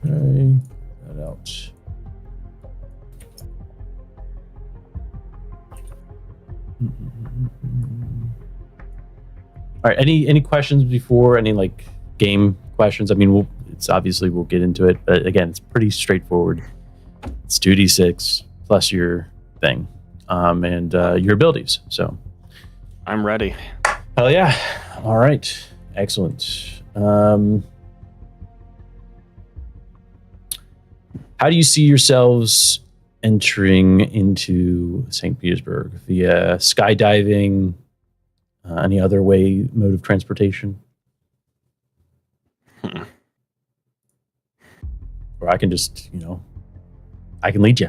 Okay, that out. All right. Any questions before any like game questions? I mean, we'll get into it, but again, it's pretty straightforward. It's 2d6 plus your thing, and your abilities. So, I'm ready. hell yeah! All right, excellent. How do you see yourselves entering into St. Petersburg via skydiving? Any other mode of transportation? Or I can just, I can lead you.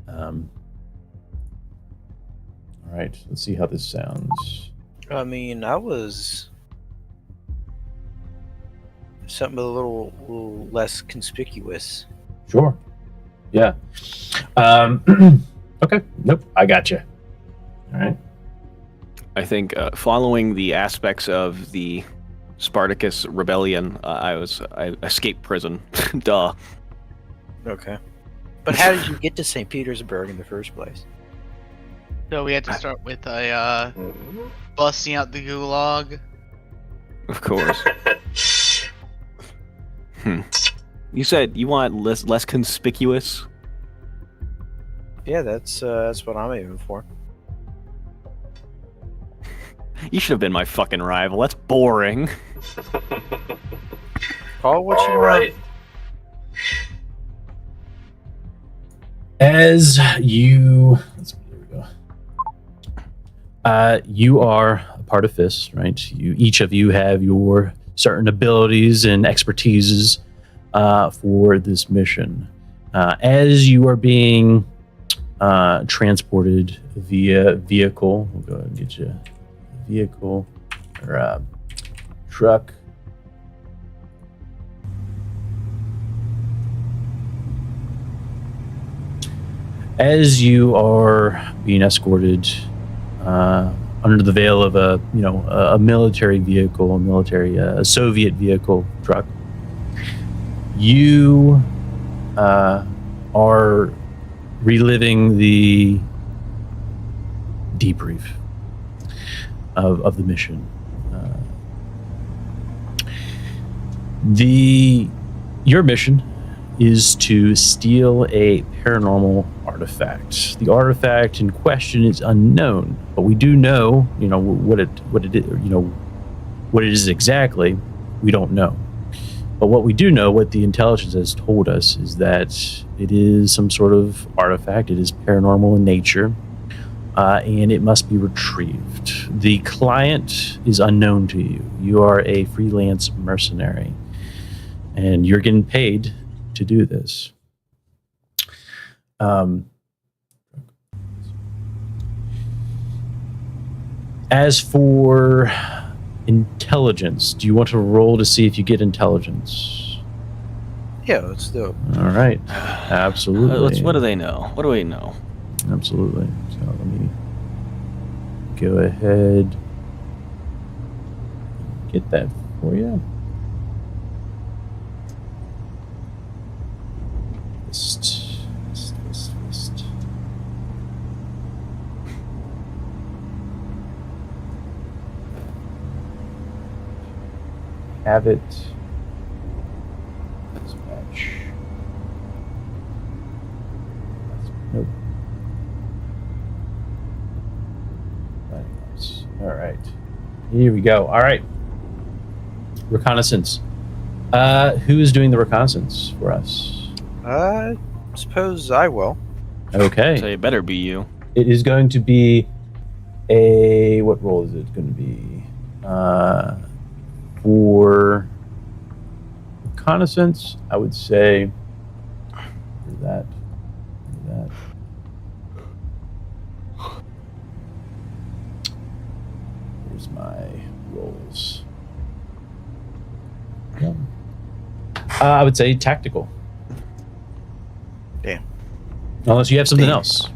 All right, let's see how this sounds. I mean, I was something a little less conspicuous. Sure. Yeah. Okay. Nope. I got you. All right. I think following the aspects of the Spartacus rebellion, I escaped prison. Duh. Okay. But how did you get to St. Petersburg in the first place? So we had to start with a busting out the gulag. Of course. You said you want less conspicuous? Yeah, that's what I'm aiming for. You should have been my fucking rival. That's boring. Call it what you right. As you, there we go. You are a part of FIST, right? Each of you have your certain abilities and expertises for this mission. As you are being transported via vehicle, we'll go ahead and get you a vehicle or truck. As you are being escorted under the veil of a military vehicle, a Soviet vehicle truck, you are reliving the debrief of the mission. Your mission is to steal a paranormal artifact. The artifact in question is unknown, but we do know, what it is exactly. We don't know. But what we do know, what the intelligence has told us, is that it is some sort of artifact. It is paranormal in nature, and it must be retrieved. The client is unknown to you. You are a freelance mercenary, and you're getting paid to do this. As for intelligence, do you want to roll to see if you get intelligence? Yeah, let's do it. All right. Absolutely. What do they know? What do we know? Absolutely. So let me go ahead and get that for you. Fist. Have it. Dispatch. Nope. All right. Here we go. All right. Reconnaissance. Who is doing the reconnaissance for us? I suppose I will. Okay. So it better be you. It is going to be a... What role is it going to be? For reconnaissance, I would say... Do that. Here's my roles. Yeah. I would say tactical. Damn. Unless you have something else.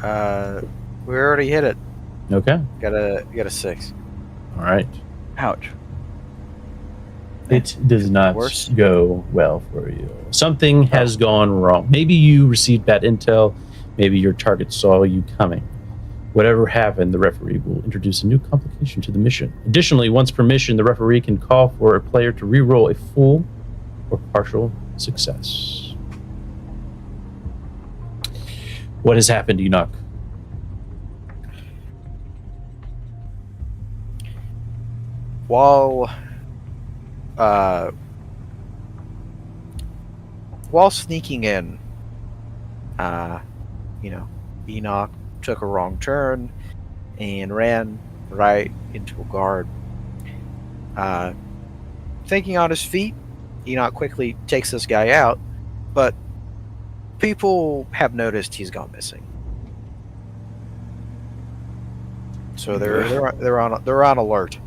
We already hit it. Okay. Got a 6. All right. Ouch. It does not Worse? go well for you. Something has gone wrong. Maybe you received bad intel. Maybe your target saw you coming. Whatever happened, the referee will introduce a new complication to the mission. Additionally, once per mission, the referee can call for a player to re-roll a full or partial success. What has happened, Enoch? While sneaking in, Enoch took a wrong turn and ran right into a guard. Thinking on his feet, Enoch quickly takes this guy out, but people have noticed he's gone missing. So they're on alert.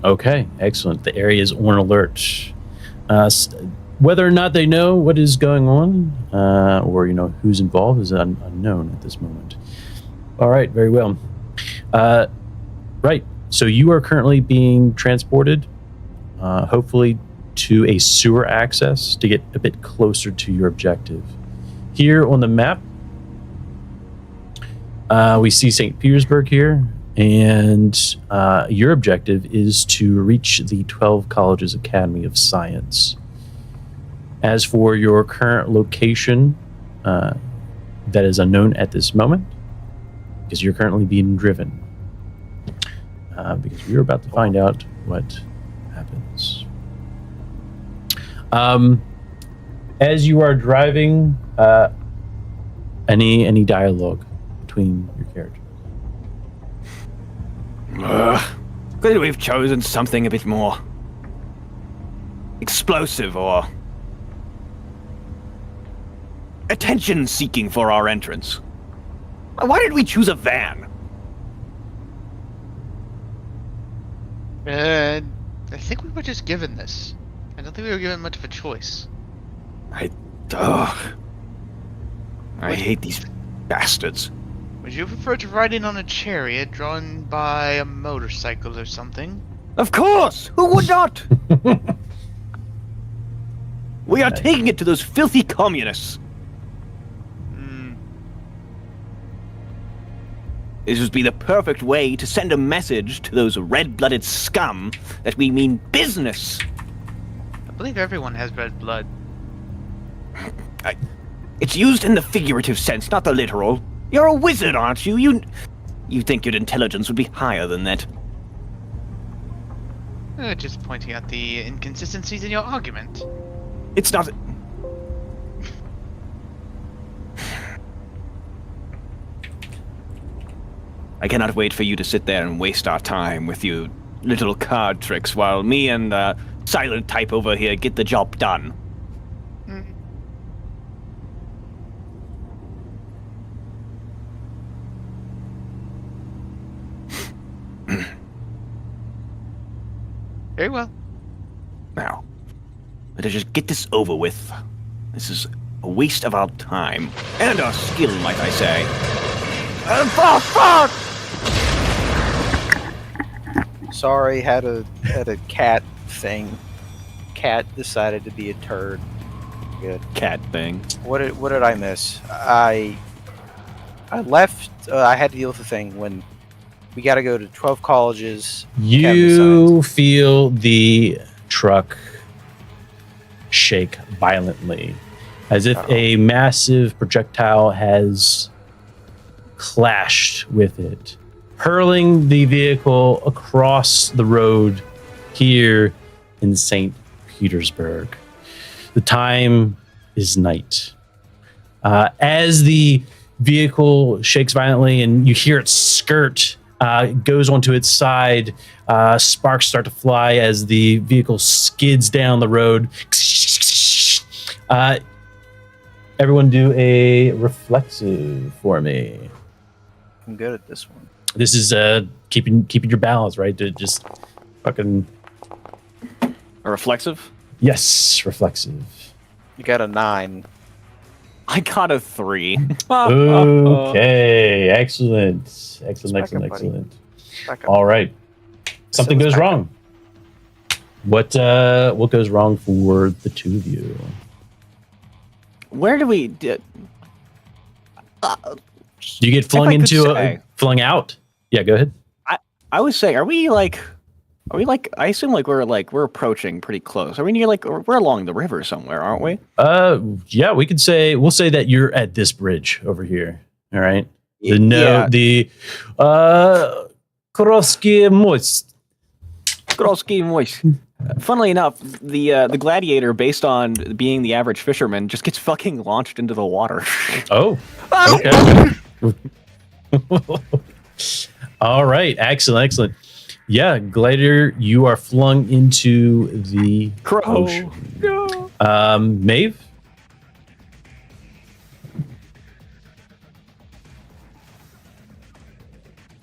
Okay, excellent. The area is on alert. Whether or not they know what is going on, or who's involved, is unknown at this moment. All right, very well. Right, so you are currently being transported, hopefully to a sewer access to get a bit closer to your objective. Here on the map, we see St. Petersburg here, and your objective is to reach the 12 Colleges Academy of Science. As for your current location, that is unknown at this moment, because you're currently being driven. Because we're about to find out what happens. As you are driving, any dialogue between your characters? Could we have chosen something a bit more explosive or attention-seeking for our entrance? Why did we choose a van? I think we were just given this. I don't think we were given much of a choice. I hate these bastards. Would you prefer to ride in on a chariot drawn by a motorcycle or something? Of course! Who would not? We are taking it to those filthy communists. This would be the perfect way to send a message to those red-blooded scum that we mean business. I believe everyone has red blood. It's used in the figurative sense, not the literal. You're a wizard, aren't you? You think your intelligence would be higher than that. Just pointing out the inconsistencies in your argument. It's not... I cannot wait for you to sit there and waste our time with you little card tricks while me and Silent Type over here get the job done. Very well. Now, let us just get this over with. This is a waste of our time. And our skill, might I say. Fuck! Sorry, had a cat thing. Cat decided to be a turd. Good. Cat thing. What did I miss? I left. I had to deal with the thing when we got to go to 12 colleges. You feel the truck shake violently, as if a massive projectile has clashed with it, hurling the vehicle across the road here in St. Petersburg. The time is night. As the vehicle shakes violently and you hear it skirt, goes onto its side, sparks start to fly as the vehicle skids down the road. Everyone do a reflexive for me. I'm good at this one. This is keeping your balance, right? To just fucking... A reflexive? Yes, reflexive. You got a 9. I got a 3. Okay, excellent. Excellent. Back up. All right. Something goes wrong. What goes wrong for the two of you? Where do we? Do you get flung flung out? Yeah, go ahead. I was saying, are we like? I assume like we're approaching pretty close. Are we near we're along the river somewhere, aren't we? Yeah, we'll say that you're at this bridge over here. All right. Yeah. The Kroski Moist. Kroski Moist. Funnily enough, the gladiator, based on being the average fisherman, just gets fucking launched into the water. Oh. Okay. All right. Excellent. Yeah, Gladiator, you are flung into the ocean. No. Maeve?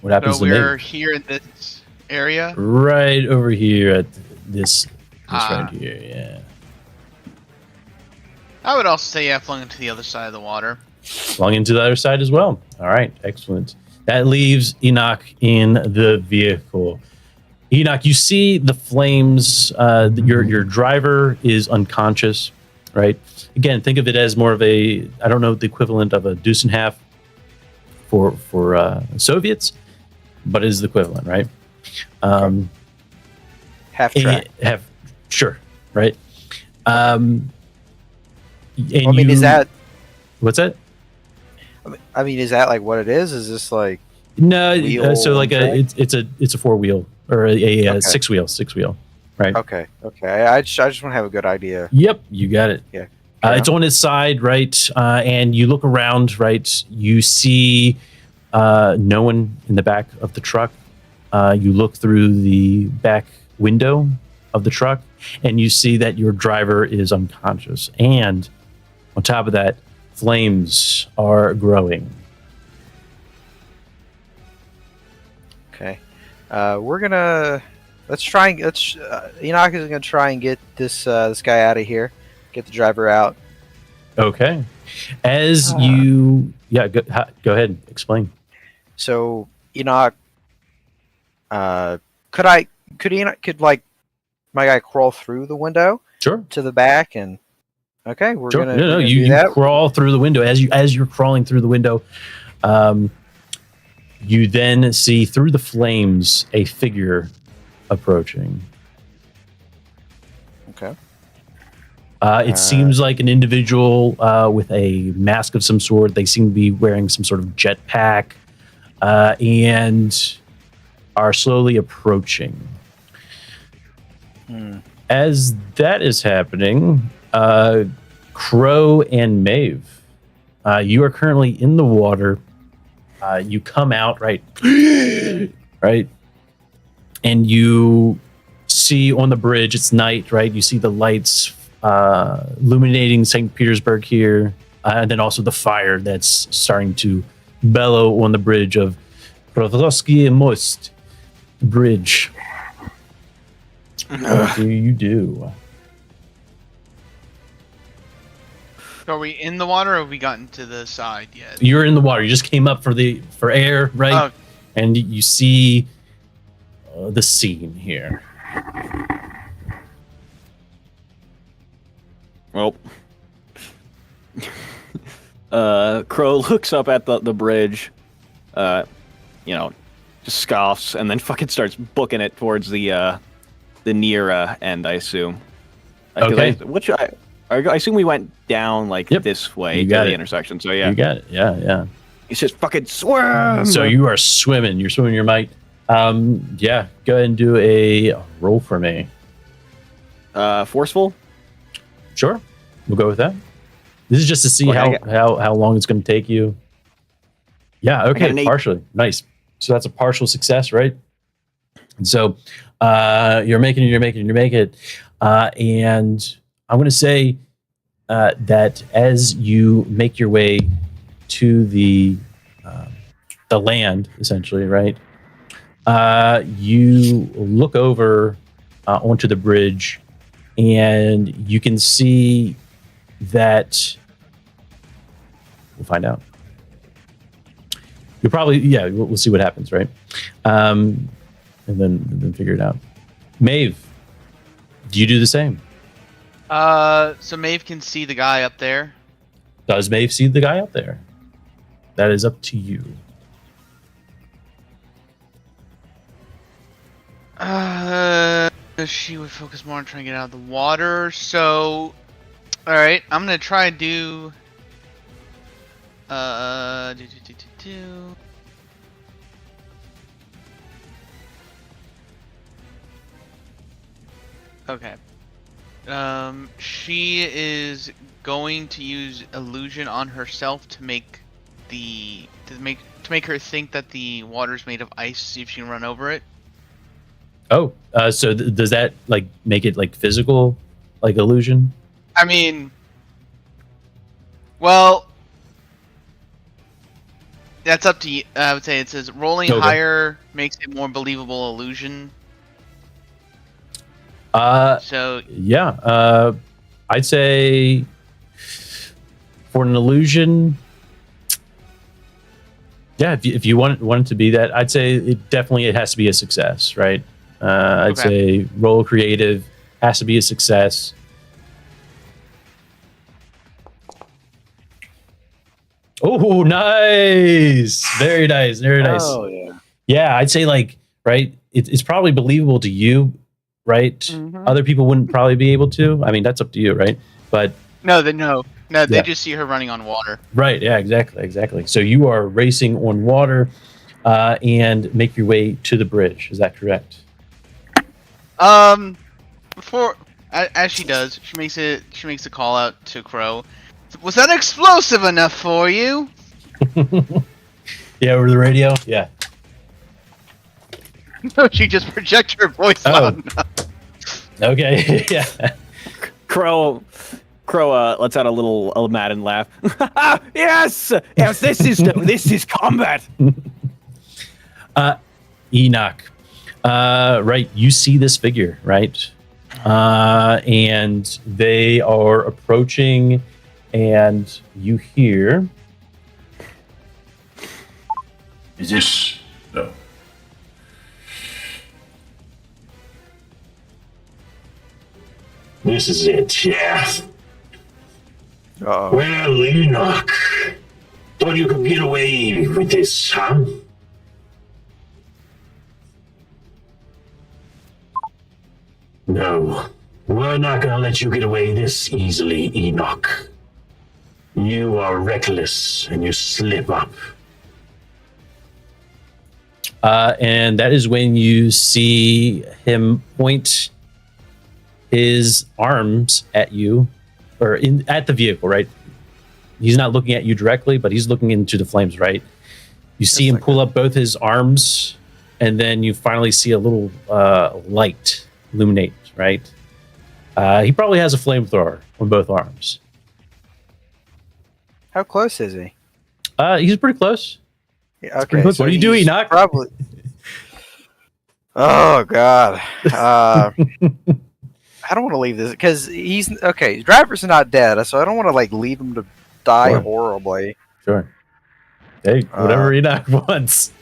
What happens So to we're Maeve? here in this area. Right over here at this right here, yeah. I would also say flung into the other side of the water. Flung into the other side as well. All right, excellent. That leaves Enoch in the vehicle. Enoch, you see the flames. Your driver is unconscious, right? Again, think of it as more of I don't know the equivalent of a deuce and half for Soviets, but it is the equivalent, right? Half track. Sure, right? And is that? What's that? I mean, is that like what it is? Is this like? No, so like it's a four wheel or a six wheel, right? Okay. I just want to have a good idea. Yep, you got it. Yeah. It's on its side, right? And you look around, right? You see no one in the back of the truck. You look through the back window of the truck, and you see that your driver is unconscious. And on top of that, flames are growing. Okay. Enoch is gonna try and get this guy out of here. Get the driver out. Okay. As go ahead, explain. So Enoch, could my guy crawl through the window? Sure. To the back and okay, we're sure. gonna you crawl through the window. As you're crawling through the window, you then see through the flames a figure approaching. Okay. It seems like an individual with a mask of some sort. They seem to be wearing some sort of jetpack and are slowly approaching. As that is happening, Crow and Maeve, you are currently in the water. You come out, right? Right? And you see on the bridge, it's night, right? You see the lights illuminating St. Petersburg here, and then also the fire that's starting to bellow on the bridge of Provosky Most Bridge. What do you do? Are we in the water or have we gotten to the side yet? You're in the water. You just came up for air, right? Oh. And you see the scene here. Well, Crow looks up at the bridge, just scoffs, and then fucking starts booking it towards the near end, I assume. Okay. I assume we went down this way to the intersection. So yeah, you got it. Yeah. It's just fucking swim. So you are swimming. You're swimming your might. Yeah. Go ahead and do a roll for me. Forceful. Sure. We'll go with that. This is just to see how long it's going to take you. Yeah. Okay. Partially. Nice. So that's a partial success, right? And so you're making it. And I'm going to say that as you make your way to the land, essentially, right? You look over onto the bridge, and you can see that. We'll find out. You'll probably, we'll see what happens, right? And then figure it out. Maeve, you do the same? So Maeve can see the guy up there. Does Maeve see the guy up there? That is up to you. She would focus more on trying to get out of the water. So, all right, I'm gonna try to do. Okay. She is going to use illusion on herself to make her think that the water's made of ice. See if she can run over it. Oh, so does that like make it like physical, like illusion? I mean, well, that's up to you. I would say it says rolling higher makes it more believable illusion. So yeah, I'd say for an illusion, yeah, if you want it to be that, I'd say it has to be a success, right? I'd say roll creative has to be a success. Oh, nice! Very nice, very nice. Oh yeah. Yeah, I'd say like right. It's probably believable to you, right? Mhm. Other people wouldn't probably be able to. I mean, that's up to you, right? But they just see her running on water. right, yeah, exactly. So you are racing on water, and make your way to the bridge. Is that correct? Before as she does, she makes a call out to Crow. Was that explosive enough for you? Yeah, over the radio. Yeah. No, she just projects her voice loud enough. Okay. Yeah. Crow lets out a little Madden laugh. Yes, this is combat. Enoch. Right, you see this figure, right? And they are approaching, and you hear. Is this no? This is it, yeah. Uh-oh. Well, Enoch, thought you could get away with this, huh? No, we're not gonna let you get away this easily, Enoch. You are reckless and you slip up. And that is when you see him point his arms at you, or at the vehicle, right? He's not looking at you directly, but he's looking into the flames, right? You see him pull up both his arms, and then you finally see a little light illuminate, right? He probably has a flamethrower on both arms. How close is he? He's pretty close. Yeah, okay. Pretty close. What are you doing, he's Enoch? Probably. Oh God. I don't want to leave this because he's okay. Driver's not dead, so I don't want to like leave him to die Sure. horribly. Sure. Hey, whatever Enoch wants.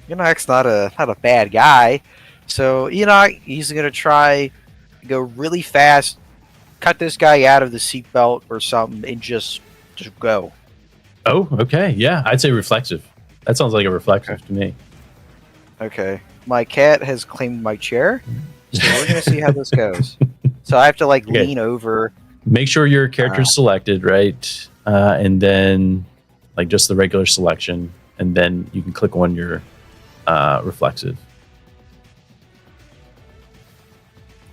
Enoch's not a bad guy, so Enoch he's gonna try to go really fast, cut this guy out of the seatbelt or something, and just go. Oh, okay. Yeah, I'd say reflexive. That sounds like a reflexive to me. Okay, my cat has claimed my chair, so we're gonna see how this goes. So I have to like Okay. lean over. Make sure your character's selected, right? And then like just the regular selection, and then you can click on your reflexive.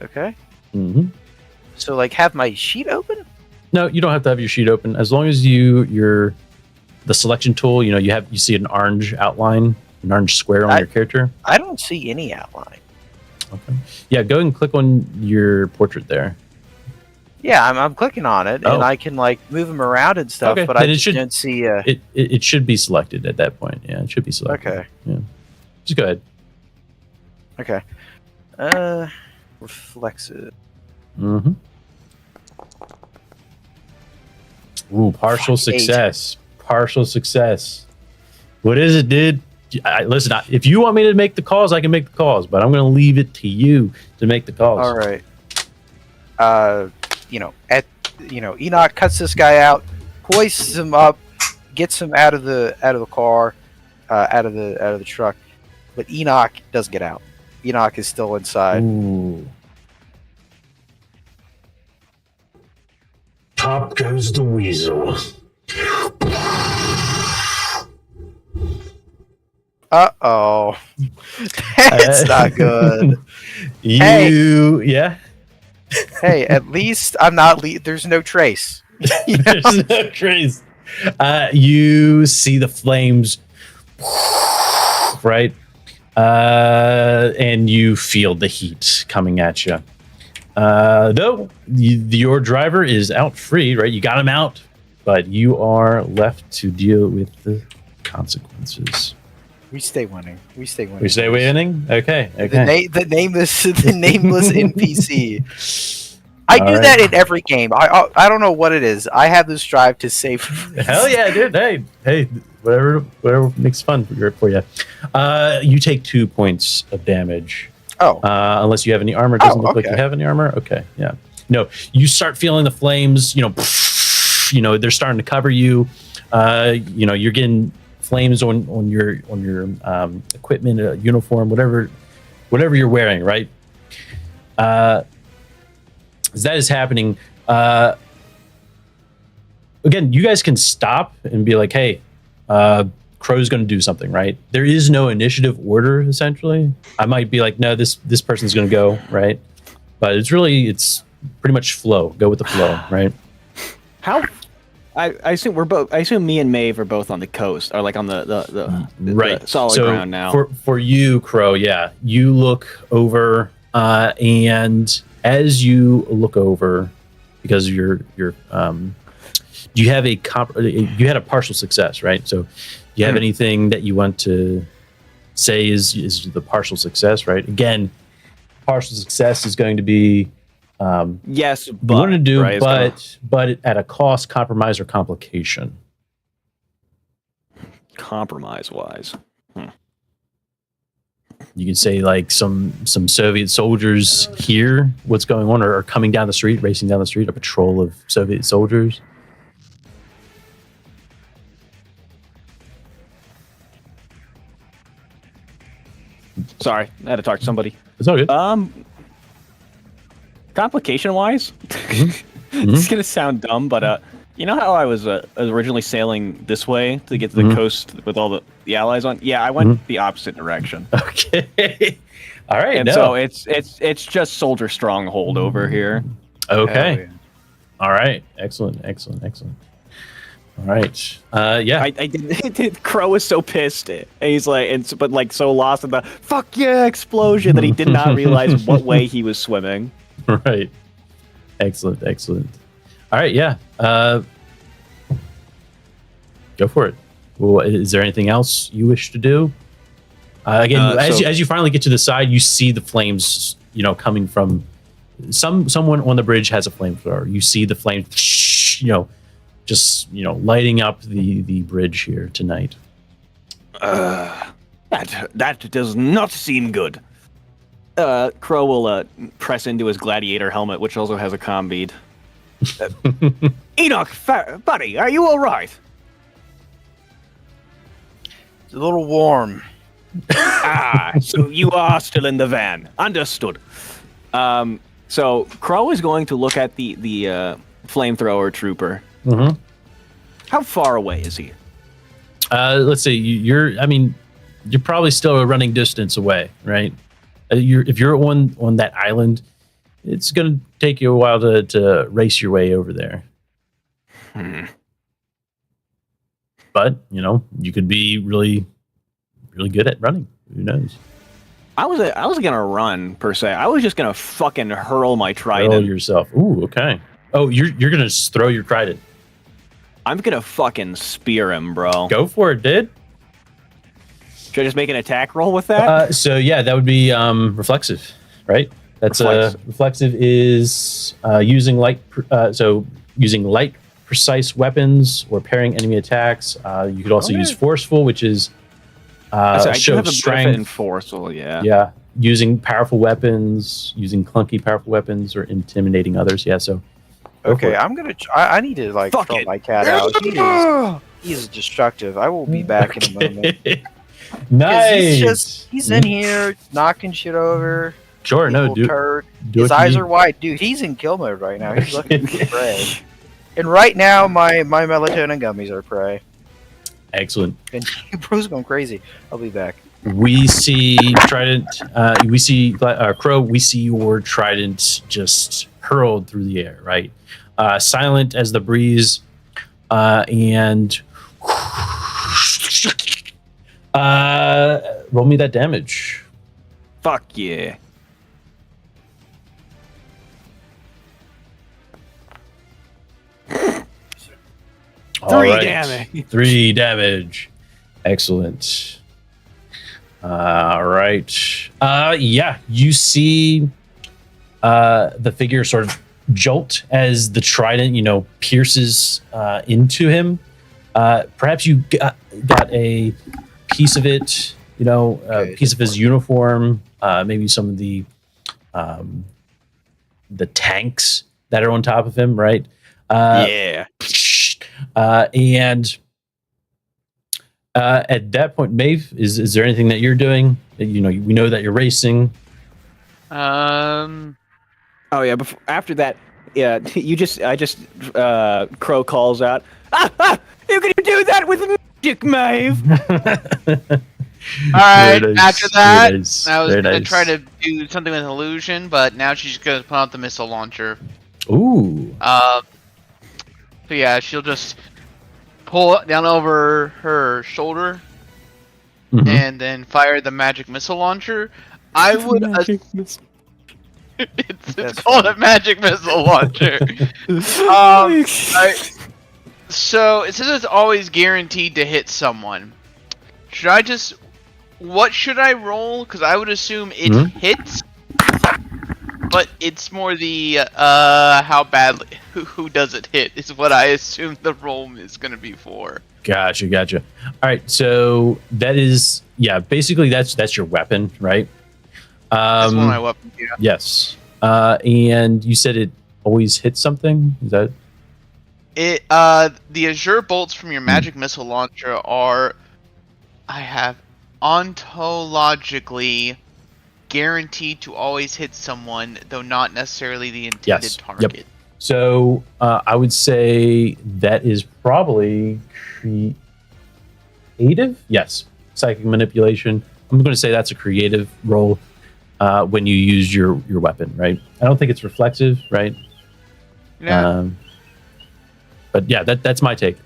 Okay. Mm-hmm. So like have my sheet open. No, you don't have to have your sheet open. As long as the selection tool, you see an orange outline, an orange square on your character. I don't see any outline. Okay. Yeah, go and click on your portrait there. Yeah, I'm clicking on it, Oh. and I can like move him around and stuff, Okay, but then I it just should- don't see. It should be selected at that point. Yeah, it should be selected. Okay. Yeah. Just go ahead. Okay. Reflexive. Mm-hmm. Ooh, partial Fuck, eight. success. Partial success. What is it, dude? listen, if you want me to make the calls, I can make the calls, but I'm going to leave it to you to make the calls. All right. Enoch cuts this guy out, hoists him up, gets him out of the car, out of the truck. But Enoch doesn't get out. Enoch is still inside. Ooh. Top goes the weasel. Uh-oh. That's not good. Yeah. Hey, at least I'm not there's no trace. There's no trace. You see the flames, right? And you feel the heat coming at you. Though your driver is out free, right? You got him out, but you are left to deal with the consequences. We stay winning. We stay winning. Okay. The nameless NPC. I do that in every game. I don't know what it is. I have this drive to save. Hell yeah, dude. Hey, whatever makes fun for you. You take 2 points of damage. Oh. Unless you have any armor. Doesn't look like you have any armor. Okay, yeah. No, you start feeling the flames. They're starting to cover you. You're getting flames on your equipment, uniform, whatever you're wearing, right? As that is happening, again, you guys can stop and be like, "Hey, Crow's going to do something," right? There is no initiative order. Essentially, I might be like, "No, this person's going to go," right? But it's pretty much flow. Go with the flow, right? How? I assume I assume me and Maeve are both on the coast, or like on the solid ground now. For you, Crow, yeah, you look over, and as you look over, because you have you had a partial success, right? So, do you have anything that you want to say is the partial success, right? Again, partial success is going to be. Yes, but you want to do, right, but at a cost, compromise, or complication. Compromise wise, you can say like some Soviet soldiers hear what's going on, or are coming down the street, racing down the street, a patrol of Soviet soldiers. Sorry, I had to talk to somebody. It's all good. Complication wise, it's gonna sound dumb, but you know how I was originally sailing this way to get to the coast with all the allies on? Yeah, I went the opposite direction. Okay. All right. And so it's just soldier stronghold over here. Okay. Yeah. All right. Excellent. All right. Yeah. I did. Crow was so pissed, and he's like, but like so lost in the "fuck yeah" explosion that he did not realize what way he was swimming. Right. Excellent. All right. Yeah. Go for it. Well, is there anything else you wish to do? Again, as you finally get to the side, you see the flames, coming from someone on the bridge has a flamethrower. You see the flames, just lighting up the bridge here tonight. That does not seem good. Crow will press into his gladiator helmet, which also has a comm bead. Enoch, buddy, are you all right? It's a little warm. So you are still in the van. Understood. So Crow is going to look at the flamethrower trooper. Mm-hmm. How far away is he? Let's see. You're probably still a running distance away, right? If you're on that island, it's going to take you a while to race your way over there. But you could be really, really good at running. Who knows? I wasn't gonna run per se. I was just gonna fucking hurl my trident. Hurl yourself. Ooh, okay. Oh, you're gonna just throw your trident. I'm gonna fucking spear him, bro. Go for it, dude. Should I just make an attack roll with that? So yeah, that would be reflexive, right? That's reflexive is using light. Using light, precise weapons or parrying enemy attacks. You could also use forceful, which is I do show have a strength. benefit in force. Well, yeah. Yeah, using powerful weapons, using clunky powerful weapons, or intimidating others. Yeah, so go for Okay, it. I'm gonna. I need to like Fuck throw it. my cat out. He is destructive. I will be back in a moment. 'Cause Nice. He's in here knocking shit over. Sure, no, Evil do turd. do His what you eyes need. are wide, dude. He's in kill mode right now. He's looking for prey. And right now, my melatonin gummies are prey. Excellent. And bro's going crazy. I'll be back. We see Trident. We see Crow. We see your Trident just hurled through the air, right? Silent as the breeze, and roll me that damage. Fuck yeah. All right. damage. 3 damage. Excellent. All right. Yeah, you see the figure sort of jolt as the trident, pierces into him. Perhaps you got a piece of it, a piece of his uniform, maybe some of the tanks that are on top of him, right? Yeah. And at that point, Maeve, is there anything that you're doing? We know that you're racing. Oh yeah. After that, yeah. Crow calls out. You can do that with magic, Maeve. Alright, Very nice, after that, very nice, I was very gonna nice. try to do something with illusion, but now she's gonna put out the missile launcher. Ooh. So yeah, she'll just pull it down over her shoulder Mhm. and then fire the magic missile launcher. I would. It's called a magic missile launcher. So it says it's always guaranteed to hit someone. Should I just? What should I roll? Because I would assume it hits, but it's more the how badly who does it hit is what I assume the roll is going to be for. Gotcha. All right, so that is basically that's your weapon, right? That's one of my weapons. Yeah. Yes. And you said it always hits something. Is that? It the azure bolts from your magic missile launcher are, I have ontologically guaranteed to always hit someone, though not necessarily the intended target. Yep. So I would say that is probably creative. Yes, psychic manipulation. I'm going to say that's a creative roll when you use your weapon, right? I don't think it's reflexive, right? Yeah. But yeah, that's my take.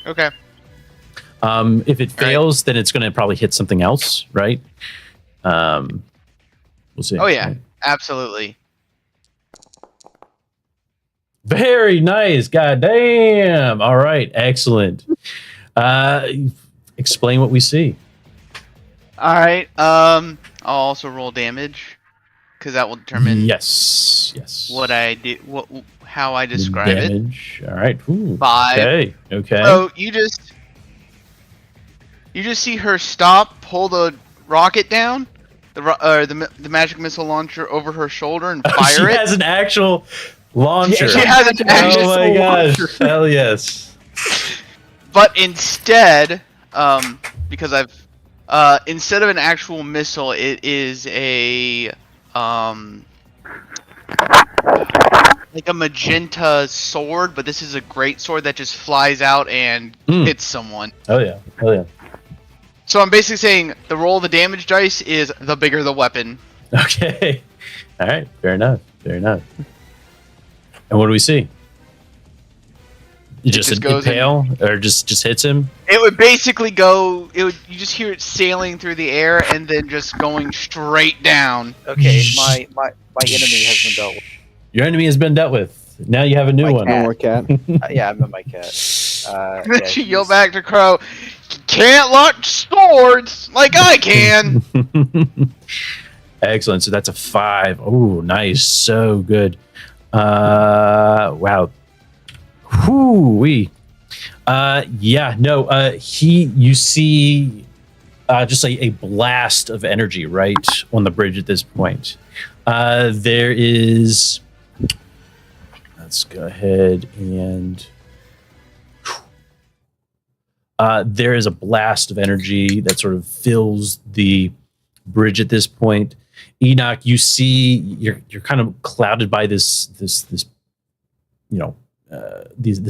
Okay. If it fails, then it's going to probably hit something else, right? We'll see. Oh yeah, Right? absolutely. Very nice. God damn. All right. Excellent. Explain what we see. All right. I'll also roll damage because that will determine Yes. what I did, how I describe it. Damage. All right. Ooh. 5. Okay. So you just see her stop, pull the rocket down, the magic missile launcher over her shoulder and fire she it. has an actual launcher. She has an actual Oh my gosh. launcher. Hell yes. But instead, because I've instead of an actual missile, it is a like a magenta sword, but this is a great sword that just flies out and hits someone. Oh yeah. So I'm basically saying the roll of the damage dice is the bigger the weapon. Okay. All right. Fair enough. And what do we see? It just goes impale or just hits him? It would basically go. You just hear it sailing through the air and then just going straight down. Okay, my enemy has been dealt with. Your enemy has been dealt with. Now you have a new My one. cat. More cat. Yeah, I meant my cat. Yeah, She yelled back to Crow, "Can't lock swords like I can." Excellent. So that's a 5. Oh, nice. So good. Wow. Whoo-wee. You see just a blast of energy right on the bridge at this point. There is. Let's go ahead and. There is a blast of energy that sort of fills the bridge at this point. Enoch, you see you're kind of clouded by this this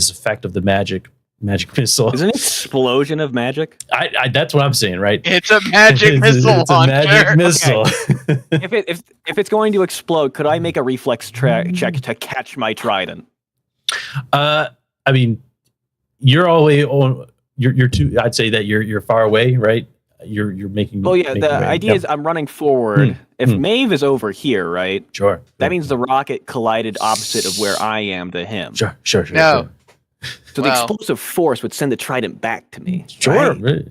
effect of the magic missile. Is an explosion of magic? I that's what I'm saying, right? It's a magic missile It's a launcher. magic missile. If it's going to explode, could I make a reflex check to catch my trident? I mean, you're all the way on. You're too. I'd say that you're far away, right? You're making. Well, yeah. making The way. idea is I'm running forward. If Maeve is over here, right? Sure. That means the rocket collided opposite of where I am to him. Sure. No. So the explosive force would send the trident back to me. Sure. Right?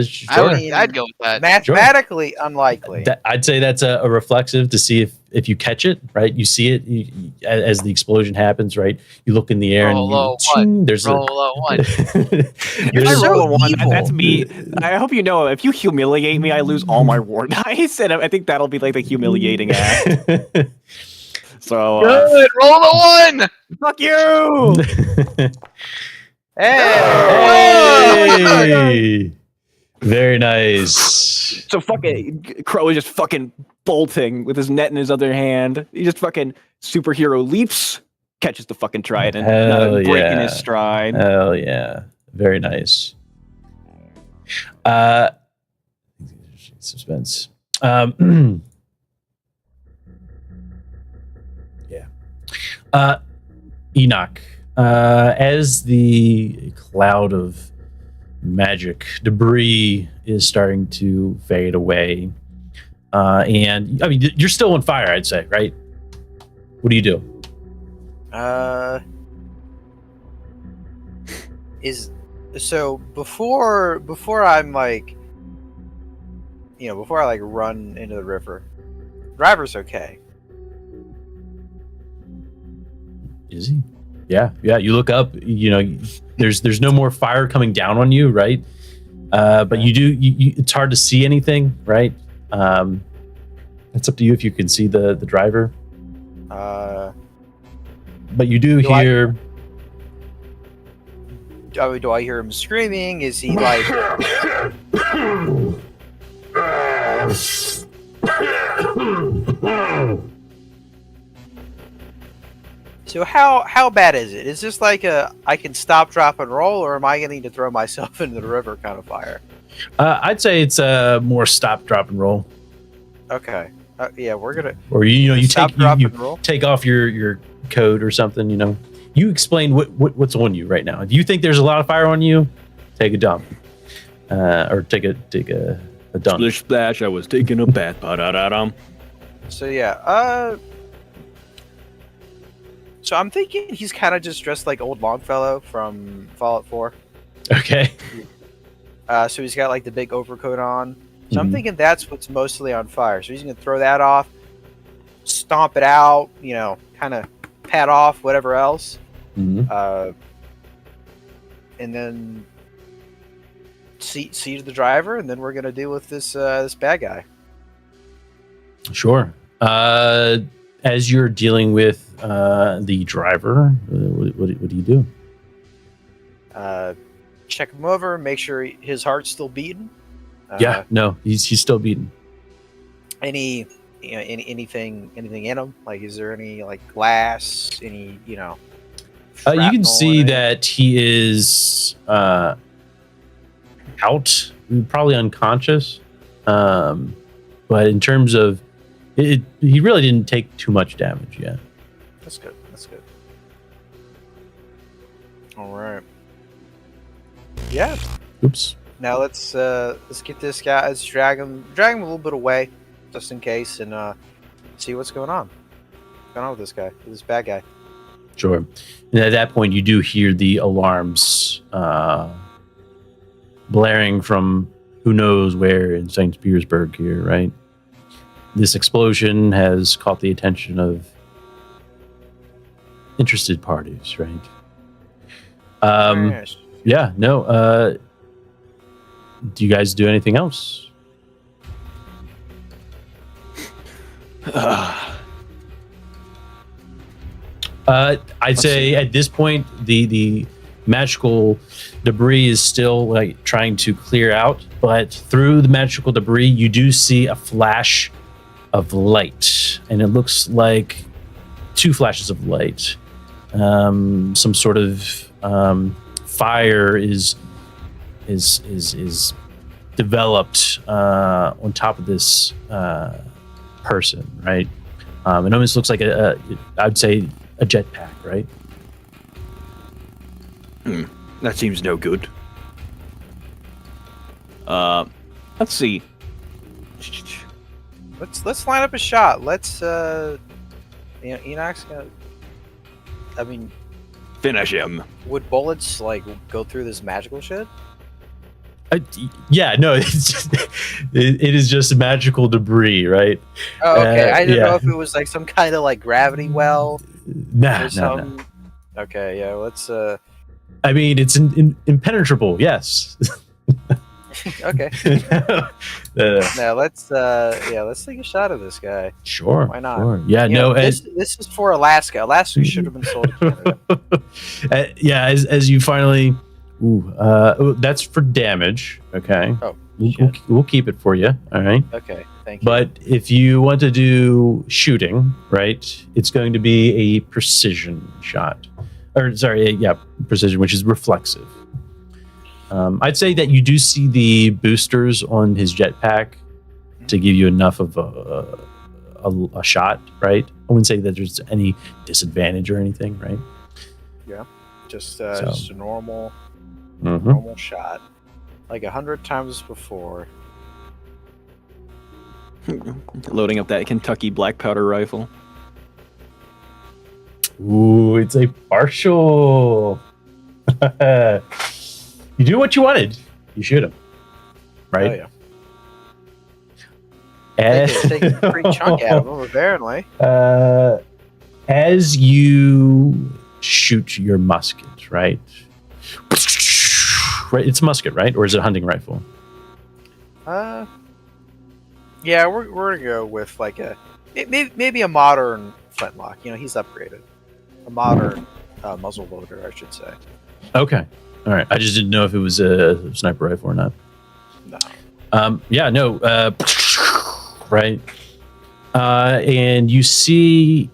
Sure. I'd go with that. Mathematically unlikely. I'd say that's a reflexive to see if you catch it, right? You see it as the explosion happens, right? You look in the air Roll and one. there's Roll a one. You're I so roll a one. evil. That's me. I hope you know if you humiliate me, I lose all my war dice, and I think that'll be like the humiliating act. So Good. Roll a one. fuck you. Hey! Very nice. So fucking Crow is just fucking bolting with his net in his other hand. He just fucking superhero leaps, catches the fucking trident, Hell breaking yeah. his stride. Hell yeah. Very nice. Suspense. Yeah. Enoch, as the cloud of magic debris is starting to fade away, and I mean, you're still on fire, I'd say, right? What do you do? Before I'm like, before I like run into the river, driver's okay. Is he? Yeah. You look up. There's no more fire coming down on you, right? But you do. It's hard to see anything, right? It's up to you if you can see the driver. But you do hear. Do I hear him screaming? Is he like? So how bad is it? Is this like I can stop, drop, and roll, or am I going to need to throw myself into the river kind of fire? I'd say it's more stop, drop, and roll. Okay. Yeah, we're gonna. Or you stop, drop, and roll? take off your coat or something. You explain what's on you right now. Do you think there's a lot of fire on you? Take a dump, or take a dump. Splish splash! I was taking a bath. Ba-da-da-dum. So yeah. So I'm thinking he's kind of just dressed like old Longfellow from Fallout 4. Okay. So he's got like the big overcoat on. So I'm thinking that's what's mostly on fire. So he's gonna throw that off, stomp it out, kind of pat off whatever else, and then see to the driver, and then we're gonna deal with this bad guy. Sure. As you're dealing with the driver, what do you do? Check him over, make sure his heart's still beating. Yeah, no, he's still beating. Anything in him? Like, is there any like glass? Any you can shrapnel see in it? that he is out, probably unconscious. But in terms of it, he really didn't take too much damage yet. That's good. All right. Yeah. Oops. Now let's get this guy. Let's drag him a little bit away, just in case, and see what's going on. What's going on with this guy? With this bad guy? Sure. And at that point, you do hear the alarms blaring from who knows where in St. Petersburg here, right? This explosion has caught the attention of interested parties, right? Yes. Yeah, no. Do you guys do anything else? I'd say at this point the magical debris is still like trying to clear out, but through the magical debris you do see a flash of light, and it looks like two flashes of light. Some sort of fire is developed on top of this person, right? It almost looks like I'd say a jetpack, right? That seems no good. Let's see. Let's line up a shot. Let's Enoch's gonna. I mean, Finish him. would bullets like go through this magical shit? Yeah, no, it is just magical debris, right? Oh, okay. I didn't yeah. know if it was like some kind of like gravity well Nah, or no. some. Okay, yeah. Let's. I mean, it's impenetrable. Yes. Okay. Now let's. Let's take a shot of this guy. Sure. Why not? Sure. Yeah. You No. know, this is for Alaska. Alaska should have been sold to Canada. Yeah. As you finally. That's for damage. Okay. Oh, We'll keep it for you. All right. Okay, thank you. But if you want to do shooting, right, it's going to be a precision shot. Or, sorry, precision, which is reflexive. I'd say that you do see the boosters on his jetpack to give you enough of a shot, right? I wouldn't say that there's any disadvantage or anything, right? just a normal shot, like 100 times before. Loading up that Kentucky black powder rifle. Ooh, it's a partial. You do what you wanted. You shoot him, right? Oh, yeah. Take a pretty chunk out of him, apparently. As you shoot your musket, right? Right, it's a musket, right? Or is it a hunting rifle? Yeah, we're gonna go with like maybe a modern flintlock. You know, he's upgraded. A modern muzzle loader, I should say. Okay, all right. I just didn't know if it was a sniper rifle or not. No. Yeah, no. Right. And you see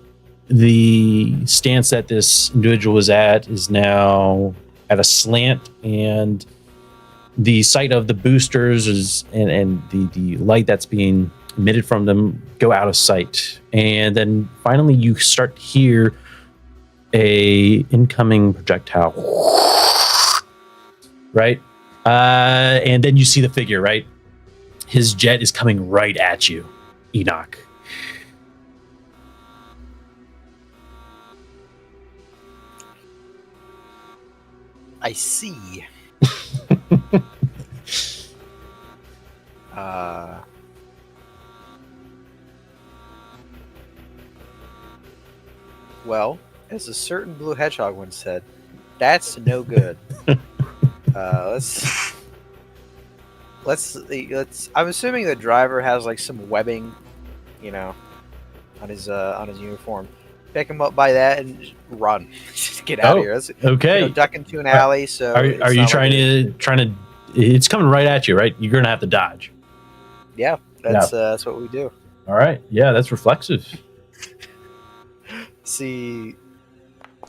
the stance that this individual is at is now at a slant, and the sight of the boosters and the light that's being emitted from them go out of sight. And then finally you start to hear a incoming projectile, right? And then you see the figure, right? His jet is coming right at you, Enoch. I see. Well, as a certain blue hedgehog once said, that's no good. Let's. I'm assuming the driver has like some webbing, you know, on his uniform. Pick him up by that and just run. Just get out of here. That's, okay. You know, duck into an alley. So are you trying to? It's coming right at you, right? You're gonna have to dodge. Yeah, that's what we do. All right. Yeah, that's reflexive. See.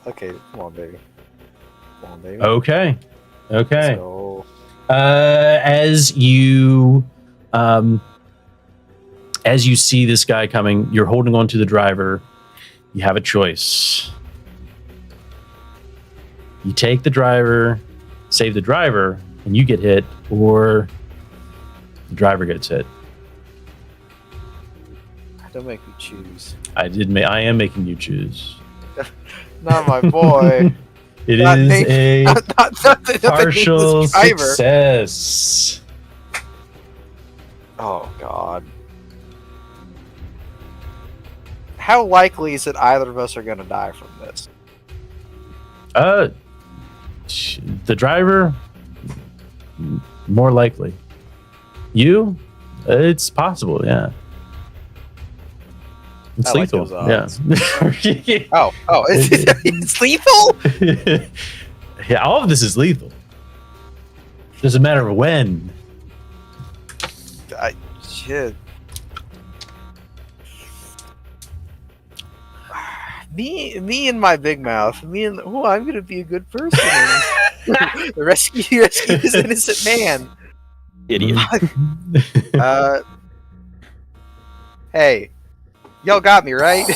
Okay, come on, baby. Come on, baby. Okay. So, as you see this guy coming, you're holding on to the driver. You have a choice. You take the driver, save the driver, and you get hit, or the driver gets hit. don't make me choose. I am making you choose. Not my boy. It Not is me. a Nothing partial against this driver. success. Oh God. How likely is it either of us are going to die from this? The driver, more likely. You, it's possible, yeah. It's I like lethal. those Yeah. It's lethal. Yeah, all of this is lethal. Just a matter of when. Shit. Me and my big mouth. I'm gonna be a good person. And rescue this innocent man. Idiot. Hey, y'all got me right.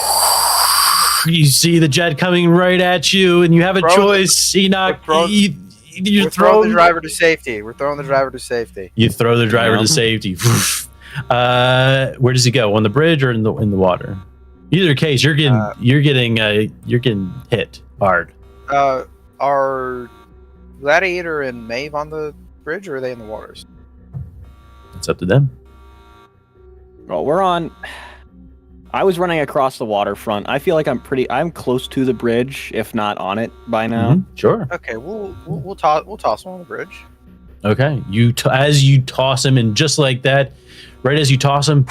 You see the jet coming right at you, and you have a choice, Enoch. We're throwing the driver to safety. We're throwing the driver to safety. You throw the driver to safety. Where does he go? On the bridge or in the water? Either case, you're getting hit hard. Are Gladiator and Maeve on the bridge, or are they in the waters? It's up to them. Well, we're on. I was running across the waterfront. I feel like I'm close to the bridge, if not on it by now. Mm-hmm. Sure. Okay, we'll toss him on the bridge. Okay. As you toss him, and just like that, right as you toss him,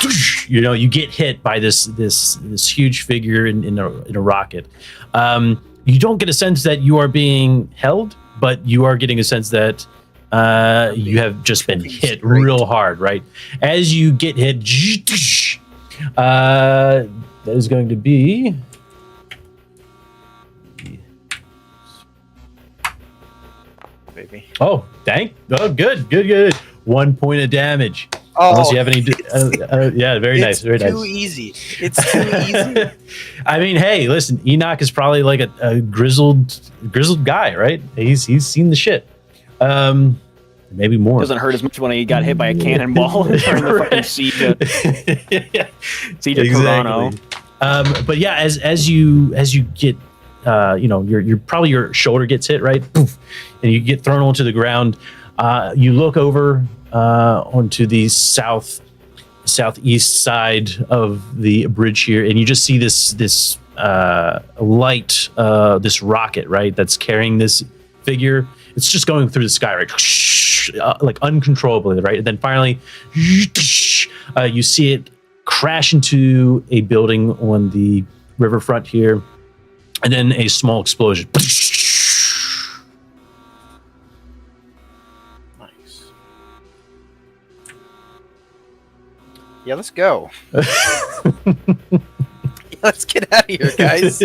you get hit by this huge figure in a rocket. You don't get a sense that you are being held, but you are getting a sense that you have just been hit real hard, right? As you get hit, that is going to be Baby. Oh, good. 1 point of damage. Oh, unless you have any yeah, very nice. It's too easy. It's too easy. I mean, hey, listen, Enoch is probably like a grizzled guy, right? He's seen the shit. Maybe more. Doesn't hurt as much when he got hit by a cannonball during the fucking siege of Toronto. But yeah, as you get, your shoulder gets hit, right? Poof, and you get thrown onto the ground. You look over onto the southeast side of the bridge here, and you just see this light, this rocket, right? That's carrying this figure. It's just going through the sky, right? Like uncontrollably, right? And then finally, you see it crash into a building on the riverfront here, and then a small explosion. Nice. Yeah, let's go. Let's get out of here, guys.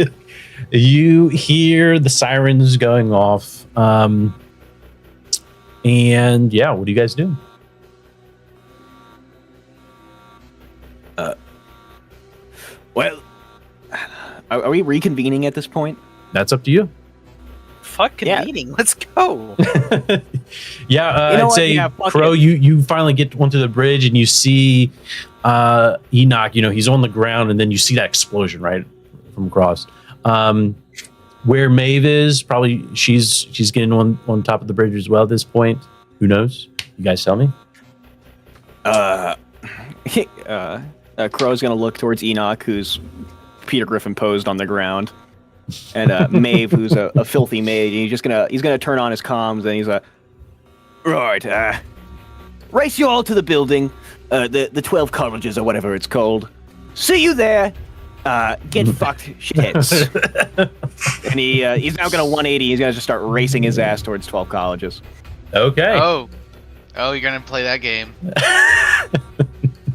You hear the sirens going off. And yeah, what do you guys do? Well, are we reconvening at this point? That's up to you. Fuck convening. Yeah. Let's go. Yeah, I'd say, Crow, you finally get onto the bridge and you see Enoch. He's on the ground, and then you see that explosion right from across. Where Maeve is, probably she's getting on top of the bridge as well at this point. Who knows? You guys tell me. Crow's gonna look towards Enoch, who's Peter Griffin posed on the ground, and Maeve, who's a filthy maid. And he's gonna turn on his comms, and he's right. Race you all to the building, the 12 colleges or whatever it's called. See you there. Get fucked, shitheads. And he's now gonna 180. He's gonna just start racing his ass towards 12 colleges. Okay. Oh, you're gonna play that game.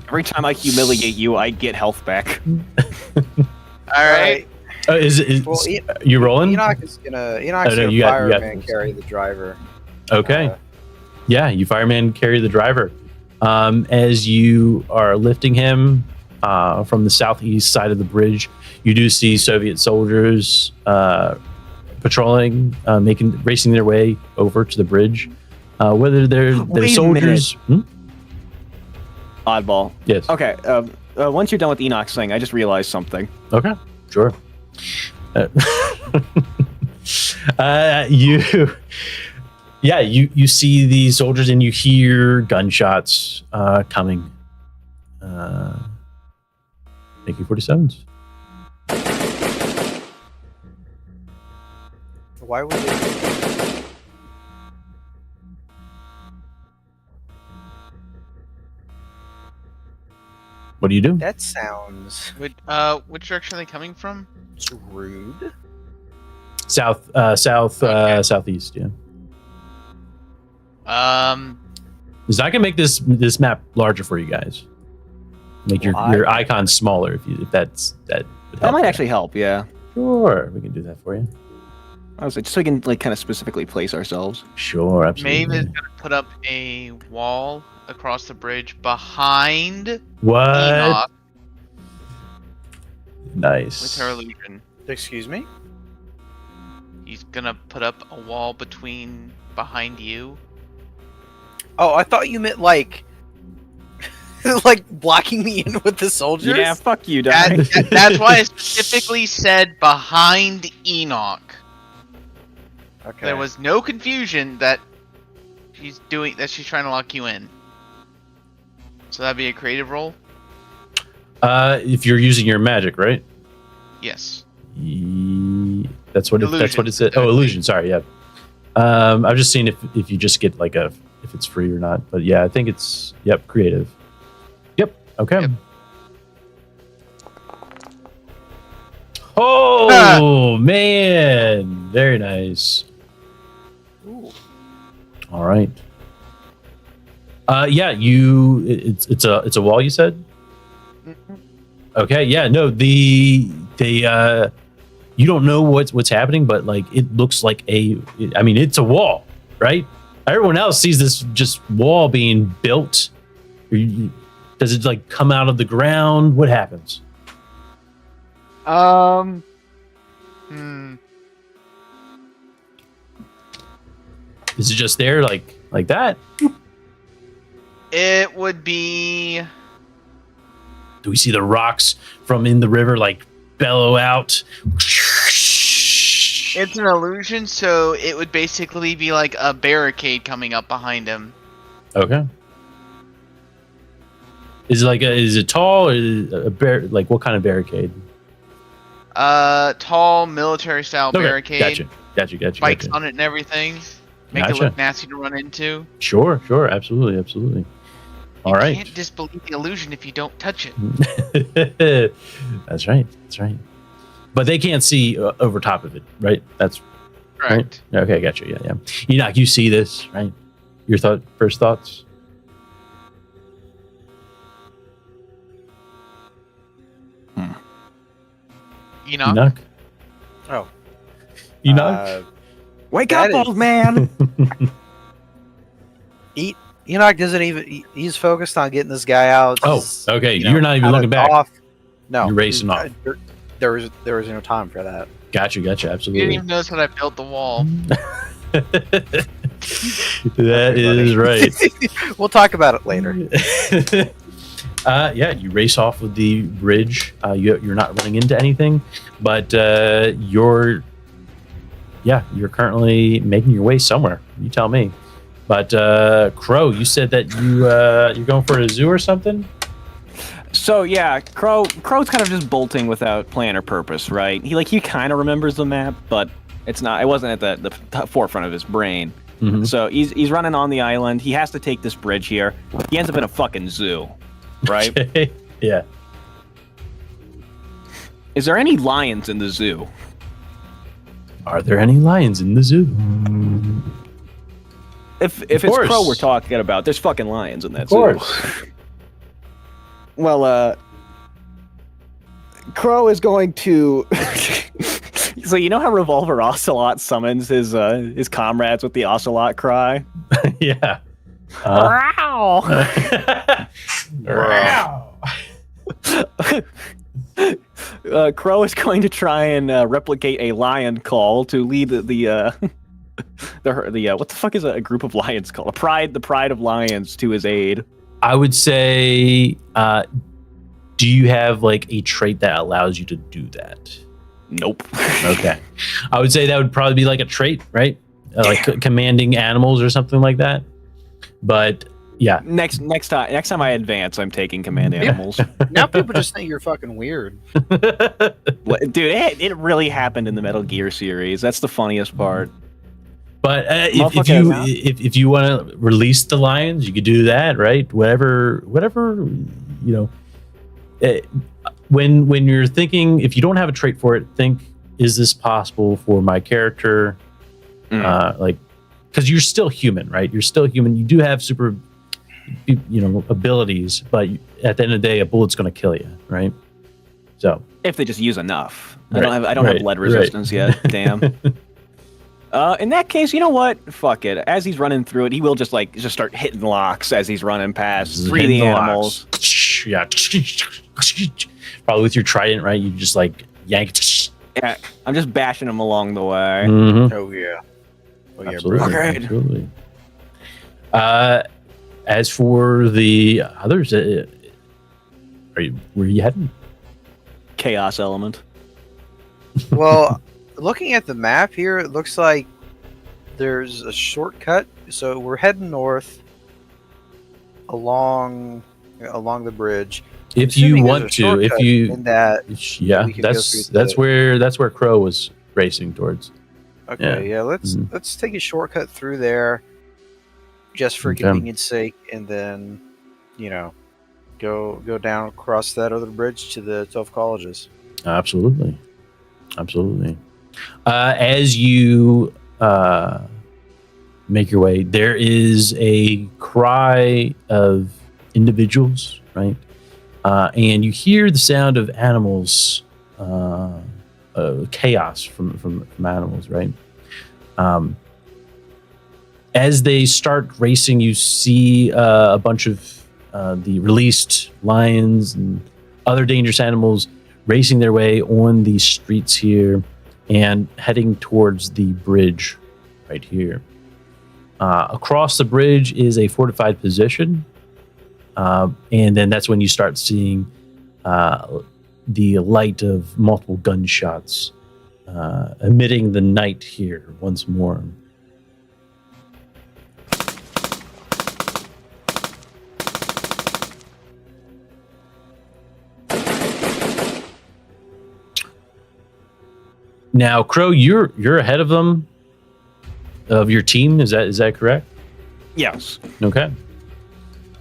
Every time I humiliate you, I get health back. All right. You rolling? Enoch is gonna fireman carry the driver. Okay. Yeah, you fireman carry the driver. As you are lifting him from the southeast side of the bridge, you do see Soviet soldiers patrolling, racing their way over to the bridge. Whether they're soldiers. Oddball. Yes. Okay. Once you're done with Enoch's thing, I just realized something. Okay. Sure. You see these soldiers and you hear gunshots coming. AK-47s. Why would they? What do you do? That sounds Which direction are they coming from? rude. Southeast. Yeah. Is I can make this map larger for you guys. Make your icons smaller if that's that. Would That help might you. actually help. Yeah. Sure, we can do that for you. I was like, just so we can like kind of specifically place ourselves. Sure, absolutely. Maeve is gonna put up a wall across the bridge behind What? Enoch Nice. with her illusion. Excuse me? He's gonna put up a wall behind you. Oh, I thought you meant like like blocking me in with the soldiers? Yeah, fuck you, Doc. That's why I specifically said behind Enoch. Okay. There was no confusion that she's trying to lock you in. So that'd be a creative roll? If you're using your magic, right? Yes. That's what it said. Oh, illusion. Sorry, yeah. I've just seen if you just get like if it's free or not. But yeah, I think it's creative. Yep. Okay. Yep. Oh man, very nice. Ooh. All right. Yeah, it's a wall, you said? Okay, yeah, no, they you don't know what's happening, but like it looks like it's a wall, right? Everyone else sees this just wall being built. Does it like come out of the ground? What happens? Is it just there like that? It would be... Do we see the rocks from in the river like bellow out? It's an illusion, so it would basically be like a barricade coming up behind him. Okay. Is it tall or is it like what kind of barricade? Tall military style Okay, barricade. Gotcha. Spikes Gotcha. on it and everything. Make Gotcha. it look nasty to run into. Sure, absolutely. All You right. can't disbelieve the illusion if you don't touch it. That's right. But they can't see over top of it, right? That's Correct. right. Okay, gotcha. Yeah. Enoch, you see this, right? Your first thoughts? Enoch? Oh. Enoch? Wake That up, is- old man! Enoch doesn't even. He's focused on getting this guy out. Oh, Just, okay. you know, You're not even kinda looking back. off. No, You're racing off. There was no time for that. Gotcha. You didn't Absolutely. even notice that I built the wall. That is right. We'll talk about it later. Yeah, you race off with the bridge. You're not running into anything, but you're currently making your way somewhere. You tell me. But Crow, you said that you're going for a zoo or something. So yeah, Crow's kind of just bolting without plan or purpose, right? He kind of remembers the map, but it wasn't at the forefront of his brain. Mhm. So he's running on the island. He has to take this bridge here. He ends up in a fucking zoo, right? Okay. Yeah. Is there any lions in the zoo? Are there any lions in the zoo? If Of it's course. Crow we're talking about, there's fucking lions in that Of zoo. course. Well, Crow is going to. So you know how Revolver Ocelot summons his comrades with the Ocelot cry? Yeah. Wow! Crow is going to try and replicate a lion call to lead the what the fuck is a group of lions called? The pride of lions to his aid. I would say, do you have like a trait that allows you to do that? Nope. Okay. I would say that would probably be like a trait, right? Like commanding animals or something like that. But yeah. Next time I advance, I'm taking command animals. Now people just think you're fucking weird. Dude, it really happened in the Metal Gear series. That's the funniest part. But Motherfucker, if you want to release the lions, you could do that, right? Whatever when you're thinking, if you don't have a trait for it, think, is this possible for my character? Like, because you're still human, right? You're still human. You do have super, abilities, but at the end of the day, a bullet's going to kill you, right? So If they just use enough. Right, I don't have lead resistance yet. Damn. In that case, you know what? Fuck it. As he's running through it, he will just start hitting locks as he's running past three of the animals. Yeah. Probably with your trident, right? You just like yank it. Yeah, I'm just bashing him along the way. Mhm. Oh yeah. Oh yeah, Absolutely. bro. Okay. Absolutely. As for the others, where are you heading? Chaos element. Well, looking at the map here, it looks like there's a shortcut. So we're heading north along the bridge. If Assuming you there's want a to, shortcut in that. yeah, we can go through that's where Crow was racing towards. Okay, yeah, let's take a shortcut through there, just for Okay. convenience sake, and then, go down across that other bridge to the 12 colleges. Absolutely. As you make your way, there is a cry of individuals, right? And you hear the sound of animals, chaos from animals, right? As they start racing, you see a bunch of the released lions and other dangerous animals racing their way on the streets here and heading towards the bridge right here. Across the bridge is a fortified position. And then that's when you start seeing the light of multiple gunshots emitting the night here once more. Now, Crow, you're ahead of them, of your team. Is that correct? Yes. Okay.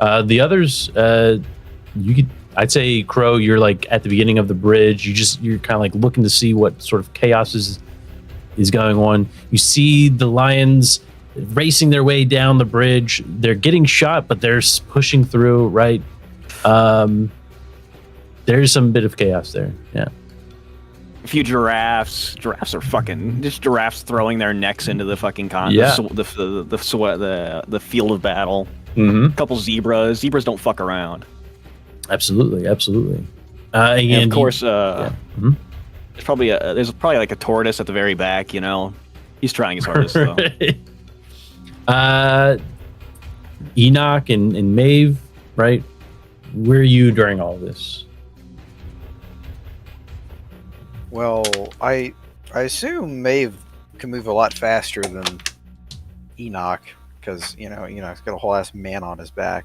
The others, I'd say, Crow, you're like at the beginning of the bridge. You're kind of like looking to see what sort of chaos is going on. You see the lions racing their way down the bridge. They're getting shot, but they're pushing through, right? There's some bit of chaos there. Yeah. A few giraffes. Giraffes are fucking just giraffes throwing their necks into the fucking the field of battle. Mm-hmm. A couple zebras. Zebras don't fuck around. Absolutely. And of course, Mhm. there's probably like a tortoise at the very back. He's trying his hardest though. Enoch and Maeve, right? Where are you during all this? Well, I assume Maeve can move a lot faster than Enoch, because Enoch's got a whole ass man on his back.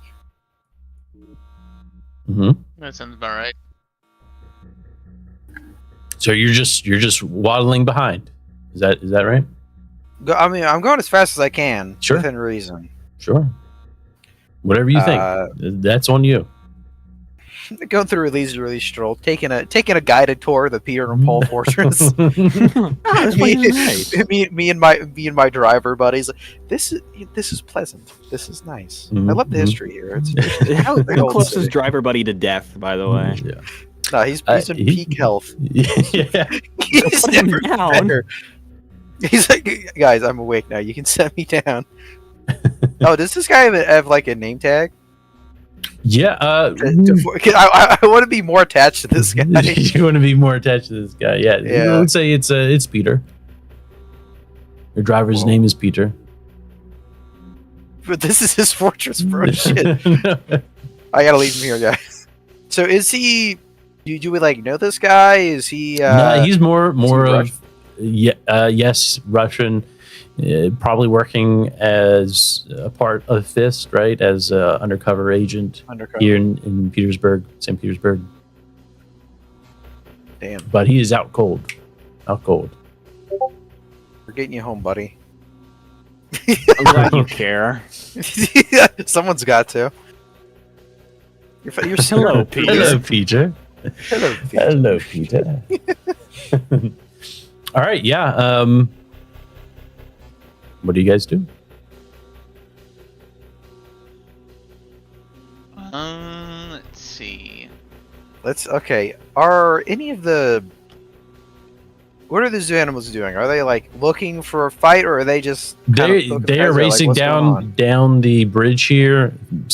Mm-hmm. That sounds about right. So you're just waddling behind. Is that right? I'm going as fast as I can, Sure. within reason. Sure. Whatever you think. That's on you. Going through a leisurely stroll, taking a guided tour of the Peter and Paul Fortress. This place is nice. me and my driver buddies. This is pleasant. This is nice. I love the history here. How old close city. is driver buddy to death, by the way? Yeah. No, he's in peak health. Yeah. He's Put him never down. better. He's like, guys, I'm awake now. You can set me down. Oh, does this guy have like a name tag? Yeah. I want to be more attached to this guy. You want to be more attached to this guy? Yeah. Yeah. Let's say it's Peter. Your driver's name is Peter. But this is his fortress, bro. Shit. I gotta leave him here, guys. So is he? Do we like know this guy? Is he? No, he's more Russian? of yes, Russian. Probably working as a part of Fist, right? As an undercover agent here in Petersburg, St. Petersburg. Damn. But he is out cold. Out cold. We're getting you home, buddy. I'm glad you care. Someone's got to. You're Hello, Peter. Hello, Peter. Hello, Peter. Hello, Peter. All right, yeah. What do you guys do? Let's see. Okay. Are any of the what are the zoo animals doing? Are they like looking for a fight, or are they just They are racing down the bridge here.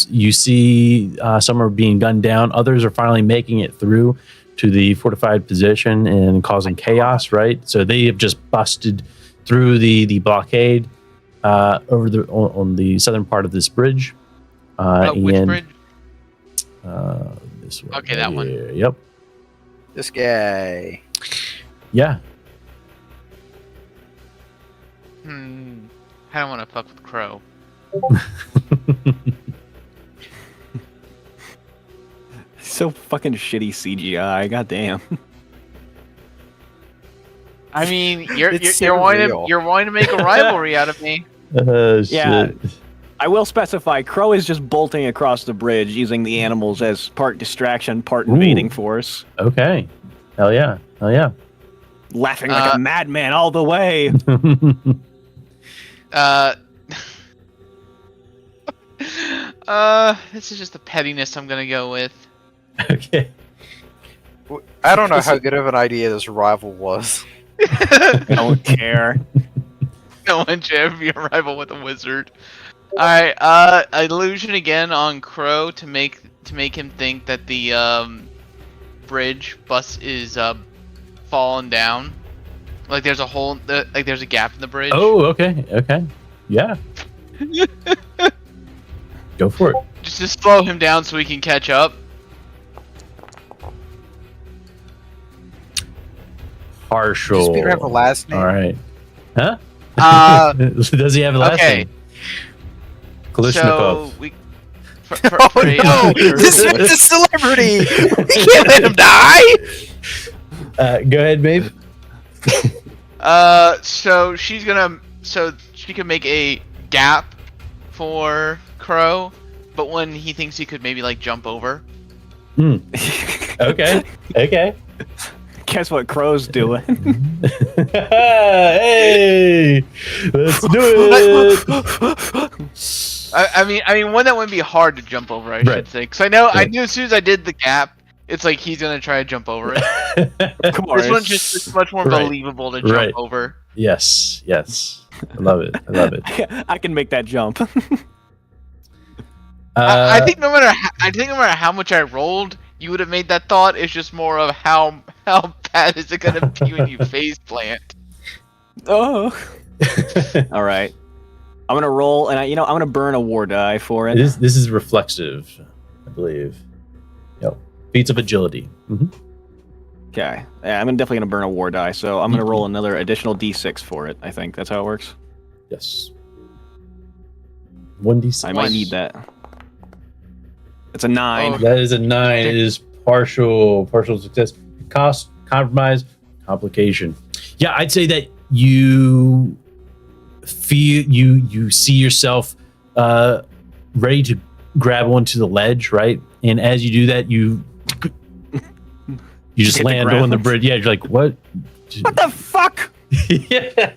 You see, some are being gunned down. Others are finally making it through to the fortified position and causing chaos. Right, so they have just busted through the blockade over on the southern part of this bridge. Which bridge? This one. Okay, that one. Yep. This guy. Yeah. I don't want to fuck with Crow. So fucking shitty CGI. Goddamn. I mean, It's you're wanting surreal. to make a rivalry out of me. Yeah. Shit. I will specify, Crow is just bolting across the bridge using the animals as part distraction, part invading force. Okay. Hell yeah. Hell yeah. Laughing like a madman all the way. This is just the pettiness I'm gonna go with. Okay. I don't know how good of an idea this rival was. I don't care. No one should ever be a rival with a wizard. Alright, illusion again on Crow to make him think that the bridge bus is falling down. Like there's a hole, like there's a gap in the bridge. Oh, okay. Okay. Yeah. Go for it. Just to slow him down so he can catch up. Partial. Does Peter have a last name? All right. Huh? Does he have a last Okay. name? Kalishnikov. So we. Oh no! This is a celebrity! We can't let him die! Go ahead, Maeve. So she's gonna, so she can make a gap for Crow, but when he thinks he could maybe like jump over. Okay. Okay. Guess what Crow's doing? Hey, let's do it. I mean, one that wouldn't be hard to jump over, I should say, because I knew as soon as I did the gap, it's like he's gonna try to jump over it. Come on. This one's just it's much more believable to jump over. Yes. Yes. I love it. I love it. I can make that jump. I think no matter how much I rolled, you would have made that thought. It's just more of how bad is it gonna be when you face plant. Oh. All right. I'm gonna roll, and I'm gonna burn a war die for it. This is reflexive, I believe. Yep. Feats of agility. Okay. Yeah, I'm definitely gonna burn a war die, so I'm gonna roll another additional d6 for it. I think that's how it works. Yes. 1d6. I might need that. It's a 9. Oh. That is a 9. It is partial success. Cost, compromise, complication. Yeah, I'd say that you feel you see yourself ready to grab onto the ledge, right? And as you do that, you just hit the land ground. on the bridge. Yeah, you're like, what? What the fuck? Yeah.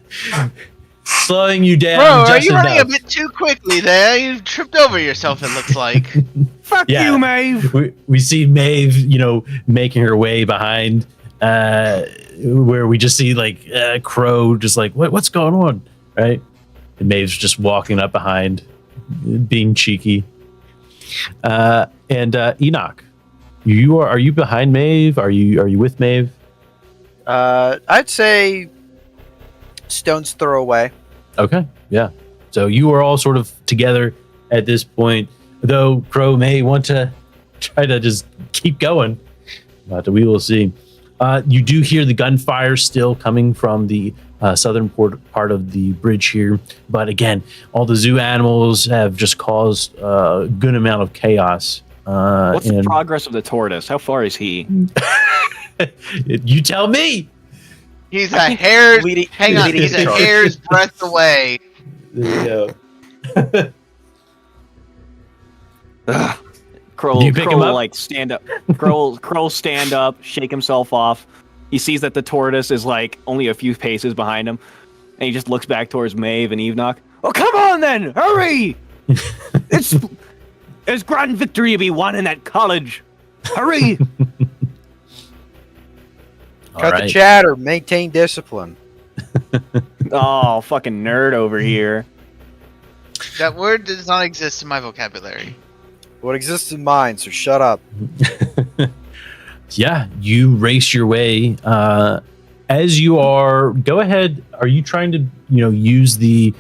Slowing you down. Bro, are just you running a enough. bit too quickly there? You tripped over yourself, it looks like. Fuck Yeah. you, Maeve. We see Maeve, making her way behind, where we just see like Crow, just like what's going on, right? And Maeve's just walking up behind, being cheeky. And Enoch, are you behind Maeve? Are you with Maeve? I'd say stone's throw away. Okay, yeah. So you are all sort of together at this point, though Crow may want to try to just keep going, but we will see. You do hear the gunfire still coming from the southern part of the bridge here, but again, all the zoo animals have just caused a good amount of chaos. What's the progress of the tortoise? How far is he? You tell me. He's a hair's leading he's a charge. hair's breadth away. There you go. Crow, Do you pick him will, up? like stand up. Crow will stand up, shake himself off. He sees that the tortoise is like only a few paces behind him, and he just looks back towards Maeve and Enoch. Oh, come on then! Hurry! There's grand victory to be won in that college. Hurry! Cut the chatter. Maintain discipline. Oh, fucking nerd over here. That word does not exist in my vocabulary. What exists in mine, so shut up. Yeah, you race your way. As you are, go ahead. Are you trying to, use the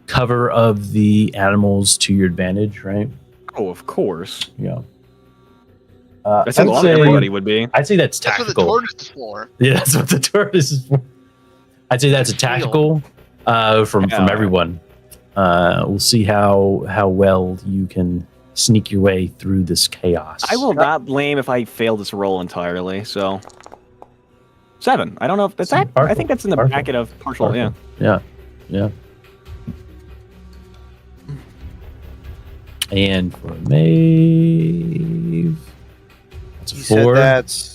cover of the animals to your advantage, right? Oh, of course. Yeah. I think everybody would be. I'd say that's That's what the tactical. tortoise is for. Yeah, that's what the tortoise is for. I'd say that's a tactical from everyone. We'll see how well you can sneak your way through this chaos. I will not blame if I fail this roll entirely. So 7. I don't know if that's that. I think that's in the bracket of partial. Yeah. Yeah. And for Maeve, that's a 4.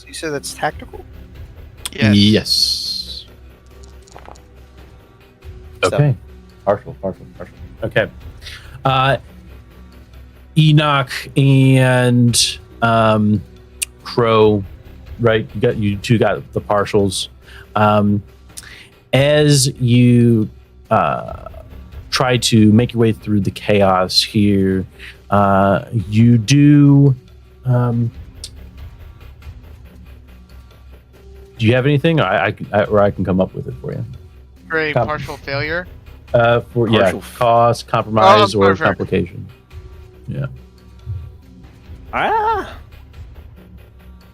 You said that's tactical? Yes. Okay. Partial. Okay. Enoch and Crow, right? You two got the partials. As you try to make your way through the chaos here, you do. Do you have anything? I can come up with it for you. For a partial failure? Cause, compromise, or perfect. complication. Yeah.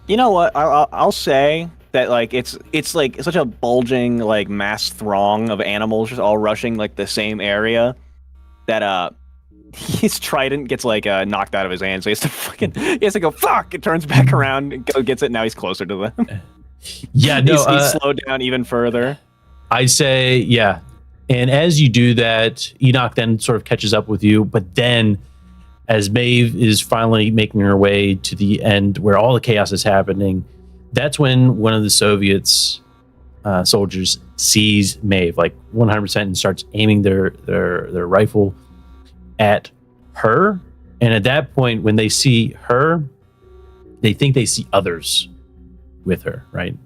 You know what? I'll say that like it's like such a bulging like mass throng of animals just all rushing like the same area that his trident gets like knocked out of his hand, so he has to go fuck. It turns back around and gets it. Now he's closer to them. Yeah, no, he's slowed down even further. I say, yeah. And as you do that, Enoch then sort of catches up with you. But then, as Maeve is finally making her way to the end where all the chaos is happening, that's when one of the Soviets soldiers sees Maeve, like 100%, and starts aiming their rifle at her. And at that point, when they see her, they think they see others with her, right?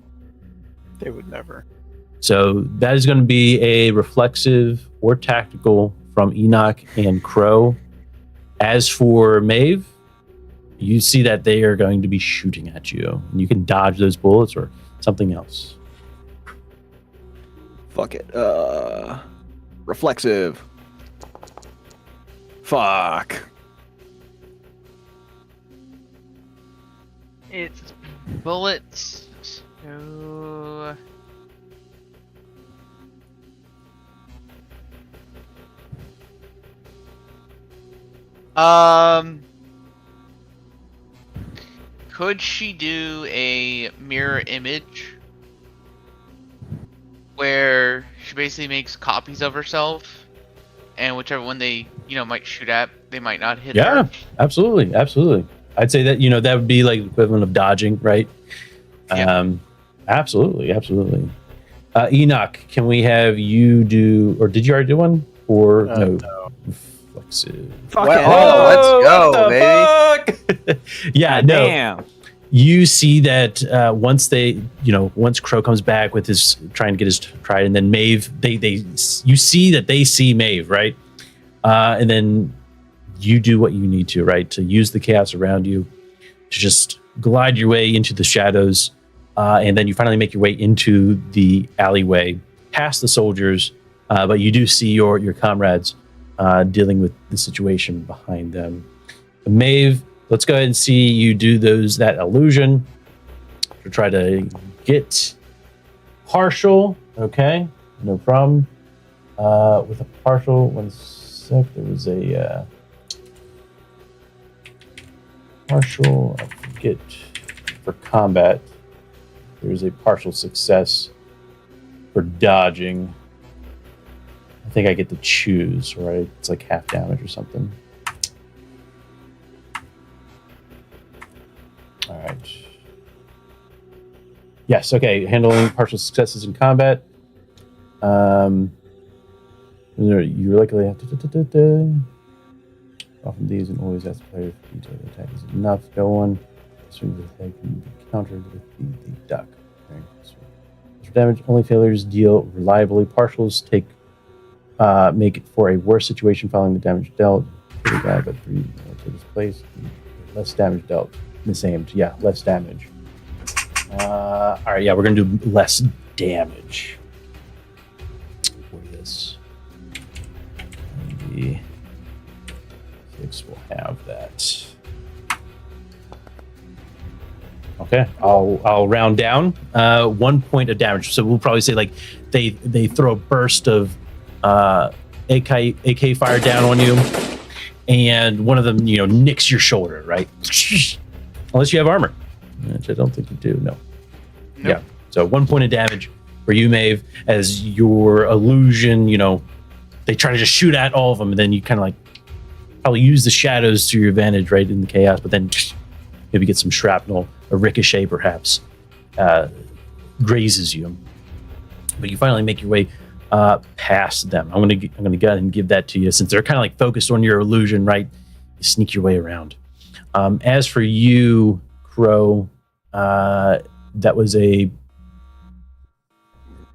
They would never. So that is going to be a reflexive or tactical from Enoch and Crow. As for Maeve, you see that they are going to be shooting at you. And you can dodge those bullets or something else. Fuck it. Reflexive. Fuck. It's bullets. So... Could she do a mirror image where she basically makes copies of herself, and whichever one they, might shoot at, they might not hit her? Yeah, absolutely. I'd say that, that would be like the equivalent of dodging, right? Yeah. Absolutely. Enoch, can we have you do, or did you already do one? Or no? Reflexive. Let's go, baby. Yeah, no. Damn. You see that once once Crow comes back with his trying to get his trident, and then Maeve, you see that they see Maeve, right? And then you do what you need to, right? To use the chaos around you to just glide your way into the shadows, and then you finally make your way into the alleyway, past the soldiers, but you do see your comrades dealing with the situation behind them. Maeve, let's go ahead and see you do that illusion to try to get partial. Okay, no problem. With a partial, 1 sec, there was a partial, I forget, for combat. There's a partial success for dodging. I think I get to choose, right? It's like half damage or something. Yes. Okay. Handling partial successes in combat. You likely have to. Often these and always ask the player if detail attack is enough. Go on. Swings of attack can be countered with the duck. Okay. So, for damage, only failures deal reliably. Partials make it for a worse situation following the damage dealt. Pretty bad, but 3 more to this place. Less damage dealt. Misaimed. Yeah, less damage. All right, yeah, we're gonna do less damage for this. The 6 will have that. Okay, I'll round down 1 point of damage. So we'll probably say like they throw a burst of AK fire down on you, and one of them nicks your shoulder, right? Unless you have armor, which I don't think you do. No. Nope. Yeah. So 1 point of damage for you, Maeve, as your illusion. They try to just shoot at all of them, and then you kind of like probably use the shadows to your advantage, right, in the chaos. But then maybe get some shrapnel, a ricochet, perhaps, grazes you. But you finally make your way past them. I'm gonna go ahead and give that to you since they're kind of like focused on your illusion, right? You sneak your way around. As for you, Crow, that was a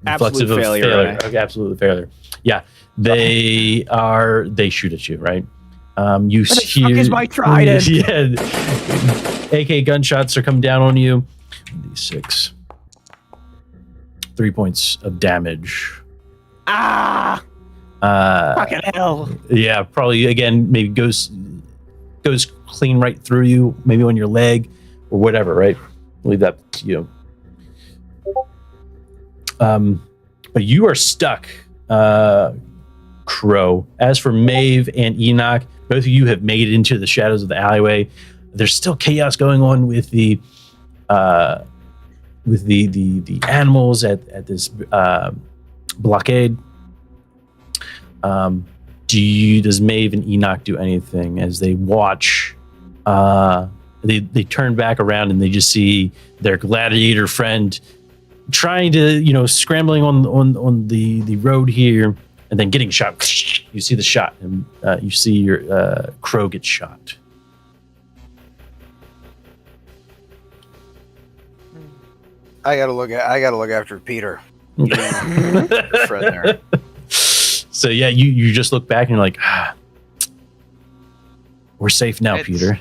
reflexive Absolute failure. failure. Okay, absolute failure. Yeah, they shoot at you, right? You What the fuck is my trident? Yeah, AK gunshots are coming down on you. D6. 3 points of damage. Fucking hell. Yeah, probably again. Maybe goes clean right through you. Maybe on your leg or whatever. Right. Leave that to you. But you are stuck, Crow. As for Maeve and Enoch, both of you have made it into the shadows of the alleyway. There's still chaos going on with the animals at this blockade. Does Maeve and Enoch do anything as they watch? They turn back around and they just see their gladiator friend trying to, scrambling on the road here, and then getting shot. You see the shot, and you see your Crow get shot. I gotta look after Peter. Friend there. So yeah, you just look back and you're like, we're safe now, Peter.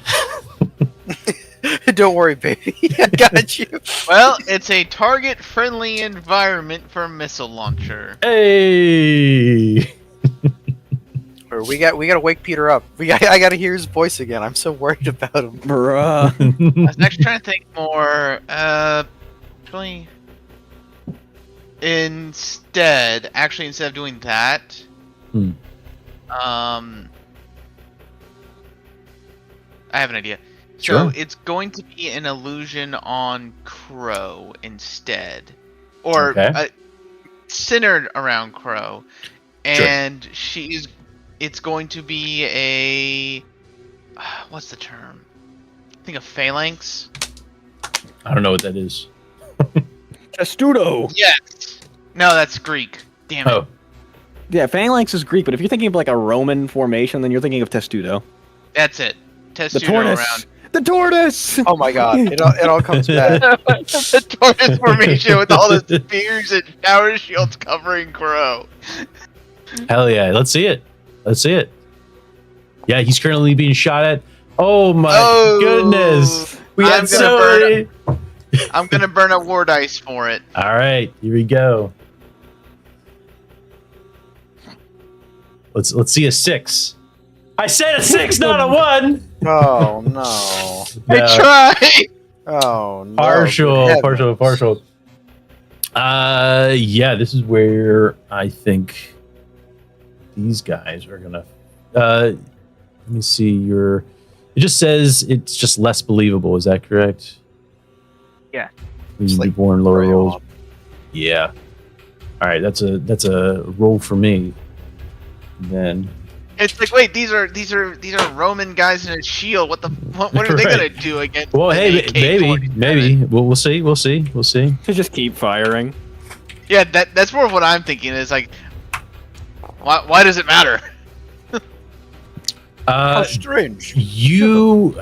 Don't worry, baby. I got you. Well, it's a target-friendly environment for a missile launcher. Hey. Or we gotta wake Peter up. I gotta hear his voice again. I'm so worried about him. Bruh. I was actually trying to think more. Actually, instead of doing that, I have an idea. So Sure. it's going to be an illusion on Crow instead, or Okay. centered around Crow, and it's going to be a what's the term? Think of phalanx. I don't know what that is. Testudo. Yes. No, that's Greek. Damn it. Oh, Yeah, phalanx is Greek, but if you're thinking of like a Roman formation, then you're thinking of testudo. That's it. The Testudo tortoise. around. The tortoise. Oh my god! It all comes back. The tortoise formation with all the spears and shower shields covering Crow. hell yeah! Let's see it. Yeah, he's currently being shot at. Oh my goodness! We had I'm gonna burn a war dice for it. All right, here we go. Let's see a 6. I said a 6, not a 1. Oh no! No. I tried. Oh no! Partial. Heavens. Yeah, this is where I think these guys are gonna. Let me see your. It just says it's just less believable. Is that correct? Yeah. These like born lower very rolls. odd. Yeah. All right, that's a roll for me. Then It's like, wait, these are Roman guys in a shield. What are they Right. gonna do against? Well, an hey, AK-47? maybe. We'll see. To just keep firing. Yeah, that's more of what I'm thinking. Is like, why does it matter? Strange. You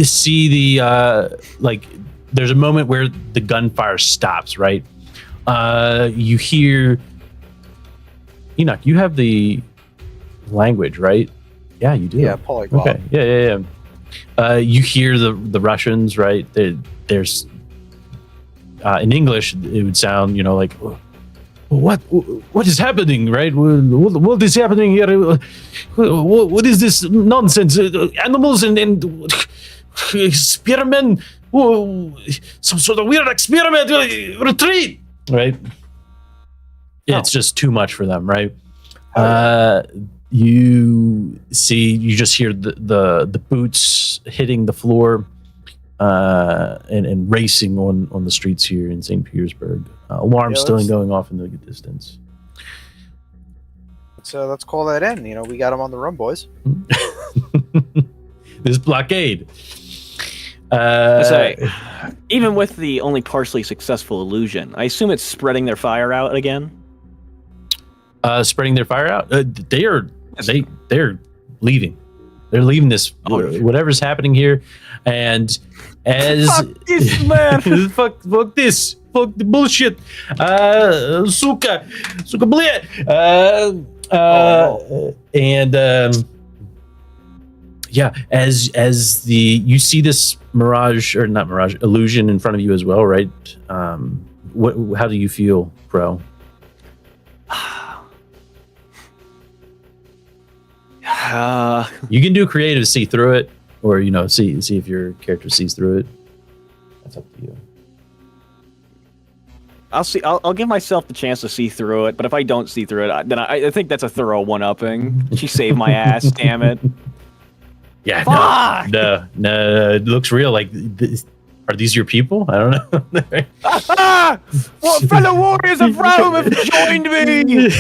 see the like. There's a moment where the gunfire stops. Right. You hear. Enoch, you have the language, right? Yeah, you do. Yeah, polyglot. Okay. Yeah. You hear the Russians, right? There's in English, it would sound, like, what is happening, right? What is happening here? What is this nonsense? Animals and spearmen? Some sort of weird experiment. Retreat, right? It's just too much for them, right? You just hear the boots hitting the floor and racing on the streets here in St. Petersburg. Alarms still going off in the distance. So let's call that in. We got them on the run, boys. This blockade. Even with the only partially successful illusion, I assume it's spreading their fire out again. Spreading their fire out. They're leaving. They're leaving this whatever's happening here, and as fuck this, man. fuck this, fuck the bullshit, suka bleh. And yeah, as you see this illusion in front of you as well, right? How do you feel, Crow? You can do creative to see through it, or see if your character sees through it. That's up to you. I'll give myself the chance to see through it, but if I don't see through it, then I think that's a thorough one-upping. She saved my ass, damn it. Yeah, Fuck! no, it looks real. Like, are these your people? I don't know. What fellow warriors of Rome have joined me?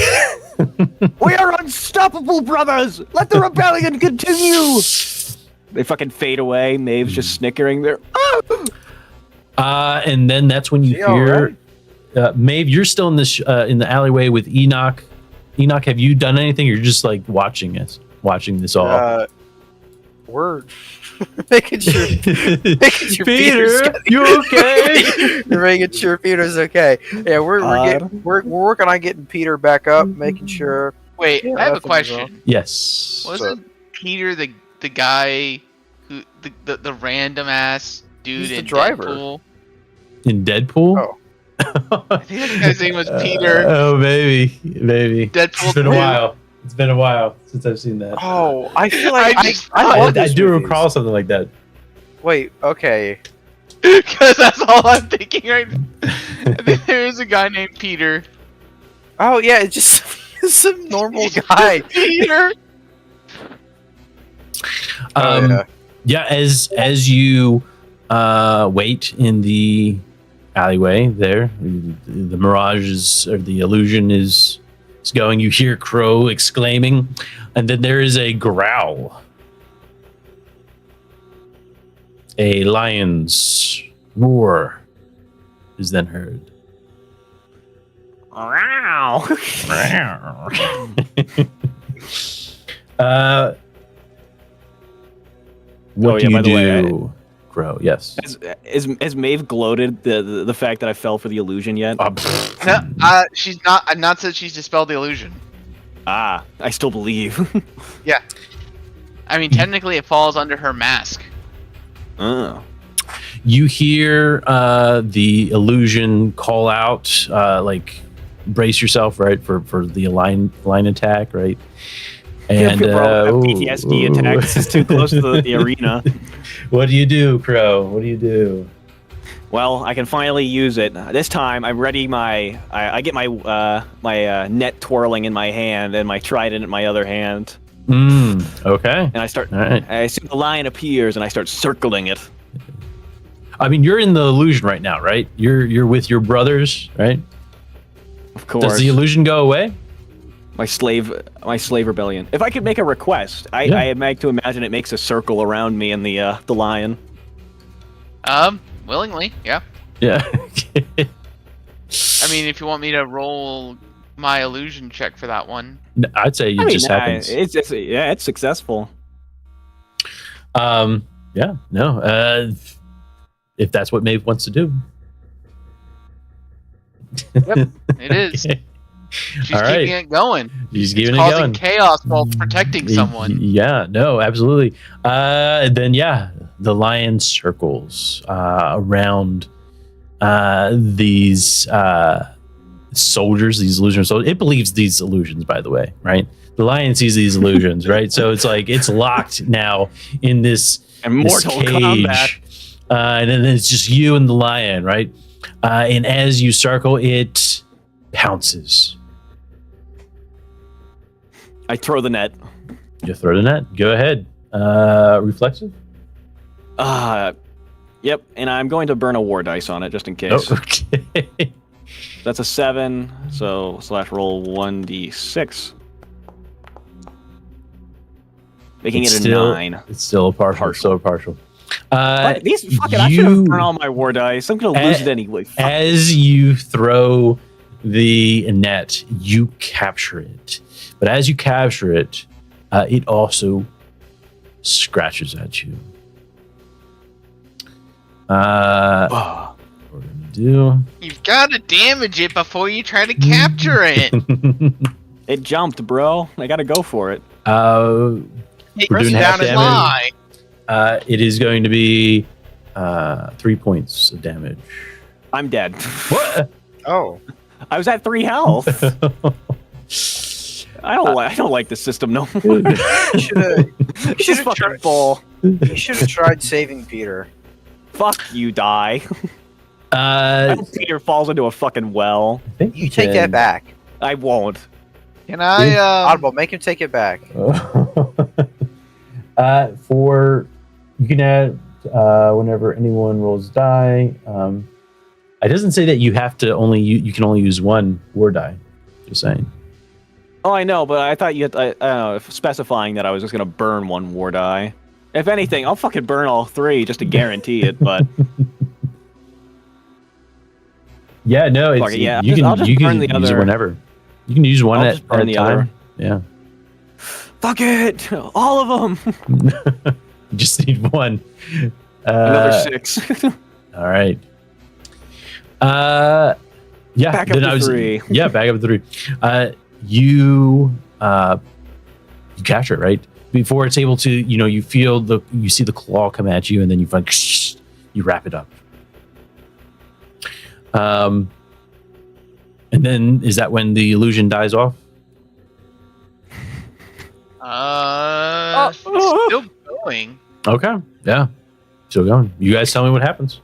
We are unstoppable, brothers! Let the rebellion continue! They fucking fade away. Maeve's just snickering there. And then that's when you hear... Maeve, you're still in the alleyway with Enoch. Enoch, have you done anything? Or you're just like watching this all? We're making sure Peter, you okay? We're making sure Peter's okay. Yeah, we're working on getting Peter back up, making sure. Wait, I have a question. Yes. Wasn't Peter the guy who the random ass dude He's the in driver. Deadpool? In Deadpool? Oh. I think that guy's name was Peter. Oh, maybe. Deadpool. It's been a while. It's been a while since I've seen that. Oh, I feel like I love these do movies. recall something like that. Wait, okay. Because that's all I'm thinking right now. I think there is a guy named Peter. Oh yeah, it's just some normal guy. Peter. Yeah, as you wait in the alleyway there, the mirage or the illusion is going. You hear Crow exclaiming, and then there is a growl. A lion's roar is then heard. Wow. What do by you the way, do, Crow? Yes. Has Maeve gloated the fact that I fell for the illusion yet? No, she's not. I'm not said she's dispelled the illusion. I still believe. Yeah. I mean, technically, it falls under her mask. Oh. You hear the illusion call out, like, brace yourself, right, for the line attack, right? And PTSD attack. This is too close to the arena. What do you do, Crow? What do you do? Well, I can finally use it. This time, I'm ready. I get my net twirling in my hand and my trident in my other hand. Okay. And I start. All right. I see the lion appears, and I start circling it. I mean, you're in the illusion right now, right? You're with your brothers, right? Of course. Does the illusion go away? My slave rebellion. If I could make a request, I make to imagine it makes a circle around me and the lion. Willingly, yeah. Yeah. I mean, if you want me to roll my illusion check for that one. No, I'd say it just happens. It's successful. Yeah, no. If that's what Maeve wants to do. Yep, it is. Okay. She's All right. keeping it going. She's keeping it Causing going. chaos while protecting someone. Yeah, no, absolutely. Then the lion circles around these soldiers, these illusion soldiers. It believes these illusions, by the way, right? The lion sees these illusions, right? So it's like it's locked now in this Mortal cage, combat. And then it's just you and the lion, right? And as you circle, it pounces. I throw the net. You throw the net. Go ahead. Reflexive. Yep. And I'm going to burn a war dice on it just in case. Oh, okay. That's a 7. So / roll 1d6, making it a 9. It's still a partial. So partial. I should have burned all my war dice. I'm gonna lose it anyway. Fuck. As you throw the net, you capture it. But as you capture it, it also scratches at you. What we're gonna do? You've got to damage it before you try to capture it. It jumped, bro. I gotta go for it. We're doing half down and damage. lie. It is going to be 3 points of damage. I'm dead. What? Oh, I was at 3 health. I don't like the system no more. you should This is fucking tried. bull. You should have tried saving Peter. Fuck you, die. I hope Peter falls into a fucking well. I think You take that back. I won't. Can I? Audible, make him take it back. For you can add whenever anyone rolls die. It doesn't say that you have to you can only use one war die. Just saying. Oh, I know, but I thought you had, I don't know, specifying that I was just gonna burn one war die. If anything, I'll fucking burn all 3 just to guarantee it, but... Yeah, no, it's, Fuck it, yeah, you I'll just can burn the use it other- whenever. You can use one I'll at just burn a the time. other. Yeah. Fuck it! All of them! You just need one. Another 6. All right. Yeah. Back up to 3. Yeah, back up to 3. You capture it, right? Before it's able to, you see the claw come at you, and then you wrap it up. And then is that when the illusion dies off? Still going. Okay. Yeah. Still going. You guys tell me what happens.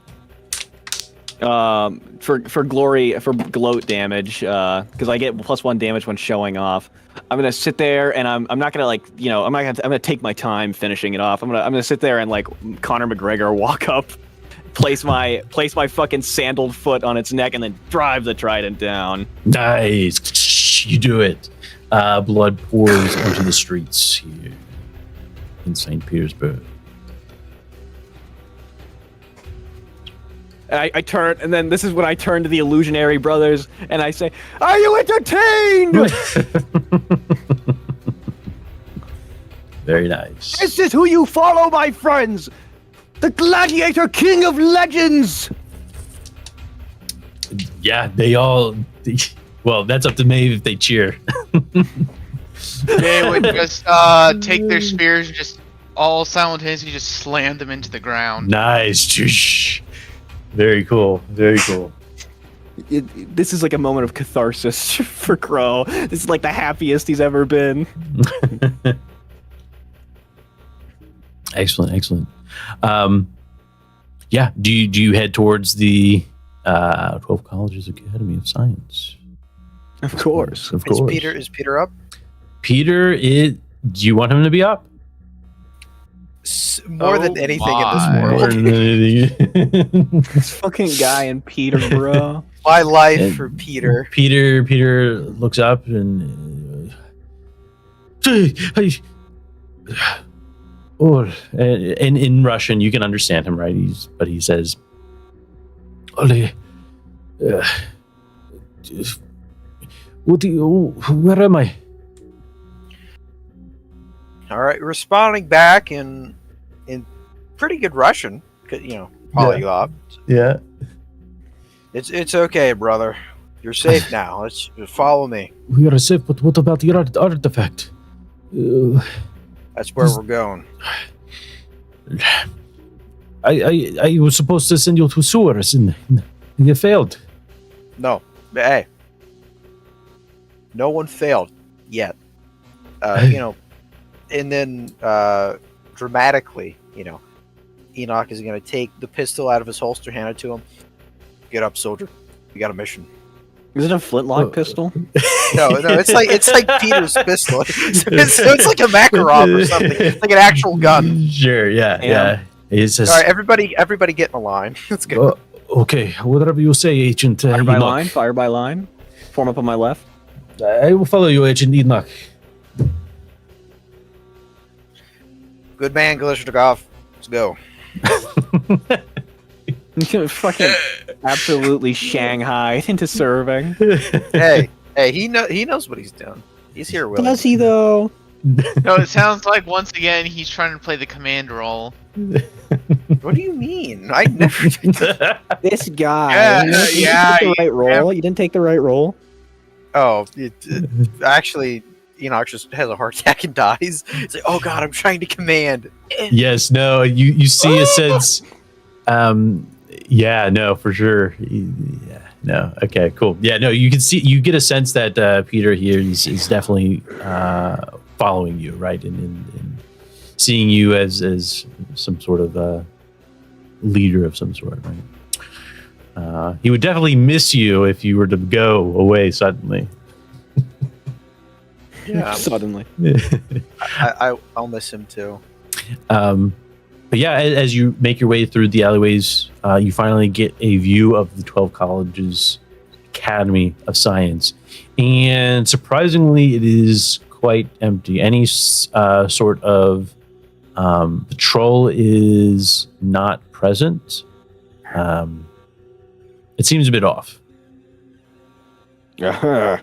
For gloat damage, because I get +1 damage when showing off. I'm gonna sit there and I'm not gonna I'm gonna take my time finishing it off. I'm gonna sit there and like Conor McGregor walk up, place my fucking sandaled foot on its neck, and then drive the trident down. Nice. You do it. Blood pours onto the streets here in St. Petersburg. I turn, and then this is when I turn to the illusionary brothers, and I say, "Are you entertained? Very nice. This is who you follow, my friends! The gladiator king of legends!" Yeah, they all... Well, that's up to Maeve if they cheer. They would just take their spears and just all simultaneously just slam them into the ground. Nice. Very cool. Very cool. This is like a moment of catharsis for Crow. This is like the happiest he's ever been. Excellent. Yeah. Do you head towards the 12 Colleges Academy of Science? Of course. Of course. Is Peter up? Peter, do you want him to be up? More than anything my. in this world. This fucking guy and Peter, bro. My life for Peter. Peter looks up and Or and in Russian, you can understand him, right? But he says, "Where am I?" All right, responding back in pretty good Russian, polyglot. Yeah. It's okay, brother. You're safe now. Let's follow me. We are safe, but what about the artifact? That's where we're going. I was supposed to send you to sewers, and you failed. No, hey, no one failed yet. And then dramatically, Enoch is going to take the pistol out of his holster, hand it to him. Get up, soldier. We got a mission. Is it a flintlock pistol? No, it's like Peter's pistol. It's like a Makarov or something. It's like an actual gun. Sure, yeah. He says, all right, everybody get in a line. Let's go. Okay, whatever you say, Agent Fire by Enoch. line. Fire by line. Form up on my left. I will follow you, Agent Enoch. Good man, Glishnikov. Let's go. Fucking absolutely shanghaied into serving. Hey, he knows what he's doing. He's here with Does he though? No, it sounds like once again he's trying to play the command role. What do you mean? I never did that. This guy. Yeah, you didn't take the right role. You didn't take the right role. Oh, actually, Enoch just has a heart attack and dies. It's like, oh god, I'm trying to command. Yes, no, you see a sense. Yeah, no, for sure. Yeah, no, okay, cool. Yeah, no, you get a sense that Peter here is definitely following you, right, and seeing you as some sort of leader of some sort, right? He would definitely miss you if you were to go away suddenly. Yeah, Suddenly. I'll miss him too. But yeah, as you make your way through the alleyways, you finally get a view of the 12 Colleges Academy of Science. And surprisingly, it is quite empty. Any sort of patrol is not present. It seems a bit off. I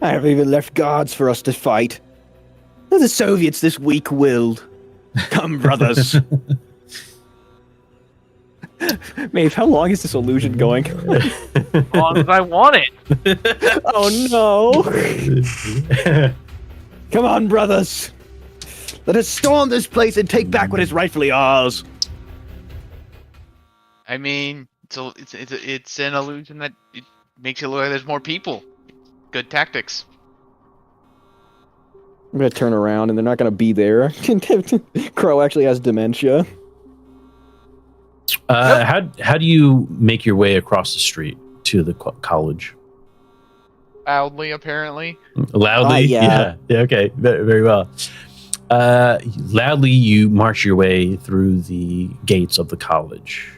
haven't even left guards for us to fight. They're the Soviets this weak-willed. Come, brothers. Maeve, how long is this illusion going? As long as I want it. Oh no! Come on, brothers. Let us storm this place and take back what is rightfully ours. I mean, it's an illusion that it makes it look like there's more people. Good tactics. I'm gonna turn around and they're not gonna be there. Crow actually has dementia. How do you make your way across the street to the college? Loudly, apparently. Loudly? Yeah. Yeah, okay. Very well. Loudly, you march your way through the gates of the college.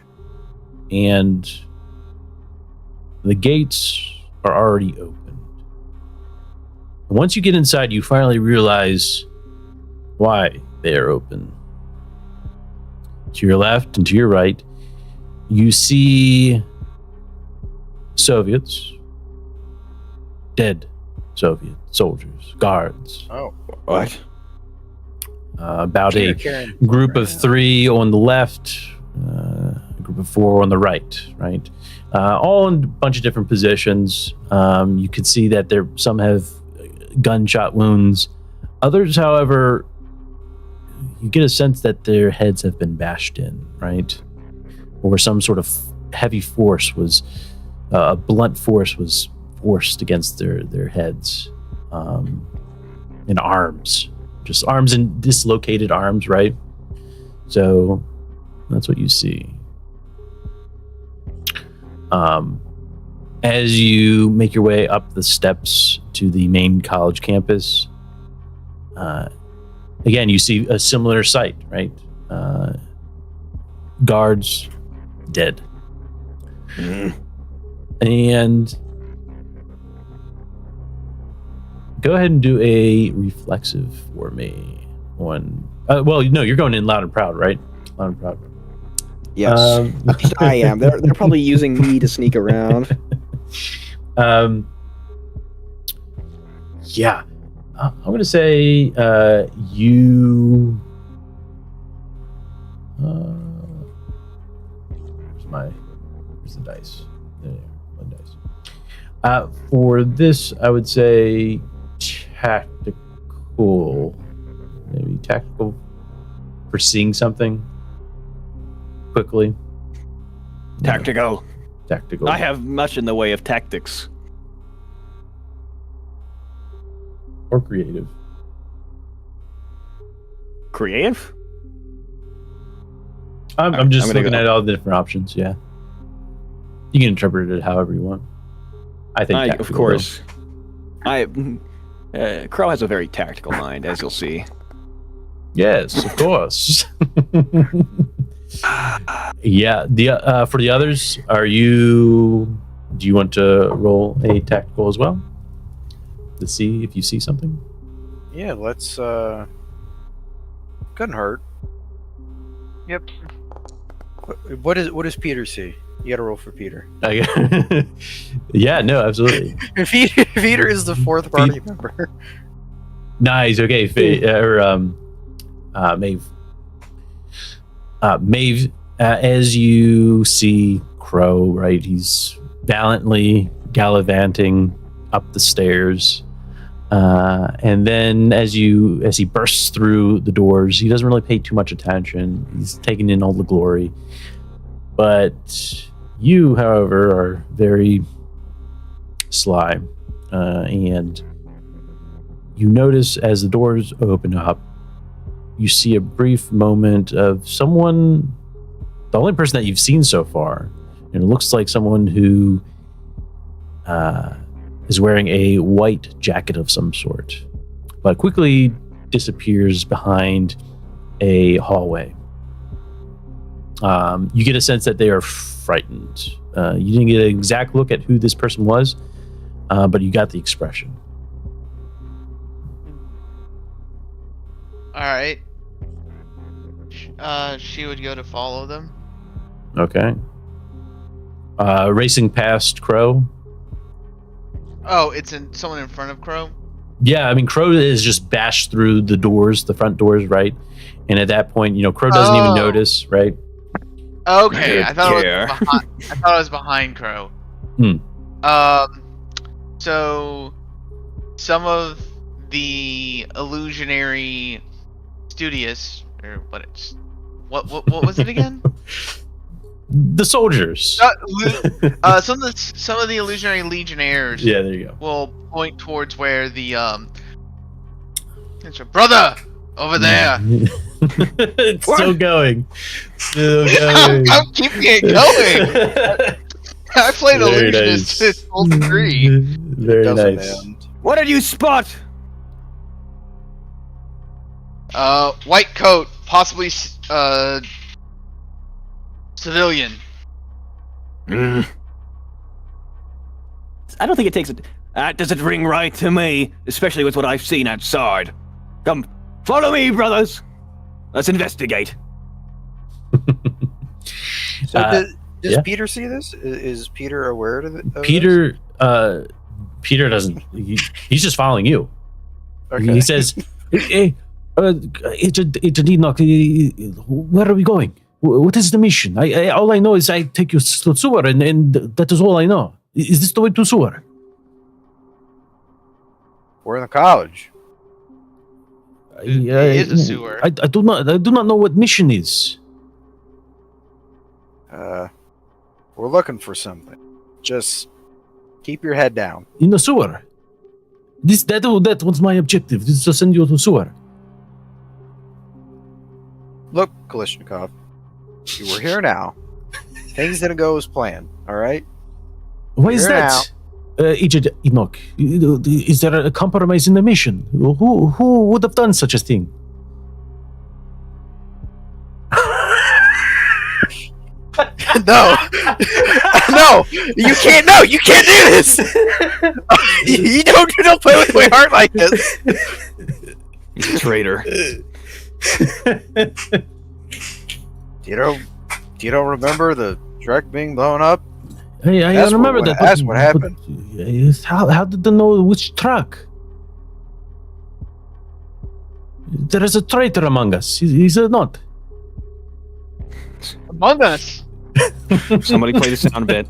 And the gates are already opened. Once you get inside, you finally realize why they are open. To your left and to your right, you see Soviets, dead Soviet soldiers, guards. Oh, What? About a group of 3 on the left, a group of 4 on the right, all in a bunch of different positions. You could see that some have gunshot wounds. Others, however, you get a sense that their heads have been bashed in, right? Or some sort of heavy force was, a blunt force was forced against their heads. And arms. Just arms and dislocated arms, right? So that's what you see. As you make your way up the steps to the main college campus, again, you see a similar sight, right? Guards dead. And Go ahead and do a reflexive for me. Well, no, you're going in loud and proud, right? Loud and proud. Yes, at least I am. They're probably using me to sneak around. Yeah. I'm going to say you... where's the dice? There, one dice. For this, I would say tactical. Maybe tactical for seeing something quickly. Tactical. Tactical. I have much in the way of tactics. Or creative. Creative? I'm just I'm gonna looking go. at all the different options, yeah. You can interpret it however you want. I think Of tactical, course. Crow has a very tactical mind, as you'll see. though. Yes, of course. Yeah, for the others, do you want to roll a tactical as well? To see if you see something? Yeah, let's couldn't hurt. Yep. What does Peter see? You gotta roll for Peter. Yeah, no, absolutely. Peter is the fourth party member. Nice. Okay, Maeve. Maeve, as you see Crow, right? He's valiantly gallivanting up the stairs, and then as he bursts through the doors, he doesn't really pay too much attention. He's taking in all the glory, but you, however, are very sly, and you notice as the doors open up, you see a brief moment of someone, the only person that you've seen so far, and it looks like someone who is wearing a white jacket of some sort, but quickly disappears behind a hallway. You get a sense that they are frightened. You didn't get an exact look at who this person was, but you got the expression. All right. She would go to follow them. Okay. Racing past Crow. Oh, it's someone in front of Crow. Yeah, I mean, Crow is just bashed through the doors, the front doors, right? And at that point, Crow doesn't even notice, right? Okay, I thought care. it was behind Crow. Hmm. So some of the illusionary studious, or what was it again? The soldiers. Some of the illusionary legionnaires. Yeah, there you go. Will point towards where the it's your brother over there. It's still going. Still going. I'm keeping it going. I played Very illusionist nice. to full degree. Very Doesn't nice. end. What did you spot? White coat, possibly civilian. I don't think it takes it. That doesn't ring right to me, especially with what I've seen outside. Come, follow me, brothers. Let's investigate. So does yeah. Peter see this? Is Peter aware of it? Peter doesn't. He's just following you. Okay. He says, "Hey, Agent Enoch, where are we going? What is the mission? All I know is I take you to sewer, and that is all I know. Is this the way to sewer?" We're in the college. It is a sewer. I do not know what mission is. We're looking for something. Just keep your head down. In the sewer. That was my objective. Is to send you to sewer. Look, Kalishnikov, we're here now. Things didn't go as planned. All right. Why is Here that? Agent Enoch, is there a compromise in the mission? Who would have done such a thing? No, No, you can't. No, you can't do this. you don't play with my heart like this. He's a traitor. You don't remember the truck being blown up? Hey, I That's remember what- that. that's what happened. How did they know which truck? There is a traitor among us. Is it not? Among Us. Somebody play the sound bit.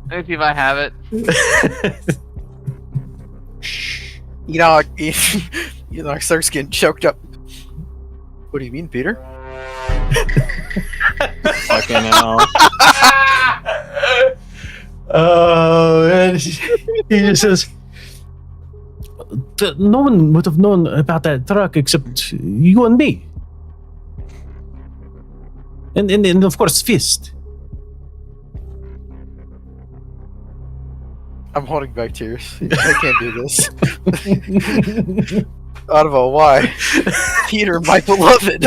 Let me see if I have it. Enoch starts getting choked up. What do you mean, Peter? Fucking hell. Oh, and he just says, "No one would have known about that truck except you and me, and of course Fist." I'm holding back tears. I can't do this. Otto, why? Peter, my beloved.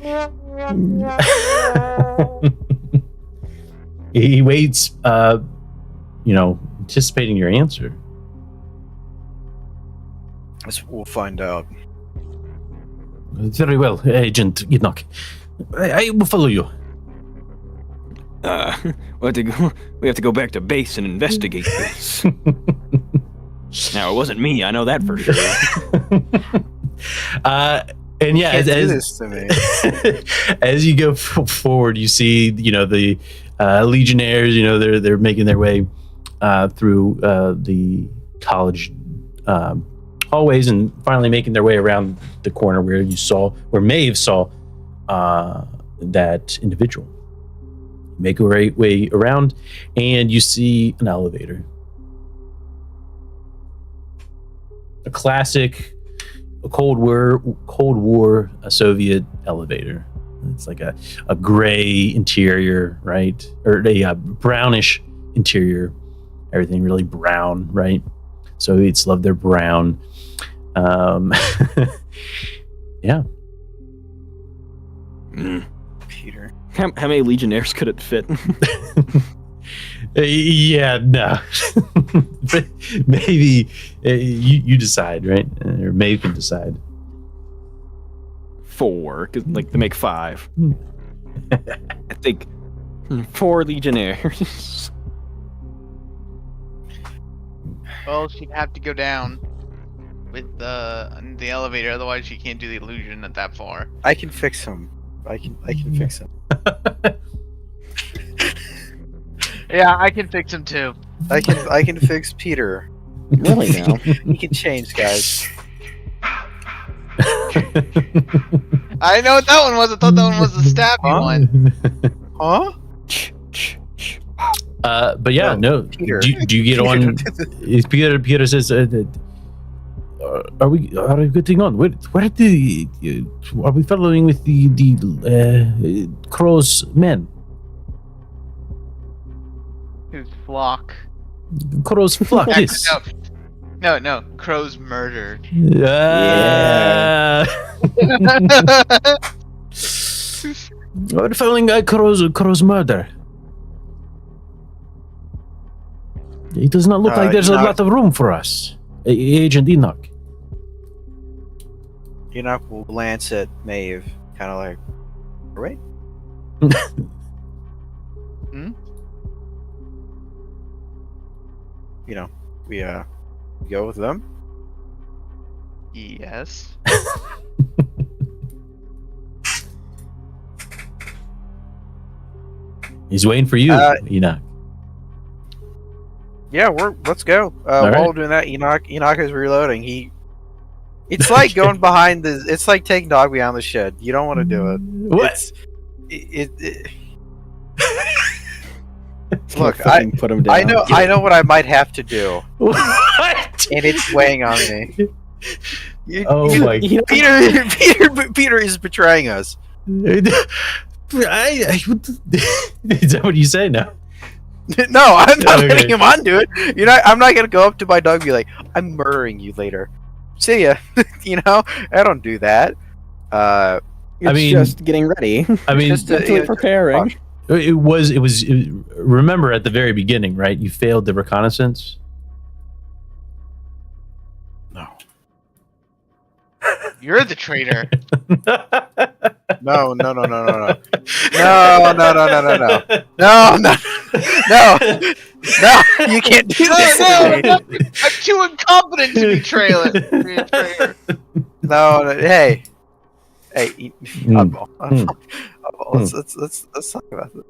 No. He waits, anticipating your answer. We'll find out. Very well, Agent Enoch. I will follow you. We have to go back to base and investigate this. Now, it wasn't me. I know that for sure. And yeah, Can't do as this to me. as you go forward, you see, the legionnaires. They're making their way through the college hallways, and finally making their way around the corner where Maeve saw that individual. Make a way around, and you see an elevator. A classic Cold War Soviet elevator. It's like a gray interior, right? Or a brownish interior. Everything really brown, right? Soviets love their brown. Yeah. Peter. How many legionnaires could it fit? Yeah, no. But maybe you decide, right? Or Maeve can decide. 4, 'cause, they make 5. I think 4 legionnaires. Well, she'd have to go down with the elevator, otherwise she can't do the illusion at that far. I can fix him. I can fix him. Yeah, I can fix him too. I can fix Peter. Really now? He can change, guys. I know what that one was. I thought that one was the stabby one. Huh? But yeah, no. Peter. Do you get on? Is Peter says, "Are we getting on? Where are we following with the Crow's men? Who's flock? Crow's flock? Yes. No. Crow's murdered. Yeah. We're following Crow's murder. It does not look like there's a lot of room for us, Agent Enoch." Enoch will glance at Maeve, kind of like, right? We go with them. Yes. He's waiting for you, Enoch. Yeah, let's go. All While right. we're doing that, Enoch is reloading. It's like going behind the. It's like taking dog behind the shed. You don't want to do it. What? Look, Put him down. I know what I might have to do, What? and it's weighing on me. Peter is betraying us. Is that what you say now? No, I'm not Okay. letting him undo it. I'm not gonna go up to my dog and be like, "I'm murdering you later." See ya. I don't do that. It's just getting ready. I mean, Just Mentally preparing. it was. Remember at the very beginning, right? You failed the reconnaissance. No. You're the traitor. No. No. You can't do this to me. No, I'm too incompetent to be traitor. No. Hey. Oddball. Mm. Oddball. Let's talk about this.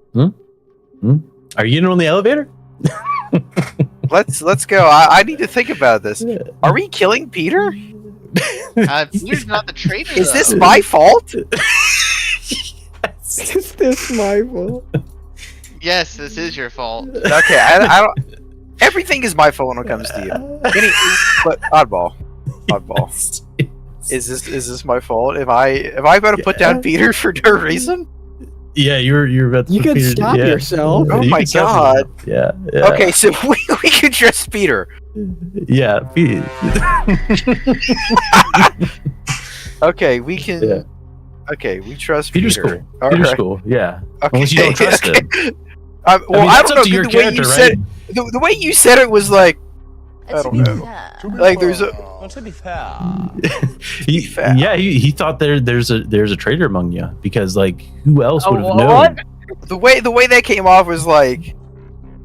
Are you getting on the elevator? Let's go. I need to think about this. Are we killing Peter? Peter's not the traitor. Is this though. my fault? Is this my fault? Yes, this is your fault. Okay, I don't. Everything is my fault when it comes to you. But oddball. Is this my fault? Am I going to put down Peter for no reason? Yeah, you're about to. You put could Peter- stop yeah. yourself. Oh You my can stop God. yourself. Yeah. Okay, so we can trust Peter. Yeah. Peter. Okay, we can. Yeah. Okay, we trust Peter's Peter. cool. All Peter's right. cool. Yeah. Okay. Unless you don't trust him. Well, I mean, I that's don't up know. to your The way character, you right? said the way you said it was like I don't know. Like there's a To be fair, he thought there's a traitor among you because like who else would have known? what? the way that came off was like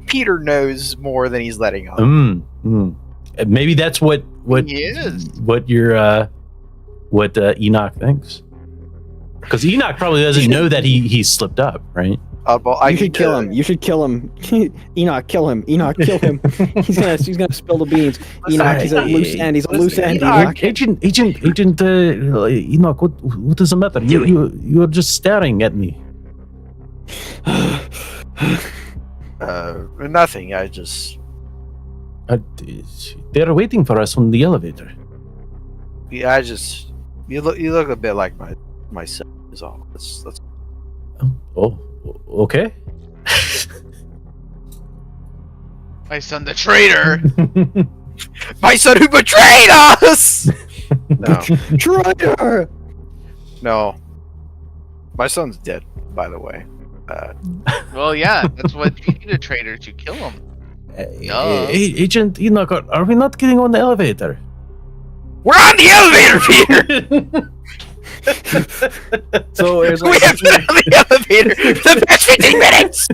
Peter knows more than he's letting on. Maybe that's what He is. what your what Enoch thinks. Because Enoch probably doesn't know that he slipped up, right? Oddball, You should kill him. You should kill him. Enoch, kill him. Enoch, kill him. He's gonna spill the beans. Enoch, he's a loose end. He's a loose end. Enoch. Agent Enoch, what does the matter? You're just staring at me. Nothing. I just They're waiting for us on the elevator. you look a bit like my son is all. Let's Oh, okay. My son, the traitor. my son who betrayed us. No, Traitor. no, my son's dead. By the way, Well, yeah, that's what you need a traitor to kill him. Agent Enoch, are we not getting on the elevator? we're on the elevator, Peter. So there's We like, have been on the elevator for the past 15 minutes.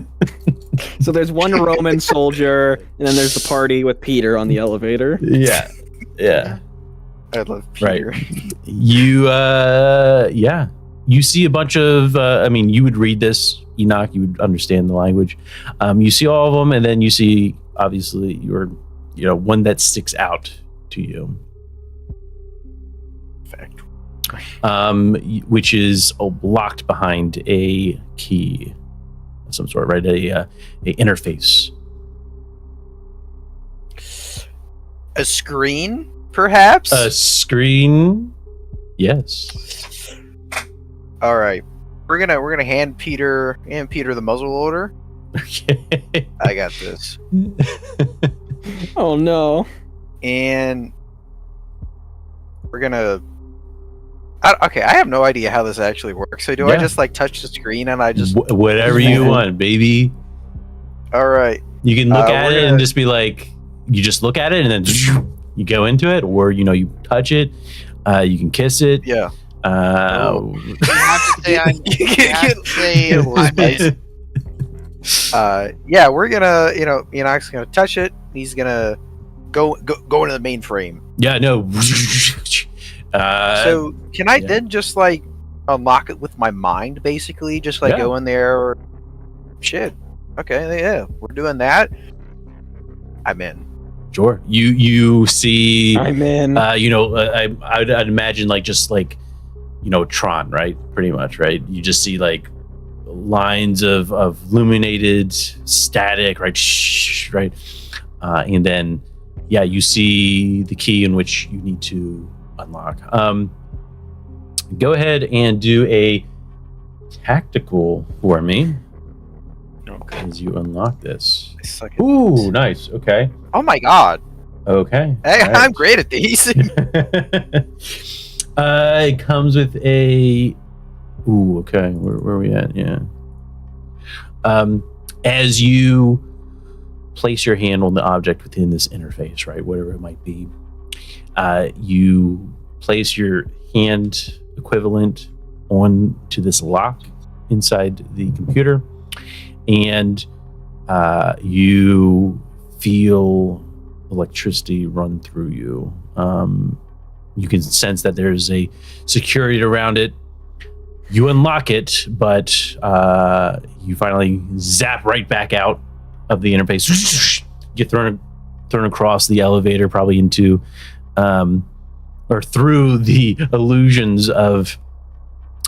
so there's one Roman soldier, and then there's the party with Peter on the elevator. Yeah. I love Right. Peter. You see a bunch of you would read this, Enoch, you would understand the language. You see all of them, and then you see obviously one that sticks out to you. Which is locked behind a key of some sort, right? A interface. A screen, perhaps. A screen. Yes. All right, we're gonna hand Peter the muzzle loader. Okay. I got this. Oh no. And we're gonna. Okay, I have no idea how this actually works. So do I Yeah. just like touch the screen and I just? Whatever you want, baby. All right. You can look at we're it gonna- and just be like, you just look at it and then you go into it, or you touch it. You can kiss it. Yeah. You have to say I'm. You have to say I'm in. Yeah, we're gonna. Enoch's gonna touch it. He's gonna go into the mainframe. Yeah, no. So can I yeah. then just like unlock it with my mind, basically? Just like Yeah. go in there. Or... Shit. Okay. Yeah, we're doing that. I'm in. Sure. You see. I'm in. I'd imagine just Tron, right? Pretty much, right? You just see like lines of illuminated static, right? Shh, right? And then, you see the key in which you need to unlock. Go ahead and do a tactical for me Okay. as you unlock this. I suck at Ooh, this. nice. Okay. Oh my god. Okay. Hey, All right. I'm great at these. It comes with a Ooh, okay. Where are we at? Yeah. As you place your hand on the object within this interface, right, whatever it might be, you place your hand equivalent on to this lock inside the computer, and you feel electricity run through you. You can sense that there's a security around it. You unlock it, but you finally zap right back out of the interface. Get thrown across the elevator, probably into or through the illusions of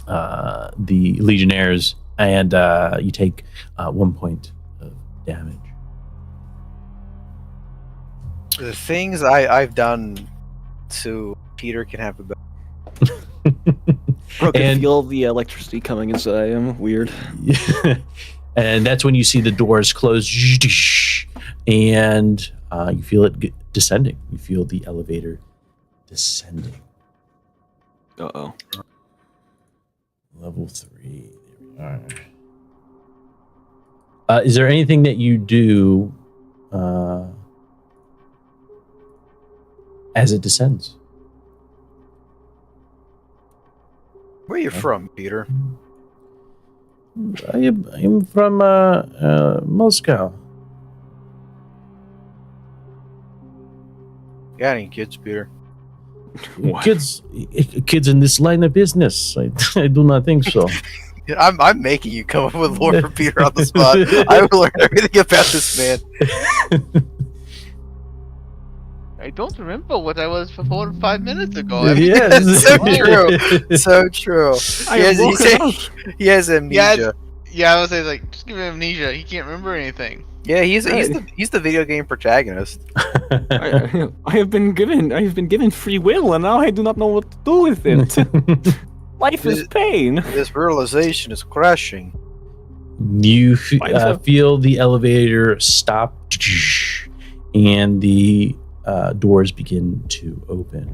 the Legionnaires, and you take 1 point of damage. The things I've done to Peter can have a better. I can And- feel the electricity coming inside him. Weird. And that's when you see the doors close, and you feel it descending. You feel the elevator descending. Uh-oh. Level 3. There we are. Is there anything that you do as it descends? Where are you from, Peter? I am from Moscow. Got any kids, Peter? What? Kids in this line of business. I do not think so. I'm making you come up with lore for Peter on the spot. I've learned everything about this man. I don't remember what I was for 4 or 5 minutes ago. Yes. So true. So true. I am woken up. He has amnesia. Yeah, I was like, just give him amnesia. He can't remember anything. Yeah, he's the video game protagonist. I have been given free will, and now I do not know what to do with it. Life is pain. This realization is crushing. You Mine's up. feel the elevator stop, and the doors begin to open.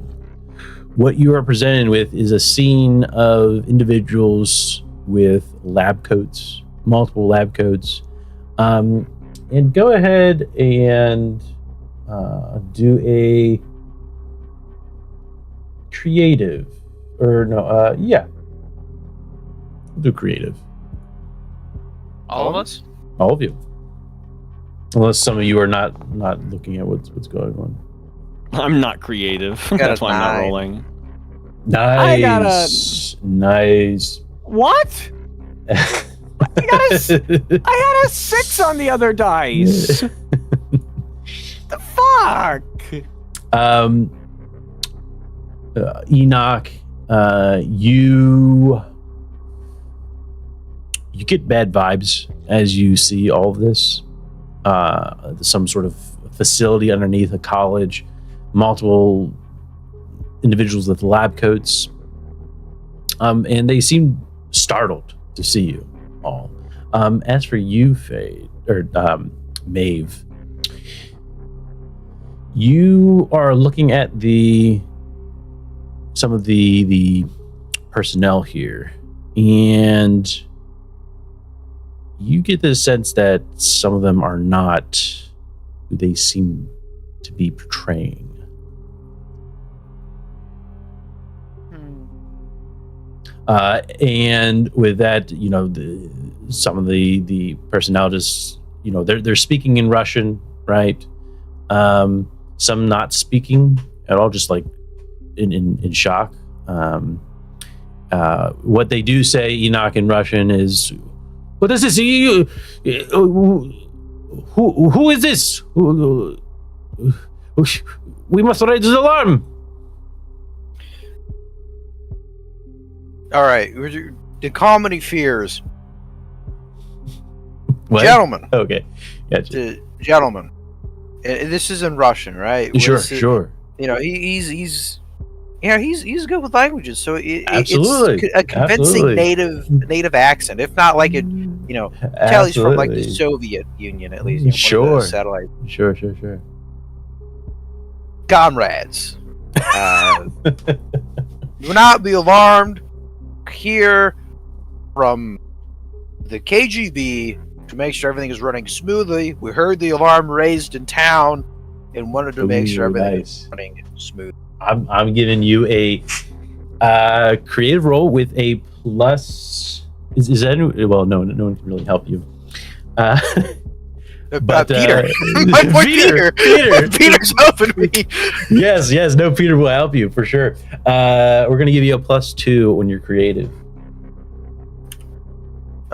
What you are presented with is a scene of individuals with lab coats, multiple lab coats. And go ahead and do a creative, do creative. All of us? All of you, unless some of you are not looking at what's going on. I'm not creative. got a That's why I'm not 9. rolling. Nice, nice. What? I had a 6 on the other dice. The fuck? Enoch, you get bad vibes as you see all of this. Some sort of facility underneath a college, multiple individuals with lab coats, and they seem startled to see you all. As for you, Fade, or Maeve, you are looking at some of the personnel here, and you get the sense that some of them are not who they seem to be portraying. And with that, some of the personnel just, they're speaking in Russian, right? Some not speaking at all, just like in shock. What they do say, Enoch, in Russian is, "What is this? Who is this? We must raise the alarm." All right, the comedy fears, What? gentlemen. Okay, gotcha. Gentlemen, and this is in Russian, right? Sure, This is- sure. He's good with languages, so Absolutely. it's a convincing Absolutely. native accent, if not like it. Tell he's from like the Soviet Union, at least. One of Sure. those satellite Sure. comrades. Do not be alarmed. Here, from the KGB to make sure everything is running smoothly. We heard the alarm raised in town and wanted to make sure everything is running smooth. I'm giving you a creative roll with a plus. Is that well? No one can really help you. But Peter, my boy Peter. Peter's helping me. Yes. No, Peter will help you for sure. We're gonna give you a +2 when you're creative.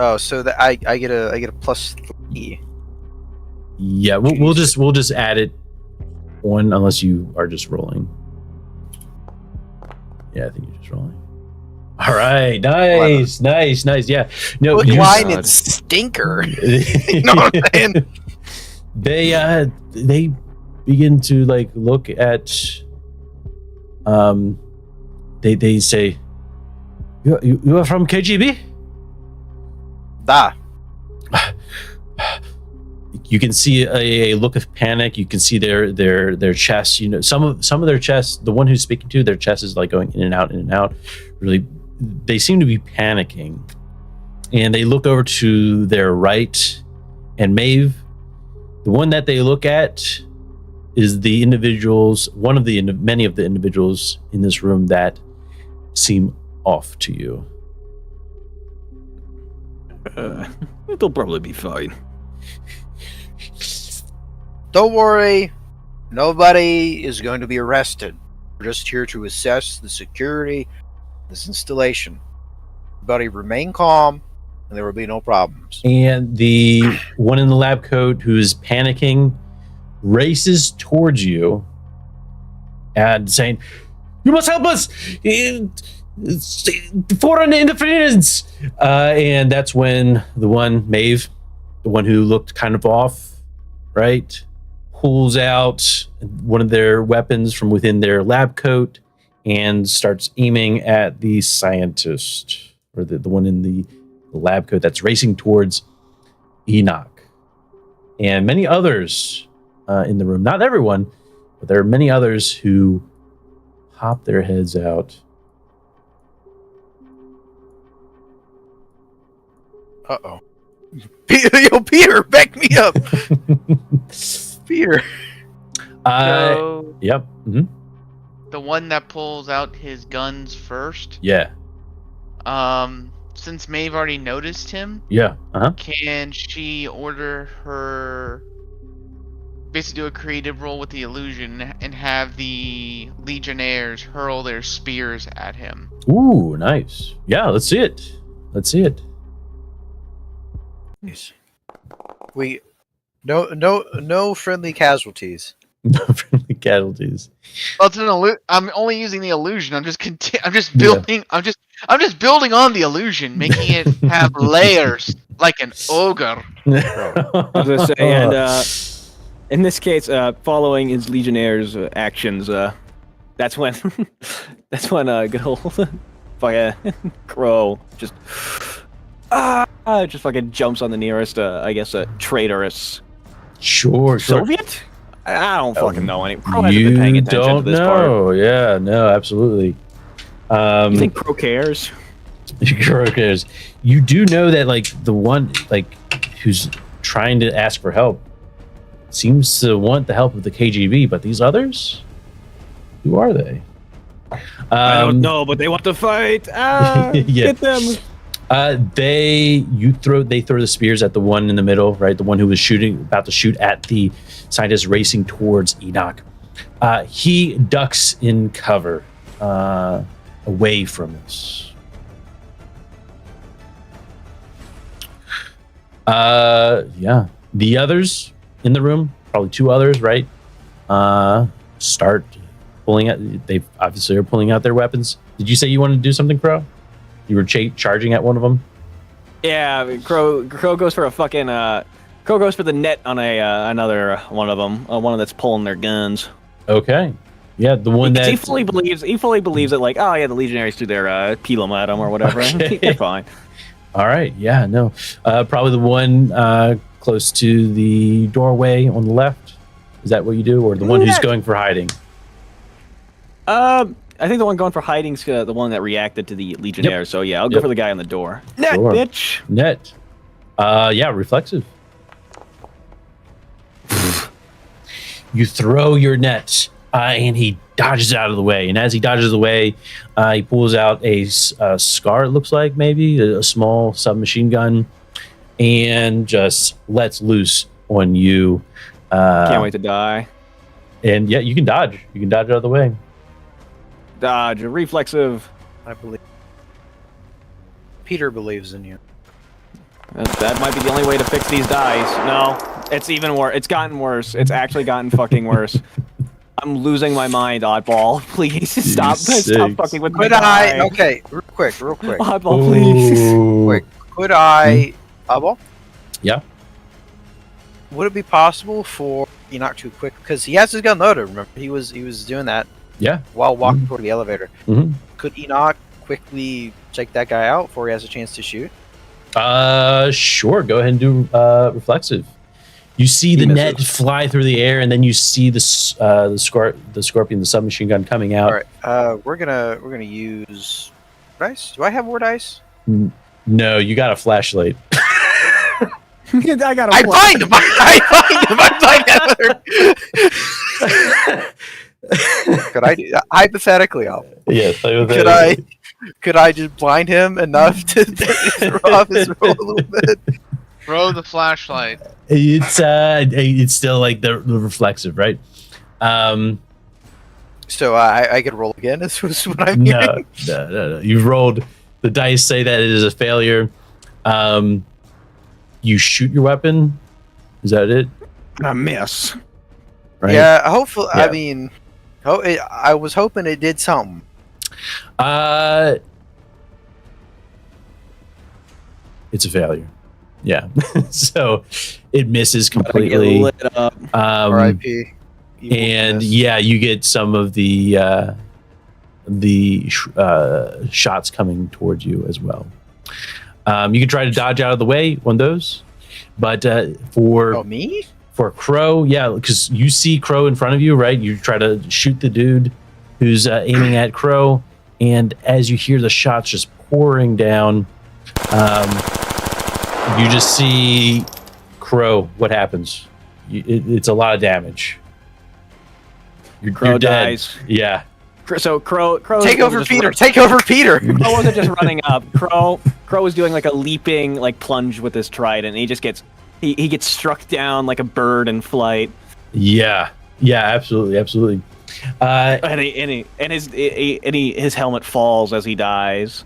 Oh, so that I get a +3. Yeah, we'll just add it on unless you are just rolling. Yeah, I think you're just rolling. All right, nice. Yeah, no, Good line and stinker. You know what I'm saying? They begin to like look at. They say, you are from KGB? Da. You can see a look of panic. You can see their chests. You know, some of their chests. The one who's speaking to their chest is like going in and out. Really, they seem to be panicking, and they look over to their right. And Maeve, the one that they look at, is the individuals. One of the many of the individuals in this room that seem off to you. They'll probably be fine. Don't worry, nobody is going to be arrested. We're just here to assess the security of this installation. Everybody remain calm, and there will be no problems. And the one in the lab coat who's panicking races towards you and saying, "You must help us! Foreign interference!" And that's when the one, Maeve, the one who looked kind of off, right, pulls out one of their weapons from within their lab coat and starts aiming at the scientist, or the one in the lab coat that's racing towards Enoch. And many others in the room, not everyone, but there are many others who pop their heads out. Uh-oh. Peter, back me up. Peter. So, Yep. Mm-hmm. the one that pulls out his guns first. Yeah. Since Maeve already noticed him, Yeah. Uh-huh. can she order her basically do a creative roll with the illusion and have the Legionnaires hurl their spears at him? Ooh, nice. Yeah, let's see it. We no friendly casualties. No friendly casualties. Well, it's I'm only using the illusion. I'm just building. I'm just building on the illusion, making it have layers like an ogre. I was gonna say, and in this case, following his Legionnaire's actions, that's when good old fucking Crow just fucking jumps on the nearest, I guess, traitorous Sure. Soviet. I don't fucking know any. Crow hasn't been paying attention to this part. Yeah, no, absolutely. You think Crow cares? Crow cares. You do know that, like, the one, like, who's trying to ask for help seems to want the help of the KGB, but these others, who are they? I don't know, but they want to fight. Yeah. Get them. They throw the spears at the one in the middle, right? The one who was about to shoot at the scientist racing towards Enoch. He ducks in cover, away from us. Yeah. The others in the room, probably two others, right? Start pulling out. They obviously are pulling out their weapons. Did you say you wanted to do something, Crow? You were charging at one of them? Yeah, Crow goes for a fucking Crow goes for the net on another one of them, one that's pulling their guns. Okay. Yeah, the one that he fully believes that, like, oh yeah, the Legionaries threw their peel them at him or whatever. Okay. They're fine. All right. Yeah. No. Probably the one close to the doorway on the left. Is that what you do, or the one who's going for hiding? think the one going for hiding's the one that reacted to the Legionnaire. So yeah, I'll go Yep. for the guy on the door. Net, Sure. bitch. Net. Yeah, reflexive. You throw your net, and he dodges out of the way. And as he dodges away, he pulls out a SCAR, it looks like, maybe, a small submachine gun, and just lets loose on you. Can't wait to die. And yeah, you can dodge. You can dodge out of the way. Dodge, reflexive. I believe. Peter believes in you. That might be the only way to fix these dice. No, it's even worse. It's gotten worse. It's actually gotten fucking worse. I'm losing my mind, Oddball. Please stop fucking with my Could die. I? Okay, real quick. Oddball, please. Quick. Could I? Eyeball? Yeah. Would it be possible for Enoch to quick? Because he has his gun loaded. Remember, he was doing that Yeah. while walking toward the elevator. Mhm. Could Enoch quickly take that guy out before he has a chance to shoot? Sure. Go ahead and do reflexive. You see the net fly through the air, and then you see the scorpion, the submachine gun coming out. All right. We're gonna use dice. Do I have more dice? No, you got a flashlight. I got I find him. I find him. Could I do that? Hypothetically? Yes. Could I just blind him enough to throw off his roll a little bit? Throw the flashlight. It's still like the reflexive, right? So I could roll again. This was what I'm No, hearing. no. You've rolled. The dice say that it is a failure. You shoot your weapon. Is that it? I miss. Right? Yeah. Hopefully, Yeah. I mean, I was hoping it did something. It's a failure. Yeah. So it misses Get completely. lit up. R.I.P. And yeah, you get some of the shots coming towards you as well. You can try to dodge out of the way on those, but for me? For Crow, yeah, because you see Crow in front of you, right? You try to shoot the dude who's aiming at Crow, and as you hear the shots just pouring down, you just see Crow. What happens? It's a lot of damage. Crow You're dead. dies. Yeah. So Crow Take over Peter. Take over Peter. Crow wasn't just running up. Crow was doing like a leaping like plunge with his trident. And he just gets he gets struck down like a bird in flight. Yeah. Yeah. Absolutely. And his helmet falls as he dies.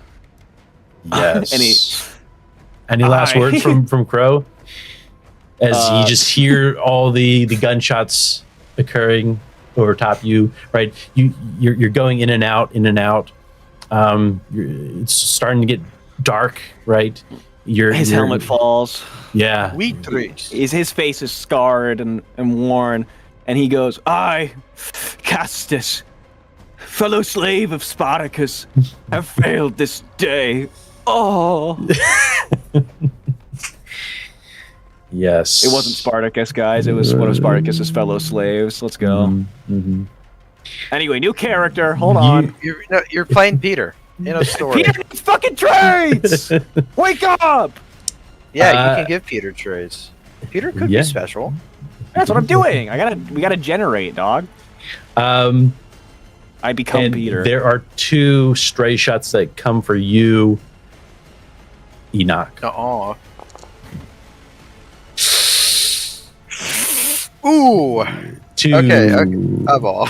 Yes. Any last words from Crow? As you just hear all the gunshots occurring over top you, right? You're going in and out. It's starting to get dark, right? His helmet falls. Yeah. Weak trees. His face is scarred and worn, and he goes, "I, Castus, fellow slave of Spartacus, have failed this day. Oh." Yes. It wasn't Spartacus, guys. It was one of Spartacus's fellow slaves. Let's go. Mm-hmm. Anyway, new character. Hold on. You're playing Peter in a story. Peter needs fucking traits! Wake up! Yeah, you can give Peter traits. Peter could be special. That's what I'm doing. We gotta generate, dog. I become Peter. There are 2 stray shots that come for you, Enoch. Ooh. 2. Okay. Eyeball.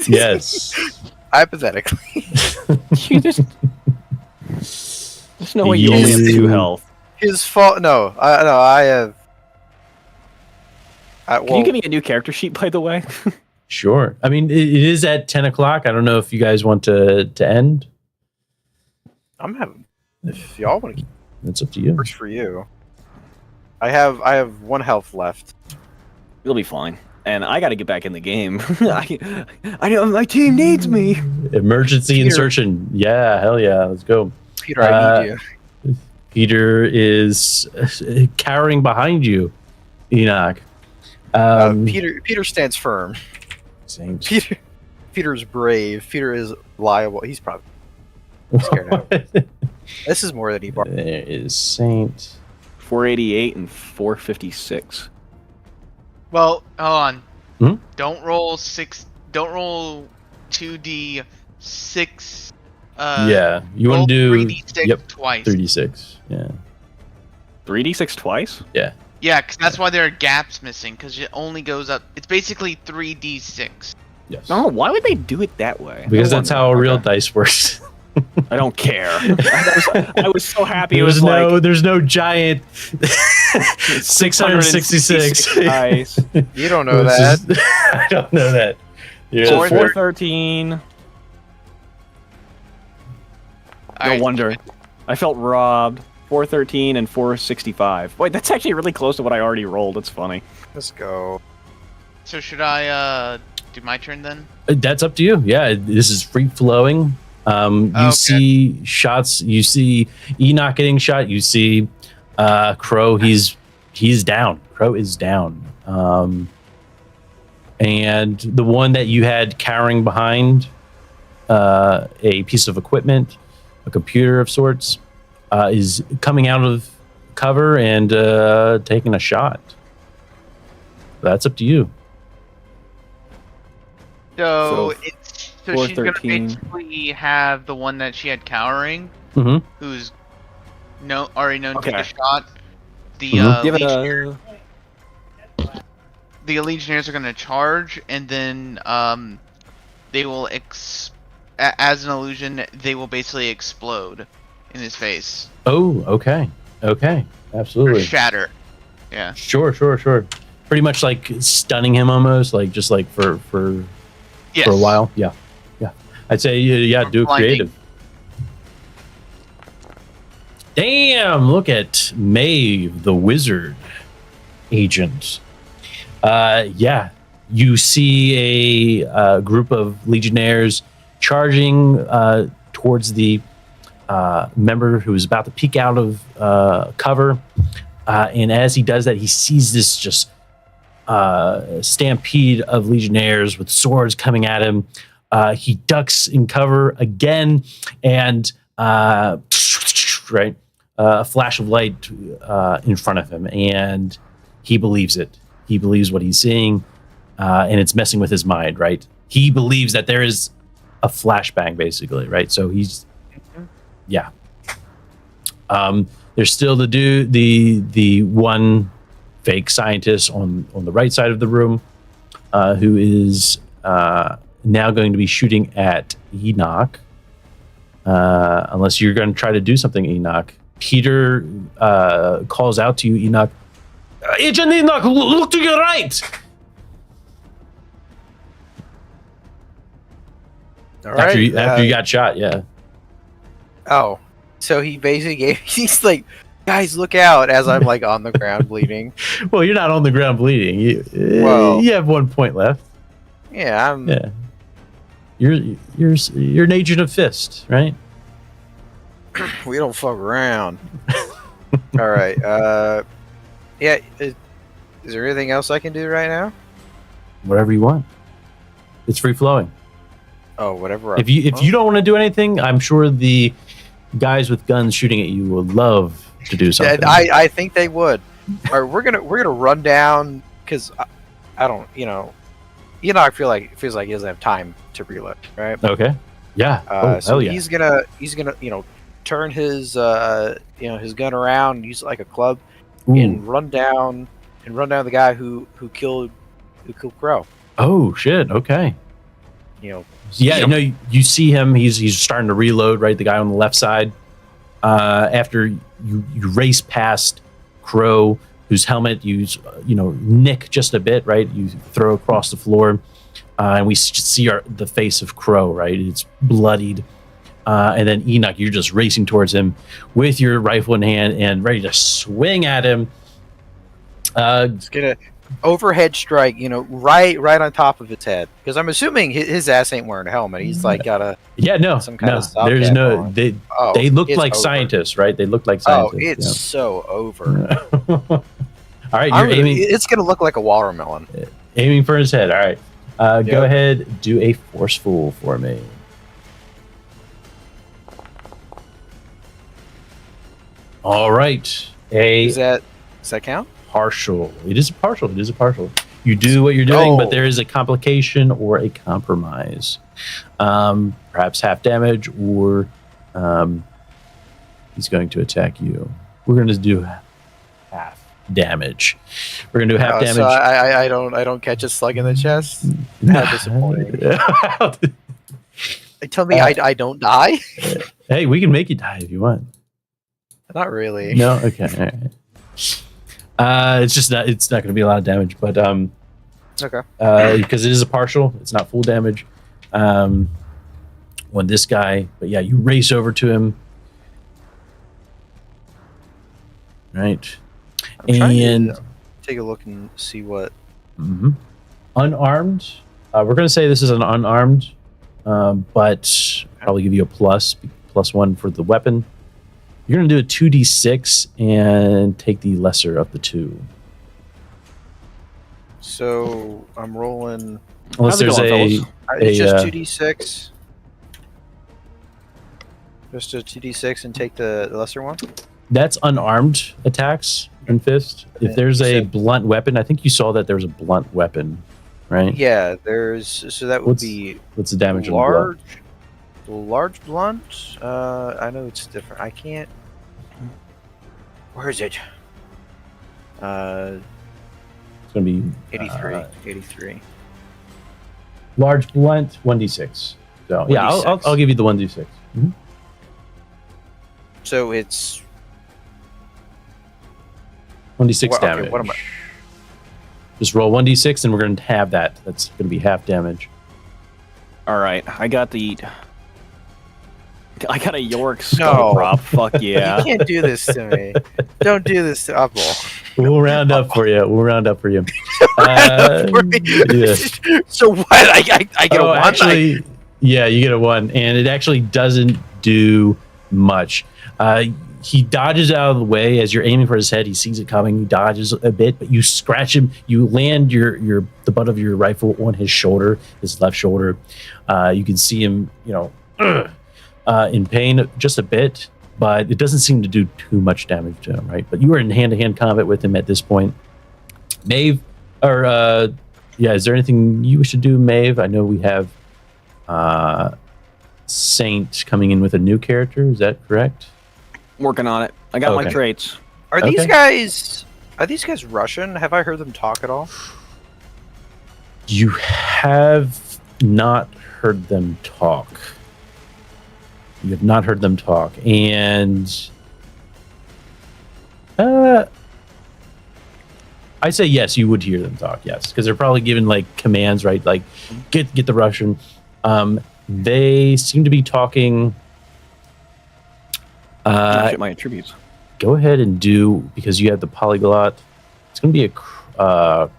Yes. Hypothetically. You just. There's no way you only have 2 health. His fault. No, I have. Can you give me a new character sheet, by the way? Sure. I mean, it is at 10 o'clock. I don't know if you guys want to end. I'm having. If y'all want to keep It's up to you. works for you. I have 1 health left. You'll be fine. And I got to get back in the game. I know my team needs me. Emergency Peter. insertion. Yeah, hell yeah. Let's go. Peter, I need you. Peter is cowering behind you, Enoch. Peter stands firm. Same. Peter's brave. Peter is liable. He's probably scared now. This is more than he bargained. There is Saint. 488 and 456. Well, hold on. Hmm? Don't roll 2d6. Yeah, you want roll to do 3d6 twice. 36. Yeah. 3d6 twice? Yeah. Yeah, because that's why there are gaps missing. Because it only goes up. It's basically 3d6. Yes. No, why would they do it that way? Because No that's wonder. how a real Okay. dice works. I don't care. I was so happy. It There's was no, like there's no giant 666. dice. You don't know This that. is- I don't know that. Yeah. So Four- 413. No Alright, wonder. I felt robbed. 413 and 465. Wait, that's actually really close to what I already rolled. That's funny. Let's go. So should I do my turn then? That's up to you. Yeah, this is free flowing. You Okay. see shots. You see Enoch getting shot. You see Crow. He's down. Crow is down. And the one that you had cowering behind a piece of equipment, a computer of sorts, is coming out of cover and taking a shot. That's up to you. So So, it's so she's gonna 413. basically have the one that she had cowering, Mm-hmm. who's already known to take Okay. a shot. The Mhm. Give it Legionnaires, a. the Legionnaires are gonna charge, and then they will as an illusion, they will basically explode in his face Oh, okay. Okay. or Absolutely. shatter. Yeah. Sure. Pretty much like stunning him almost, like just like for Yes. a while. Yeah. I'd say yeah, do it Blinding. creative. Damn! Look at Maeve, the wizard agent. Yeah, you see a group of legionnaires charging towards the member who is about to peek out of cover. And as he does that, he sees this just stampede of legionnaires with swords coming at him. He ducks in cover again, and right, a flash of light in front of him, and he believes it. He believes what he's seeing, and it's messing with his mind. Right, he believes that there is a flashbang, basically. Right, so he's yeah. There's still the one fake scientist on the right side of the room, who is now going to be shooting at Enoch. Unless you're going to try to do something, Enoch. Peter calls out to you, Enoch. Agent Enoch, look to your right. All right. After you got shot, yeah. Oh, so he basically he's like, guys, look out! As I'm like on the ground bleeding. Well, you're not on the ground bleeding. Well- You have 1 point left. Yeah, I'm. Yeah. You're an agent of fist, right? We don't fuck around. All right. Yeah. Is there anything else I can do right now? Whatever you want. It's free flowing. Oh, whatever. If you don't want to do anything, I'm sure the guys with guns shooting at you will love to do something. I think they would. All right, we're gonna run down because I don't I feel like it feels like he doesn't have time to reload, right? Okay. Yeah. So hell yeah. he's gonna turn his his gun around, and use it like a club, Ooh. and run down the guy who killed Crow. Oh shit. Okay. Yeah. Yep. No, you see him. He's starting to reload. Right, the guy on the left side. After you race past Crow, whose helmet you nick just a bit. Right, you throw across the floor, and we see the face of Crow. Right, it's bloodied. And then Enoch, you're just racing towards him with your rifle in hand and ready to swing at him. It's gonna overhead strike, right on top of its head. Because I'm assuming his ass ain't wearing a helmet. He's like got a some kind of stopgap there's no. on. They look it's like over. scientists, right? They look like Oh, scientists. it's so over. yeah. All right, you're aiming It's gonna look like a watermelon. for his head. All right, go Yep. ahead, do a forceful for me. All right. Does that count? Partial. It is a partial. It is a partial. You do what you're doing, but there is a complication or a compromise. Perhaps half damage, or he's going to attack you. We're going to do half damage. We're going to do half damage. So I don't catch a slug in the chest. Not disappointing. Tell me I don't die. Hey, we can make you die if you want. Not really. No. Okay. All right. It's just not. It's not going to be a lot of damage, but okay. Because it is a partial. It's not full damage. When this guy, but yeah, you race over to him, right? I'm trying to take a look and see what. Unarmed. We're going to say this is an unarmed, but probably give you a +1 for the weapon. You're going to do a 2d6 and take the lesser of the two. So I'm rolling. Unless there's it's just 2d6. Just a 2d6 and take the lesser one. That's unarmed attacks and fist. If there's a blunt weapon, I think you saw that there was a blunt weapon, right? Yeah, there's. So that would be. What's the damage on the blunt? Large blunt. I know it's different. I can't. Where is it? It's gonna be 83. Large blunt, 1d6. So 1d6. Yeah, I'll give you the 1d6. So it's 1d6 damage. Okay, what am I? Just roll 1d6, and we're going to have that. That's going to be half damage. All right, I got a York skull prop. Fuck yeah! You can't do this to me. Don't do this to Apple. We'll round up for you. Yeah. So what? I get a 1. Actually, yeah, you get a 1, and it actually doesn't do much. He dodges out of the way as you're aiming for his head. He sees it coming. He dodges a bit, but you scratch him. You land the butt of your rifle on his shoulder, his left shoulder. You can see him, in pain just a bit, but it doesn't seem to do too much damage to him, right? But you are in hand-to-hand combat with him at this point. Maeve, is there anything you wish to do, Maeve? I know we have Saint coming in with a new character. Is that correct? Working on it. I got my traits. Are these guys Russian? Have I heard them talk at all? You have not heard them talk. You have not heard them talk, and I say yes. You would hear them talk, yes, because they're probably given like commands, right? Like get the Russian. They seem to be talking. My attributes. Go ahead and do, because you have the polyglot. It's going to be a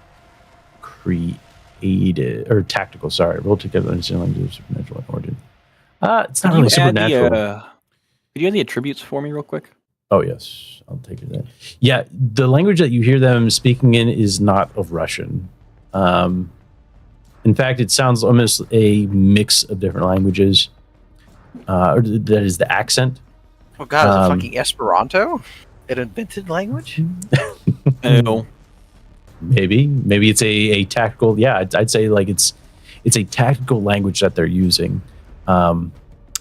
creative or tactical. Sorry, roll together understand language of supernatural origin. It's not really supernatural. Could you add the attributes for me real quick? Oh yes, I'll take it then. Yeah, the language that you hear them speaking in is not of Russian. In fact, it sounds almost a mix of different languages. That is the accent. Oh God, is it fucking Esperanto? An invented language? No. Maybe it's a tactical. Yeah, I'd say like it's a tactical language that they're using.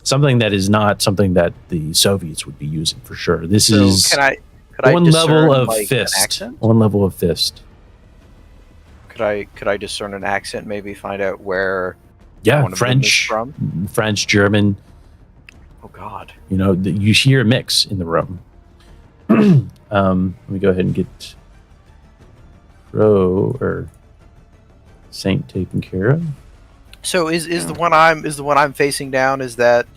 Something that is not something that the Soviets would be using for sure. This is could I one discern, level of like, fist. One level of fist. Could I discern an accent? Maybe find out where. Yeah, one of them is French, from? French, German. Oh God. You hear a mix in the room. Let me go ahead and get Pro or Saint taken care of. So is the one I'm facing down, is that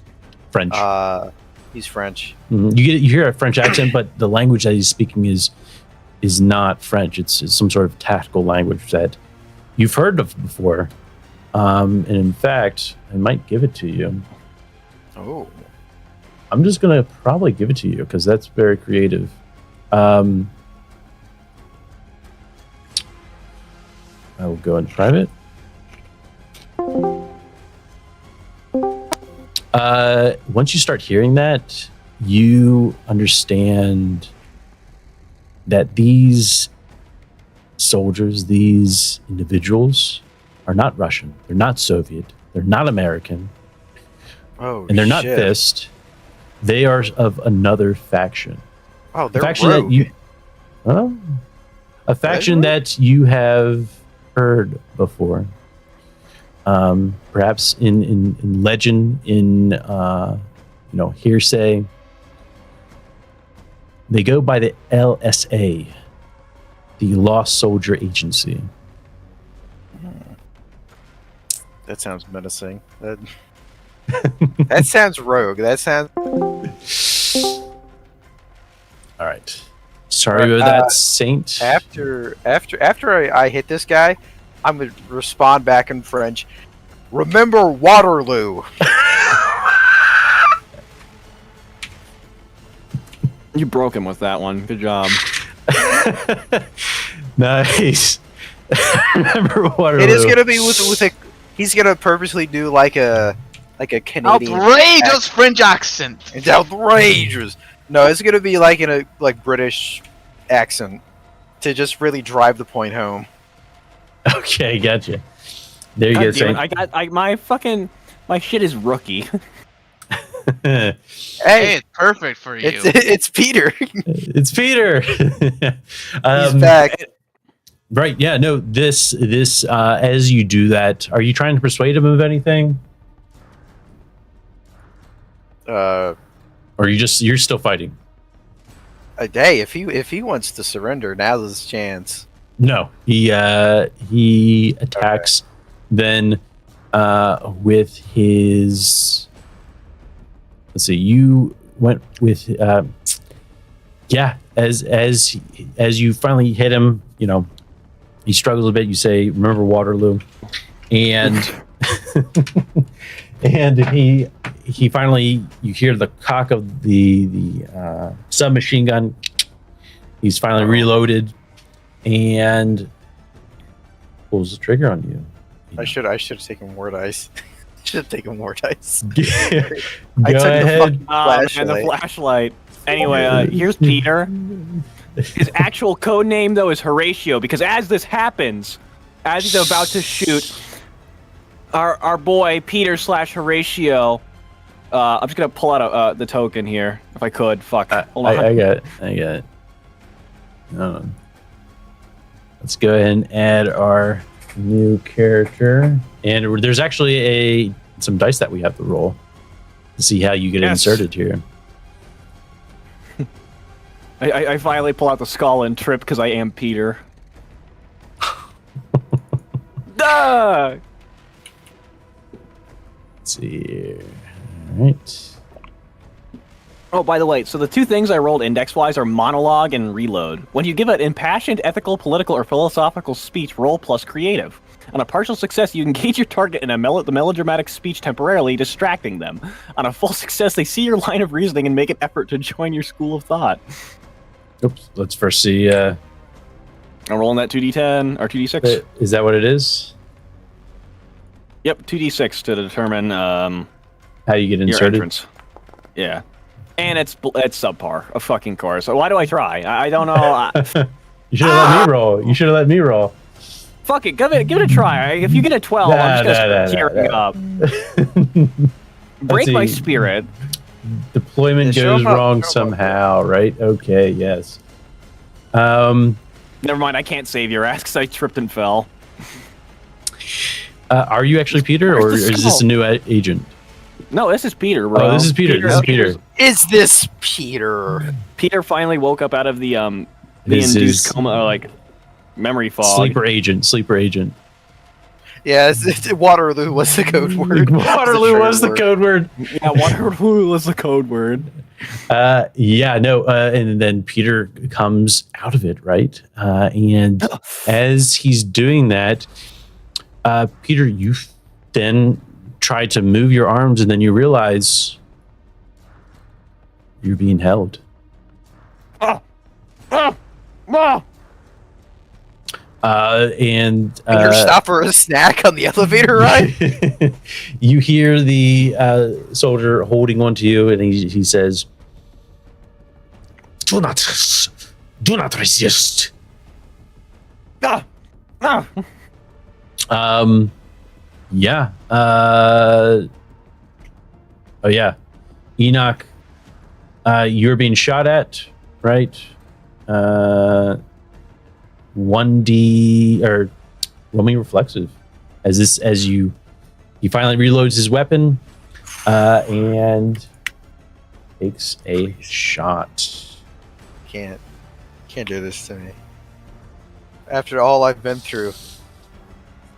French? He's French. Mm-hmm. You hear a French accent, but the language that he's speaking is not French. It's some sort of tactical language that you've heard of before. And in fact, I might give it to you. Oh. I'm just gonna probably give it to you because that's very creative. I will go in private. Once you start hearing that, you understand that these soldiers, these individuals, are not Russian. They're not Soviet. They're not American. Oh, And they're not shit. Fist. They are of another faction. Oh, A they're faction rogue. that you, a faction that you have heard before. Perhaps in legend, in hearsay. They go by the LSA, the Lost Soldier Agency. That sounds menacing. That sounds rogue. That sounds. All right. Sorry about that, Saint. After I hit this guy, I'm gonna respond back in French. Remember Waterloo. You broke him with that one. Good job. Nice. Remember Waterloo. It is gonna be with a. He's gonna purposely do like a Canadian. Outrageous French accent. It's outrageous. No, it's gonna be like in a British accent to just really drive the point home. Okay, gotcha. There you God go, damn Saint. it, my shit is rookie. Hey, Hey, it's perfect for you. it's Peter. It's Peter. He's back. Right. Yeah. No. This. As you do that, are you trying to persuade him of anything, or you're still fighting? Hey, if he wants to surrender, now's his chance. No. He attacks. Then, with his. Let's see. You went with. Yeah. As you finally hit him, he struggles a bit. You say, "Remember Waterloo," and and he finally, you hear the cock of the submachine gun. He's finally reloaded and pulls the trigger on you. I should have taken more dice. Should have taken more dice. Go I took the ahead. fucking And the flashlight. Anyway, here's Peter. His actual code name, though, is Horatio, because as this happens, as he's about to shoot, our boy, Peter / Horatio, I'm just going to pull out the token here, if I could. Fuck. Hold on. I got it. Let's go ahead and add our new character. And there's actually some dice that we have to roll to see how you get inserted here. I finally pull out the skull and trip because I am Peter. Duh! Let's see here. All right. Oh, by the way, so the two things I rolled index-wise are monologue and reload. When you give an impassioned, ethical, political, or philosophical speech, roll plus creative. On a partial success, you engage your target in the melodramatic speech temporarily, distracting them. On a full success, they see your line of reasoning and make an effort to join your school of thought. Oops. Let's first see. I'm rolling that 2d10 or 2d6. Is that what it is? Yep, 2d6 to determine How you get your inserted? entrance. Yeah. And it's subpar, of fucking course. So why do I try? I don't know. You should have let me roll. You should have let me roll. Fuck it, give it a try. If you get a 12, I'm just gonna start tearing up. Break my see. spirit. Deployment Yeah, show goes 'em up, wrong show 'em up. somehow, right? Okay, yes. Never mind, I can't save your ass because I tripped and fell. Are you actually Peter, or Where's the is this a skull? new agent? No, this is Peter, bro. Oh, this is Peter. This is Peter. Is this Peter? Peter finally woke up out of the This induced is- coma, memory fog. Sleeper agent. Yeah, Waterloo was the code word. Waterloo was the code word. Yeah, Waterloo was the code word. And then Peter comes out of it, right? And as he's doing that, Peter, you then try to move your arms, and then you realize you're being held. And You're stop for a snack on the elevator ride. you hear the soldier holding on to you, and he says, Do not resist. Ah! Ah! Yeah. Oh yeah. Enoch, you're being shot at, right? 1D or roll me reflexive as he finally reloads his weapon and takes a shot. Can't do this to me. After all I've been through.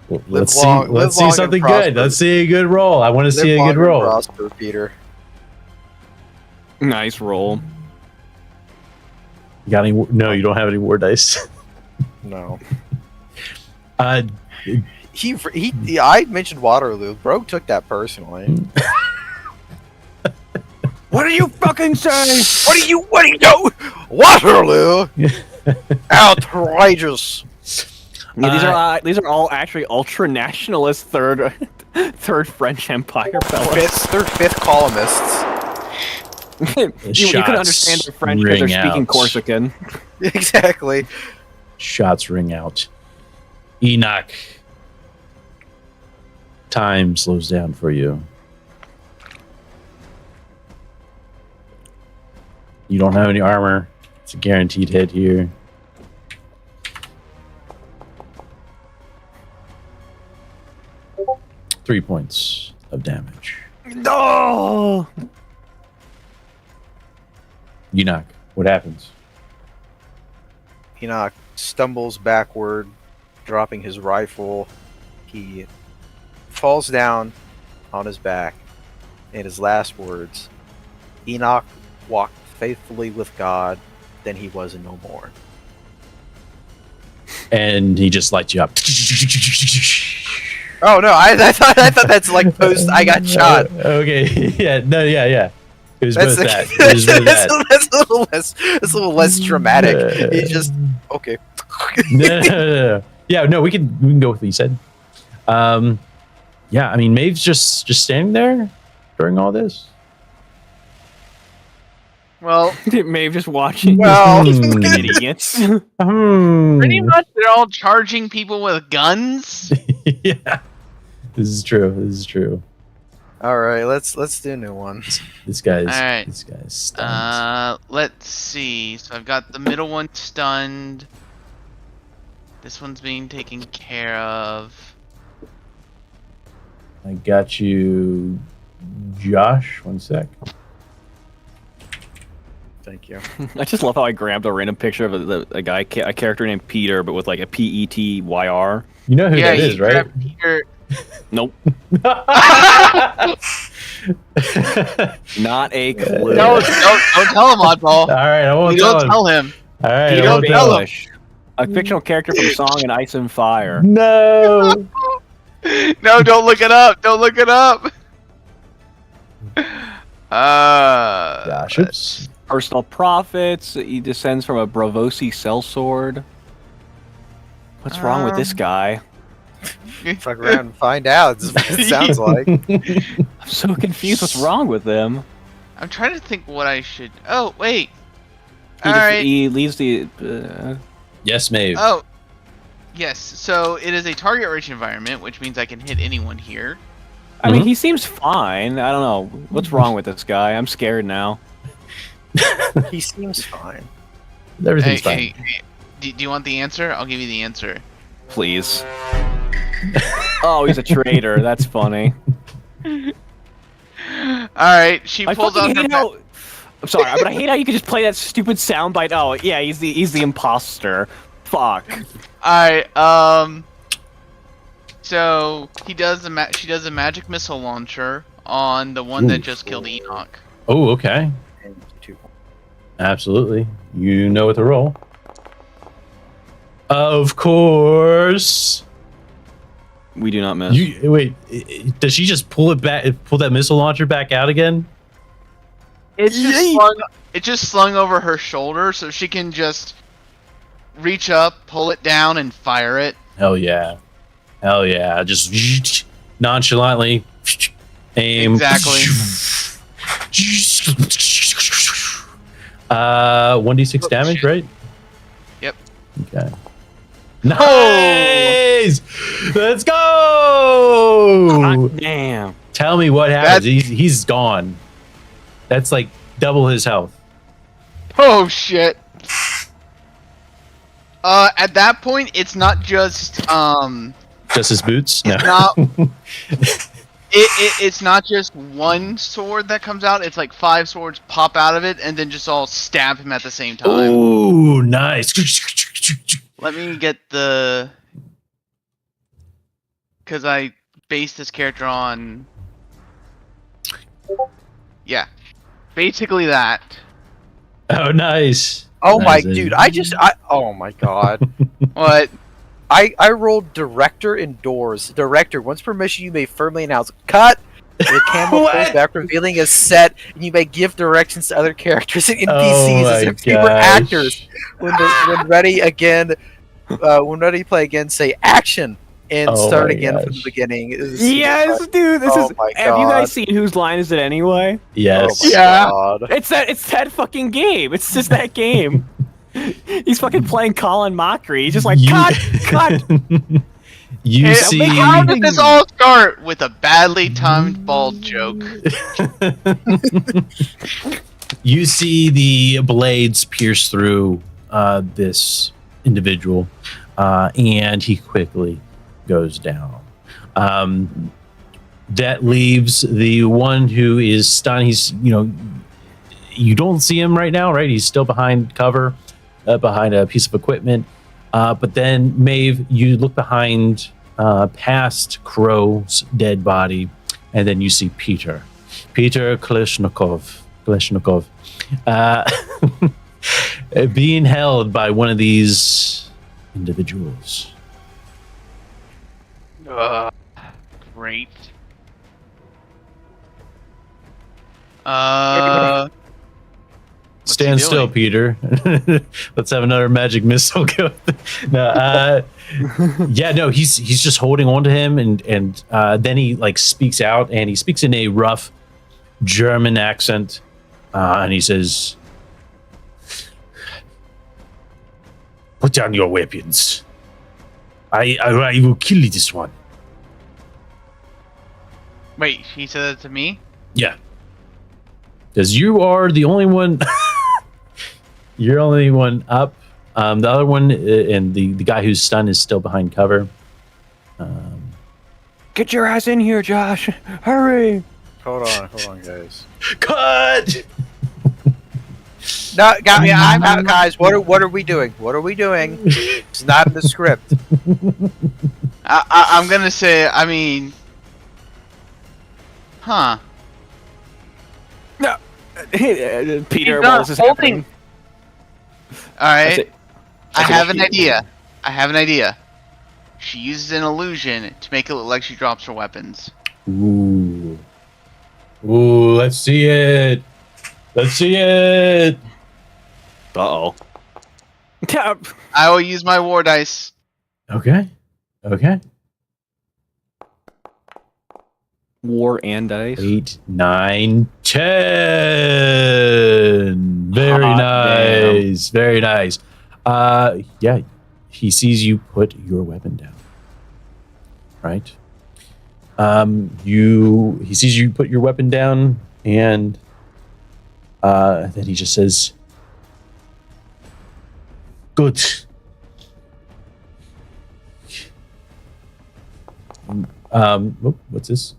Well, Live let's long- see. live Let's see long and something prosper. good. Let's see a good roll. I want to see a Live good long and roll. prosper, Peter. Nice roll. You got any? No, you don't have any war dice. No. uh, I mentioned Waterloo. Brogue took that personally. What do you fucking say? What do you know? Waterloo! Outrageous. Yeah, these are all actually ultra nationalist third French Empire fellas. They're fifth columnists. you can understand their French because they're ring speaking out. Corsican. Exactly. Shots ring out. Enoch. Time slows down for you. You don't have any armor. It's a guaranteed hit here. Three points of damage. No. Enoch, what happens? Enoch stumbles backward, dropping his rifle. He falls down on his back. And his last words, Enoch walked faithfully with God, then he was no more. And he just lights you up. Oh no, I thought that's like post I got shot. Okay, yeah, no, yeah. It was That's both that. It was both that. that's a little less dramatic. He just okay. No. Yeah, no, we can go with what you said. Yeah, I mean, Maeve's just standing there during all this. Well, Maeve just watching. Well, Hmm. Idiots. pretty much they're all charging people with guns. Yeah, this is true. all right, let's do a new one. This guy's Alright. stunned. Let's see. So I've got the middle one stunned. This one's being taken care of. I got you, Josh. One sec. Thank you. I just love how I grabbed a random picture of a guy, a character named Peter, but with like a Pettyr. You know who Yeah, that is, you right? grabbed Peter. Nope, not a clue. No, don't tell him, Oddball. All right, I won't You tell don't him. tell him. All right, You I don't won't tell tell him. English. A fictional character from Song and Ice and Fire. No. No, don't look it up. Don't look it up. Gosh, oops. Personal profits. He descends from a Bravosi sellsword. What's wrong with this guy? Fuck around and find out. This is what it sounds like. I'm so confused. What's wrong with him? I'm trying to think what I should. Oh, wait. He, All right. he leaves the. Yes, Maeve. Oh, yes. So it is a target-rich environment, which means I can hit anyone here. I mean, he seems fine. I don't know. What's wrong with this guy? I'm scared now. He seems fine. Everything's fine. Hey, do you want the answer? I'll give you the answer. Please. Oh, he's a traitor. That's funny. All right. She I pulls fucking out her. hate how. I'm sorry, but I hate how you could just play that stupid soundbite. Oh, yeah, he's the imposter. Fuck. All right. So he does she does a magic missile launcher on the one that just killed Enoch. Oh, okay. And 2 Absolutely. You know what to roll. Of course. We do not miss. You wait. Does she just pull it back? Pull that missile launcher back out again? It just slung over her shoulder, so she can just reach up, pull it down, and fire it. Hell yeah. Hell yeah. Just nonchalantly aim. Exactly. 1d6 damage, right? Yep. Okay. Nice! Let's go! Damn. Tell me what happens. He's gone. That's like double his health. Oh shit. At that point, it's not just Just his boots? No. not it's not just one sword that comes out. It's like 5 swords pop out of it and then just all stab him at the same time. Ooh, nice. Let me get the, because I based this character on, yeah, basically that. Oh, nice. Oh my, Nice. dude! Oh my god! What? I rolled director indoors. Director, once per mission, you may firmly announce cut. The camera What? pulls back, revealing a set, and you may give directions to other characters and NPCs Oh as my if they were gosh. actors. When ready again, when ready to play again, say action and Oh start my again from the gosh. beginning. It was Yes, super dude. This Oh is. my Have you God. guys seen Whose Line Is It Anyway? fun. Yes. Oh my Yeah. god. It's that fucking game. It's just that game. He's fucking playing Colin Mockery. He's just like, You- cut. You Hey, see. how did this all start with a badly timed bald joke? You see the blades pierce through this individual, and he quickly goes down. That leaves the one who is stunned. He's, you don't see him right now, right? He's still behind cover, behind a piece of equipment. But then, Maeve, you look behind, past Crow's dead body, and then you see Peter Kleshnikov, being held by one of these individuals. Great. What's he Stand still, doing? Peter. Let's have another magic missile go. No, yeah, no, he's just holding on to him, and then he like speaks out, and he speaks in a rough German accent, and he says, "Put down your weapons. I will kill this one." Wait, he said that to me? Yeah, because you are the only one. You're only one up. The other one, and the guy who's stunned is still behind cover. Get your ass in here, Josh. Hurry. Hold on, guys. Cut. No, guys. What are we doing? What are we doing? It's not in the script. I'm gonna say, I mean, huh? No. Peter, He's what not is this holding- happening? All That's right, it. I Okay. have an idea. She uses an illusion to make it look like she drops her weapons. Ooh. Let's see it. Uh-oh. I will use my war dice. Okay. War and dice. 8, 9, 10. Very Hot nice. Very nice. Yeah, he sees you put your weapon down. Right? He sees you put your weapon down, and then he just says, "Good. What's this?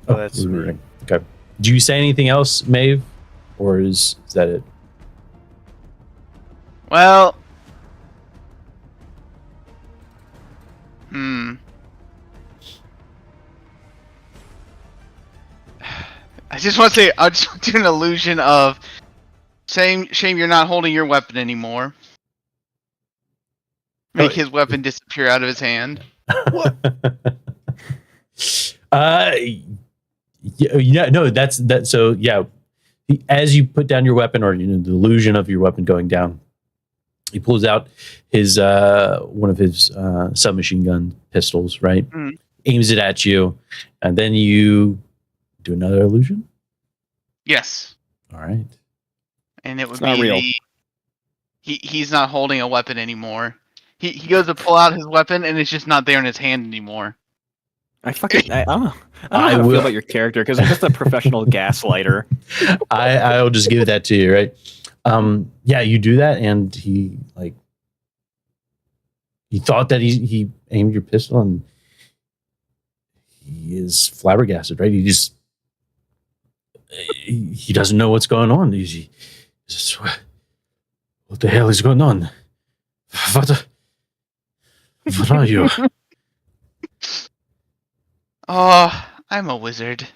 Oh, that's we're me. moving. Okay. Do you say anything else, Maeve, or is that it? Well, I just want to say, I just want to do an illusion of shame you're not holding your weapon anymore. Make his weapon disappear out of his hand. Yeah, no, that's that. So yeah, as you put down your weapon, or the illusion of your weapon going down, he pulls out his one of his submachine gun pistols, right? Mhm. Aims it at you, and then you do another illusion. Yes. All right. and it would It's not be real. he's not holding a weapon anymore. He goes to pull out his weapon, and it's just not there in his hand anymore. I don't know I how to will- feel about your character because I'm just a professional gaslighter. I'll just give that to you, right? Yeah, you do that, and he thought that he aimed your pistol, and he is flabbergasted, right? He doesn't know what's going on. He's just, what the hell is going on? What are you? Oh, I'm a wizard.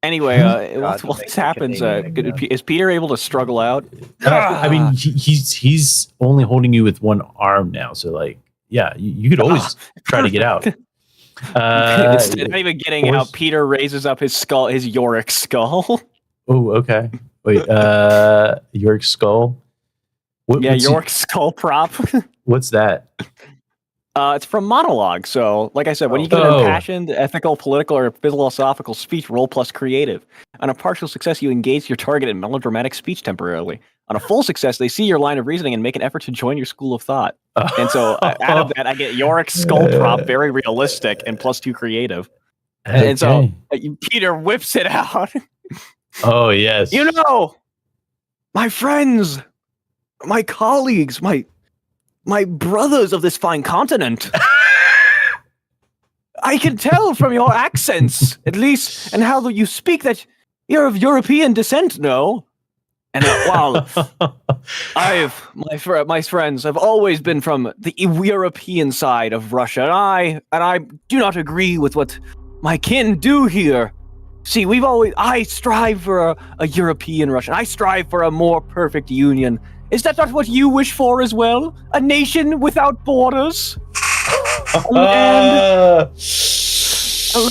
Anyway, God, what make it happens? Canadian, Is Peter able to struggle out? I mean, he's only holding you with one arm now, so yeah, you could always try to get out. Instead of even getting force- out, Peter raises up his skull, his Yorick skull. Oh, okay. Wait, York skull. What's Yorick skull prop. What's that? It's from monologue. So, like I said, when you get Oh. an impassioned, ethical, political, or philosophical speech, roll plus creative. On a partial success, you engage your target in melodramatic speech temporarily. On a full success, they see your line of reasoning and make an effort to join your school of thought. And so, out of that, I get Yorick skull prop, very realistic, and +2 creative. And so, Peter whips it out. Oh yes. You know, my friends, my colleagues, my brothers of this fine continent. I can tell from your accents, at least, and how you speak, that you're of European descent, no? And while my friends have always been from the European side of Russia, and I do not agree with what my kin do here. See, I strive for a European Russian. I strive for a more perfect union. Is that not what you wish for as well? A nation without borders? A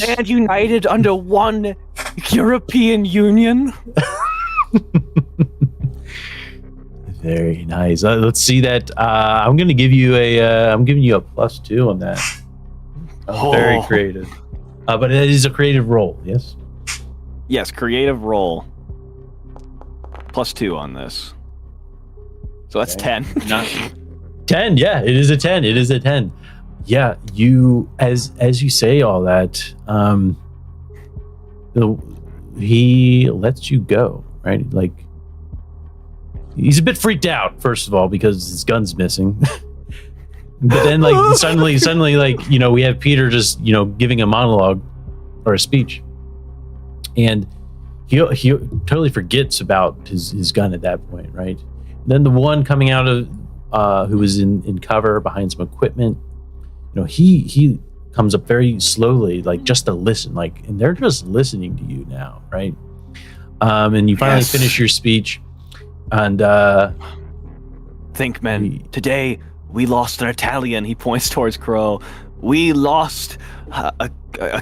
land united under one European Union? Very nice. Let's see that. I'm gonna give you I'm giving you a +2 on that. Very creative. But it is a creative roll. Yes. Yes, creative roll. +2 on this. So that's Okay. 10. 10. Yeah, it is a 10. It is a 10. Yeah, you as you say all that, he lets you go, right? Like, he's a bit freaked out, first of all, because his gun's missing. But then, like, suddenly, like, we have Peter just, giving a monologue or a speech, and he totally forgets about his gun at that point, right? Then the one coming out of who was in cover behind some equipment, he comes up very slowly, like, just to listen, like, and they're just listening to you now, right? And you finally finish your speech, and Think, men, today we lost an Italian. He points towards Crow. We lost a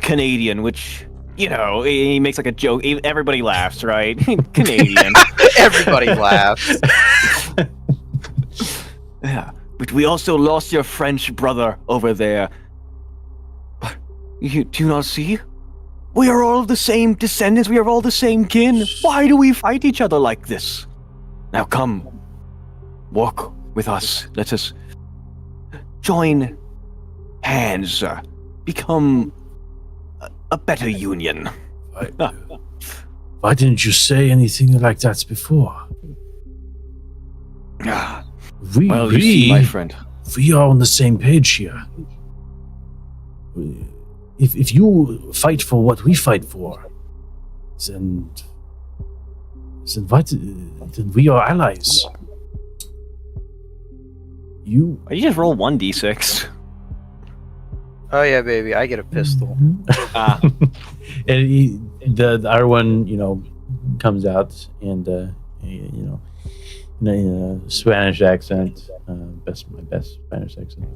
Canadian, which, he makes like a joke. Everybody laughs, right? Canadian. Everybody laughs. Yeah, but we also lost your French brother over there. Do you not see? We are all the same descendants. We are all the same kin. Why do we fight each other like this? Now come, walk with us. Let us join hands, become a better union. why didn't you say anything like that before? Well, you see, my friend. We are on the same page here. If you fight for what we fight for, then we are allies. You You just roll 1d6. Oh yeah, baby, I get a pistol. and the other one, comes out and Spanish accent, my best Spanish accent.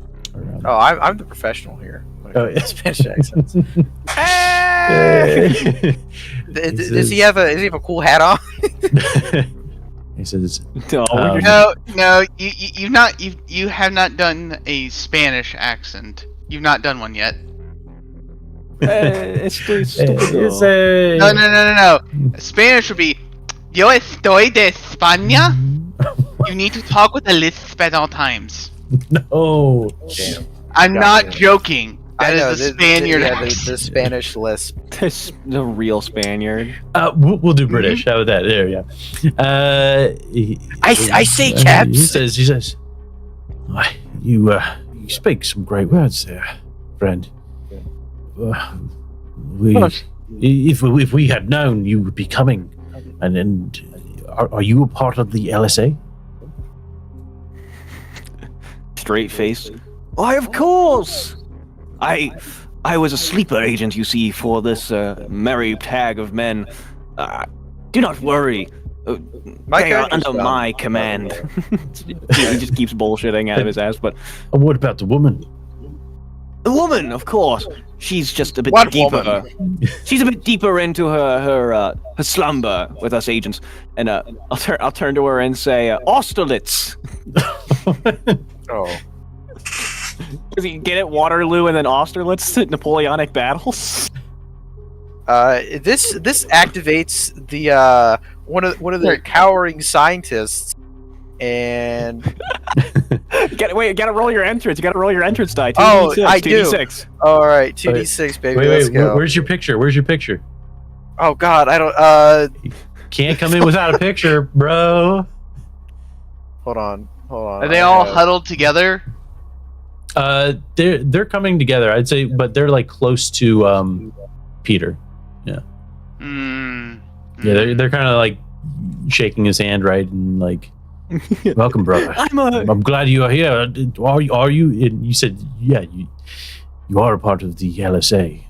Oh, I'm the professional here. Oh, yeah. Spanish accents. He Does he have a cool hat on? He says, No, No, you have not done a Spanish accent. You've not done one yet. estoy estúpido. No. Spanish would be Yo estoy de España. You need to talk with a lisp at all times. No. Damn. I'm Got not you. joking. That I know, is the Spaniard the accent. Spanish lisp. This the real Spaniard. We'll do British. How about that? There, yeah. I say, He Caps. says, "Why, you speak some great words there, friend. If we had known you would be coming, and are you a part of the LSA?" Straight face. Why, of course. I was a sleeper agent, you see, for this merry tag of men. Do not worry. They are under my command. He just keeps bullshitting out of his ass, but And what about the woman? the woman, of course, she's just a bit What deeper. woman? She's a bit deeper into her slumber with us agents, and I'll turn to her and say, Austerlitz. Oh. Does he get it Waterloo and then Austerlitz at Napoleonic battles? This activates the one of the cowering scientists, and Gotta roll your entrance. You gotta roll your entrance die. 2d6, Oh, I do. 2d6. all right, 2d6, baby. Let's go. Where's your picture? Where's your picture? Oh God, I don't. Can't come in without a picture, bro. Hold on. Are they all huddled together? They're coming together, I'd say, but they're like close to Peter. Mm. Yeah, they're kind of like shaking his hand, right, and like, welcome, brother. I'm glad you are here. Are you? And you said, yeah, you are a part of the LSA.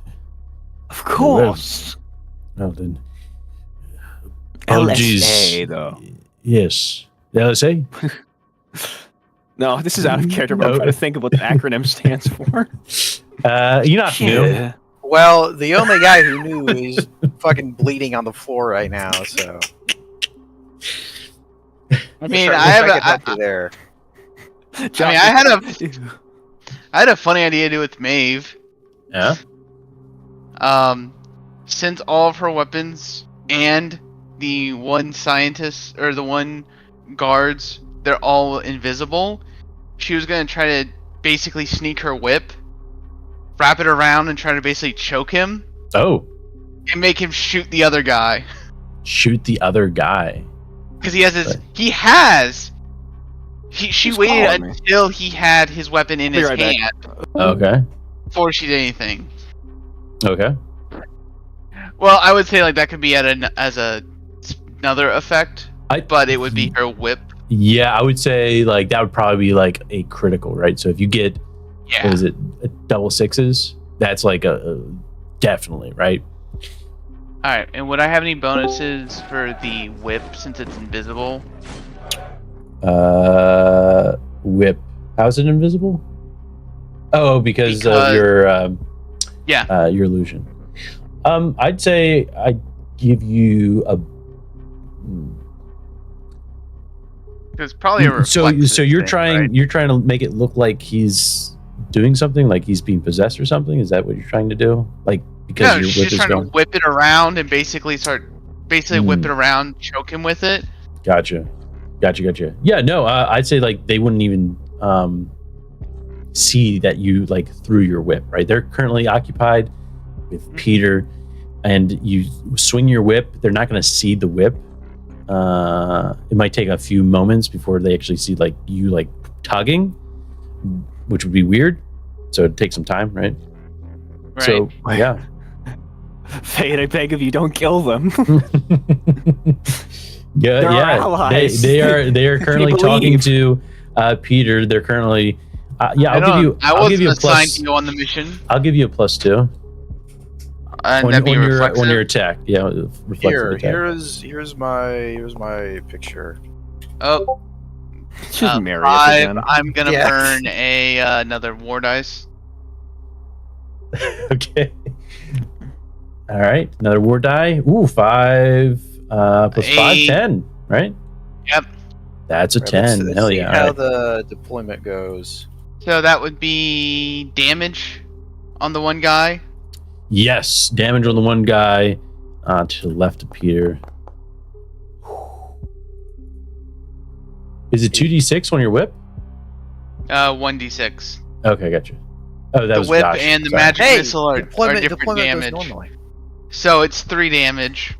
Of course. Well then, apologies. LSA, though. Yes, the LSA. No, this is out of character, but I'm trying to think of what the acronym stands for. You're not new. Well, the only guy who knew is fucking bleeding on the floor right now. So I mean, I had a funny idea to do with Maeve. Yeah. Since all of her weapons and the one scientist or the one guards, they're all invisible. She was gonna try to basically sneak her whip, wrap it around, and try to basically choke him. Oh. And make him shoot the other guy. Shoot the other guy. Because he has She waited until he had his weapon in his hand Okay. before she did anything. Okay. Well, I would say like that could be at another effect, but it would be her whip. Yeah, I would say like that would probably be like a critical, right? So if you get, what is it, double sixes? That's like a definitely, right? All right, and would I have any bonuses for the whip since it's invisible? Whip. How's it invisible? Oh, because of your your illusion. I'd say I'd give you a. It's probably a so you're trying to make it look like he's doing something, like he's being possessed or something. Is that what you're trying to do? Like because your she's whip is trying going. to whip it around and basically whip it around, choke him with it. Gotcha. Yeah, no, I'd say like they wouldn't even see that you like threw your whip, right? They're currently occupied with Peter, and you swing your whip. They're not going to see the whip. It might take a few moments before they actually see like you like tugging, which would be weird. So it'd take some time, right? So yeah. Fade, I beg of you, don't kill them. Yeah, They're our yeah. allies. They are currently talking to Peter. They're currently I'll give you a plus. Assigned to you on the mission. I'll give you a +2 on your attack. Yeah, reflexive attack. Here's my picture. Oh, It's just Marius again. I'm gonna burn another war dice. Okay. All right, another war die. Ooh, 5 plus 5, 10. Right? Yep. That's a 10. Let's Hell see yeah! how Right. the deployment goes. So that would be damage on the one guy. Yes, damage on the one guy to the left of Peter. Is it 2d6 on your whip? 1d6. Okay, gotcha. Oh, that The was whip Josh. and the Sorry. magic Hey, missile are deployment different goes damage. normally. So it's 3 damage.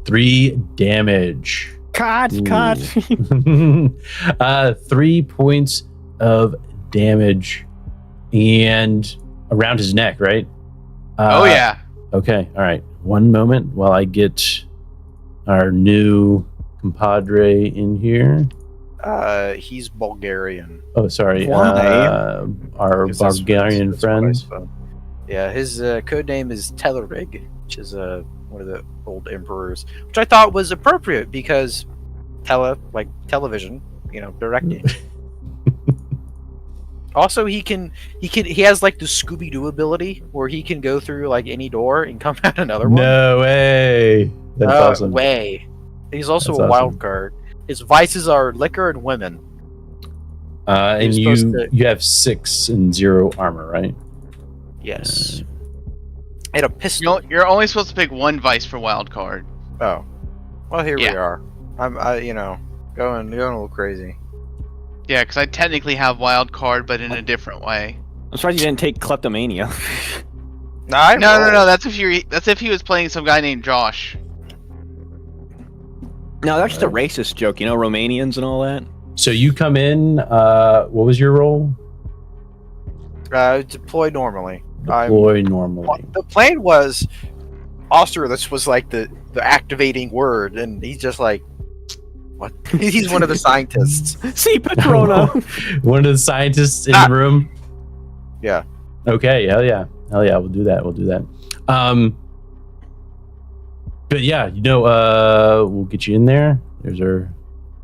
3 damage. Cut. 3 points of damage, and around his neck, right? Oh yeah. Okay, all right. One moment while I get our new compadre in here. He's Bulgarian. Oh, sorry. Why? Our Because that's- Bulgarian that's what I friend. spelled. Yeah, his code name is Telerig, which is one of the old emperors, which I thought was appropriate because like television, directing. Also, he has like the Scooby Doo ability where he can go through like any door and come out another one. No way. That's awesome. Way. He's also That's a wild awesome. card. His vices are liquor and women. And You're supposed to- you have 6 and 0 armor, right? Yes. And a pistol. You're only supposed to pick one vice for wild card. Oh. Well, here Yeah. we are. I'm going a little crazy. Yeah, because I technically have wild card, but in a different way. I'm surprised you didn't take kleptomania. No. That's if he was playing some guy named Josh. No, that's just a racist joke, Romanians and all that. So you come in. What was your role? Deploy normally. Deploy normally. The plan was Austerlitz was like the activating word, and he's just like, what? He's one of the scientists. See, Patrona. One of the scientists in the room. Yeah. Okay. Hell yeah. We'll do that. But yeah, we'll get you in there. There's our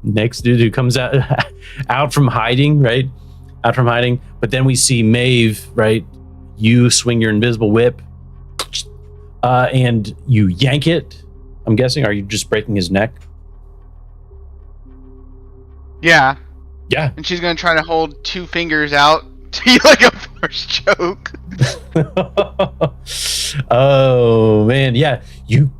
next dude who comes out from hiding, right? Out from hiding. But then we see Maeve, right? You swing your invisible whip, and you yank it. I'm guessing. Are you just breaking his neck? Yeah. Yeah. And she's gonna try to hold 2 fingers out to be like a force choke. Oh man, yeah. You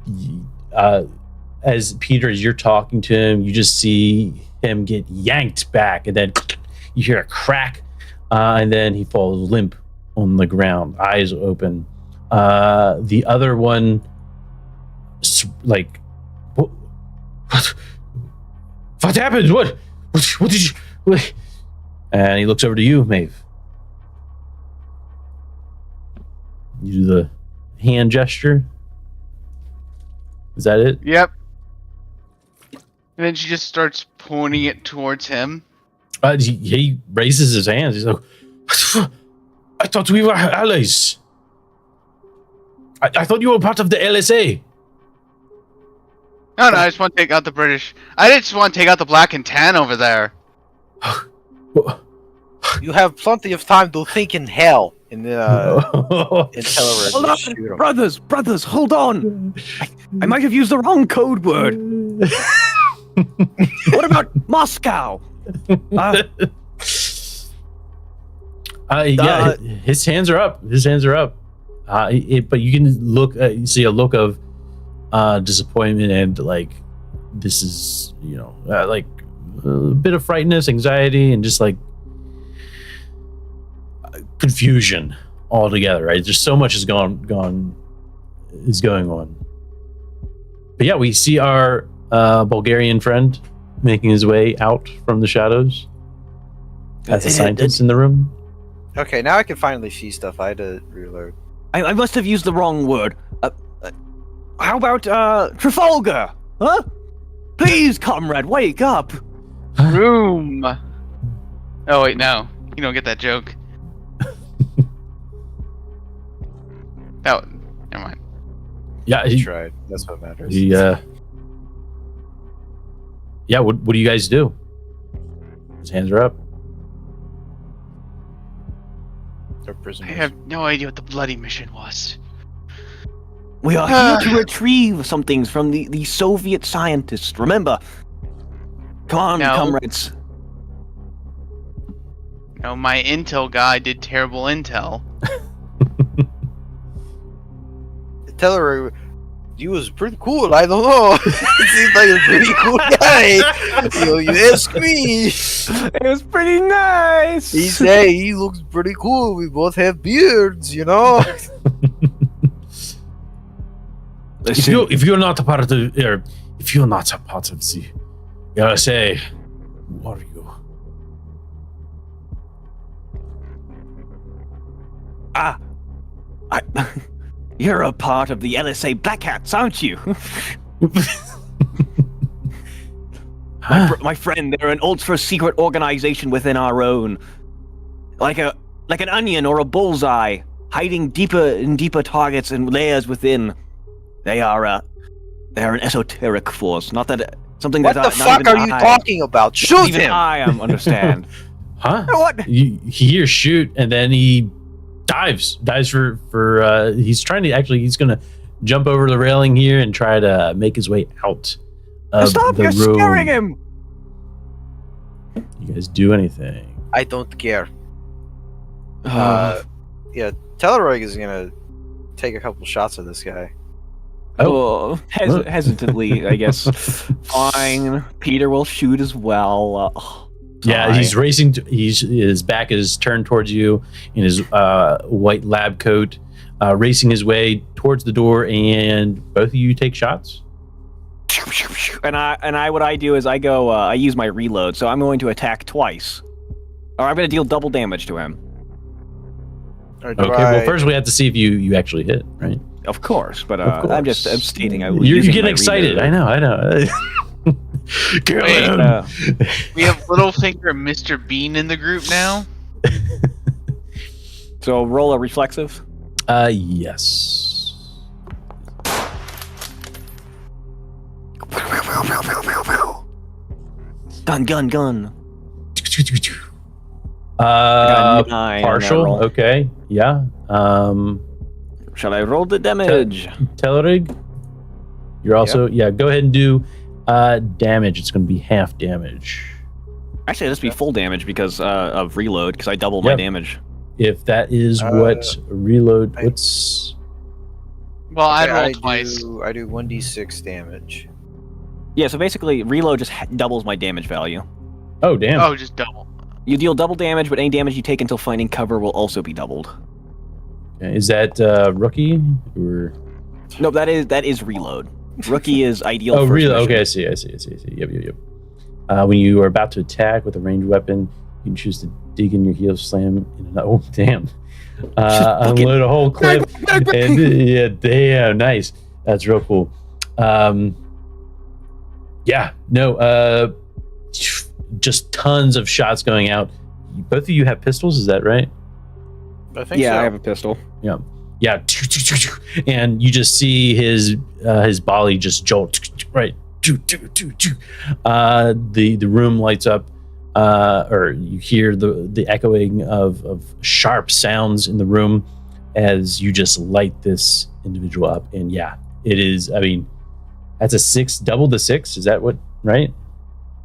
as Peter, as you're talking to him, you just see him get yanked back, and then you hear a crack, and then he falls limp on the ground, eyes open. The other one, like, what happened? What did you? What? And he looks over to you, Maeve. You do the hand gesture. Is that it? Yep. And then she just starts pointing it towards him. He raises his hands. He's like, I thought we were allies. I thought you were part of the LSA. No, I just want to take out the British. I just want to take out the black and tan over there. You have plenty of time to think in hell. In Telerig. Hold Just shoot on, 'em. brothers, hold on. I might have used the wrong code word. What about Moscow? Yeah, his hands are up. But you can look. You see a look of disappointment and like this is like a bit of frightenness, anxiety, and just like confusion altogether. Right, there's so much is going on. But yeah, we see our Bulgarian friend making his way out from the shadows as a scientist in the room. Okay, now I can finally see stuff. I had to reload. I must have used the wrong word. How about Trafalgar? Huh? Please, comrade, wake up. Room. Oh wait, no, you don't get that joke. Oh, never mind. Yeah, I tried. That's what matters. yeah. What do you guys do? His hands are up. They're I prisoners. have no idea what the bloody mission was. We are here to retrieve some things from the Soviet scientists. Remember? Come on, No. comrades. No, my intel guy did terrible intel. Telerig He was pretty cool. I don't know. He seems like a pretty cool guy. You ask me. It was pretty nice. He say he looks pretty cool. We both have beards, you know. If you're not a part of the LSA, who are you? You're a part of the LSA Black Hats, aren't you? My friend, they're an ultra secret organization within our own, like an onion or a bullseye, hiding deeper and deeper targets and layers within. They're an esoteric force, not that something What that the fuck are you talking about? Shoot even him! I understand. Huh? What? He hears shoot, and then he dives for he's trying to he's gonna jump over the railing here and try to make his way out of Stop! the You're room. scaring him. You guys do anything? I don't care. Yeah, Teleroig is gonna take a couple shots of this guy. Oh, hesitantly, I guess. Fine. Peter will shoot as well. Yeah, he's racing. His back is turned towards you in his white lab coat, racing his way towards the door, and both of you take shots. And what I do is I go. I use my reload, so I'm going to attack twice, or I'm going to deal double damage to him. Or Okay. Well, first we have to see if you actually hit, right? Of course, but Of I'm course. stating I. You're getting excited. I know. Kill Wait, him. We have Littlefinger and Mr. Bean in the group now. So roll a reflexive. Yes. Gun. Uh, 9 on that partial. roll. Okay. Yeah. Shall I roll the damage? Telerig. You're also Go ahead and do damage. It's going to be half damage. Actually, this be full damage because of reload, because I doubled my Yep. damage. If that is what reload. I- What's Well, I Okay, rolled twice. I do 1d6 damage. Yeah, so basically, reload just doubles my damage value. oh damn. Oh, just double. You deal double damage, but any damage you take until finding cover will also be doubled. Okay, is that rookie or? No, that is reload. Rookie is ideal. Oh, first reload. mission. Okay, I see. Yep. When you are about to attack with a ranged weapon, you can choose to dig in your heel, slam in an. Oh, damn. Unload a whole clip. And, yeah, damn, nice. That's real cool. Just tons of shots going out. Both of you have pistols, is that right? I think Yeah, so. I have a pistol. Yeah. And you just see his body just jolt right. The room lights up, or you hear the echoing of sharp sounds in the room as you just light this individual up. And yeah, it is. I mean, that's a 6, double the 6. Is that what right?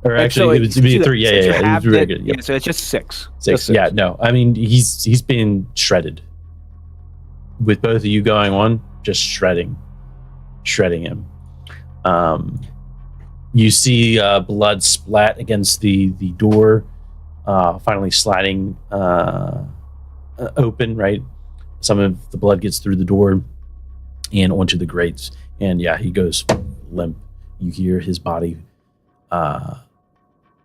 Or actually, it would be a 3. Yeah. It was really good. Yep. Yeah, so it's just 6. 6. Just Yeah, no. I mean, he's been shredded. With both of you going on, just shredding him. You see blood splat against the door, finally sliding open. Right, some of the blood gets through the door and onto the grates, and yeah, he goes limp. You hear his body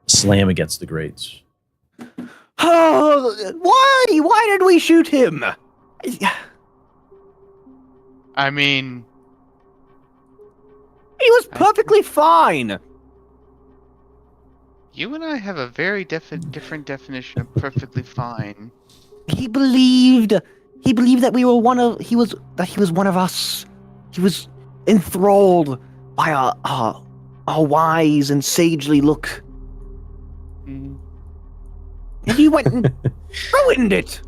slam against the grates. Oh, why? Why did we shoot him? I mean, He was perfectly fine. you and I have a very different definition of perfectly fine. He believed that we were one of us. He was enthralled by our wise and sagely look. Mm. And you went and ruined it.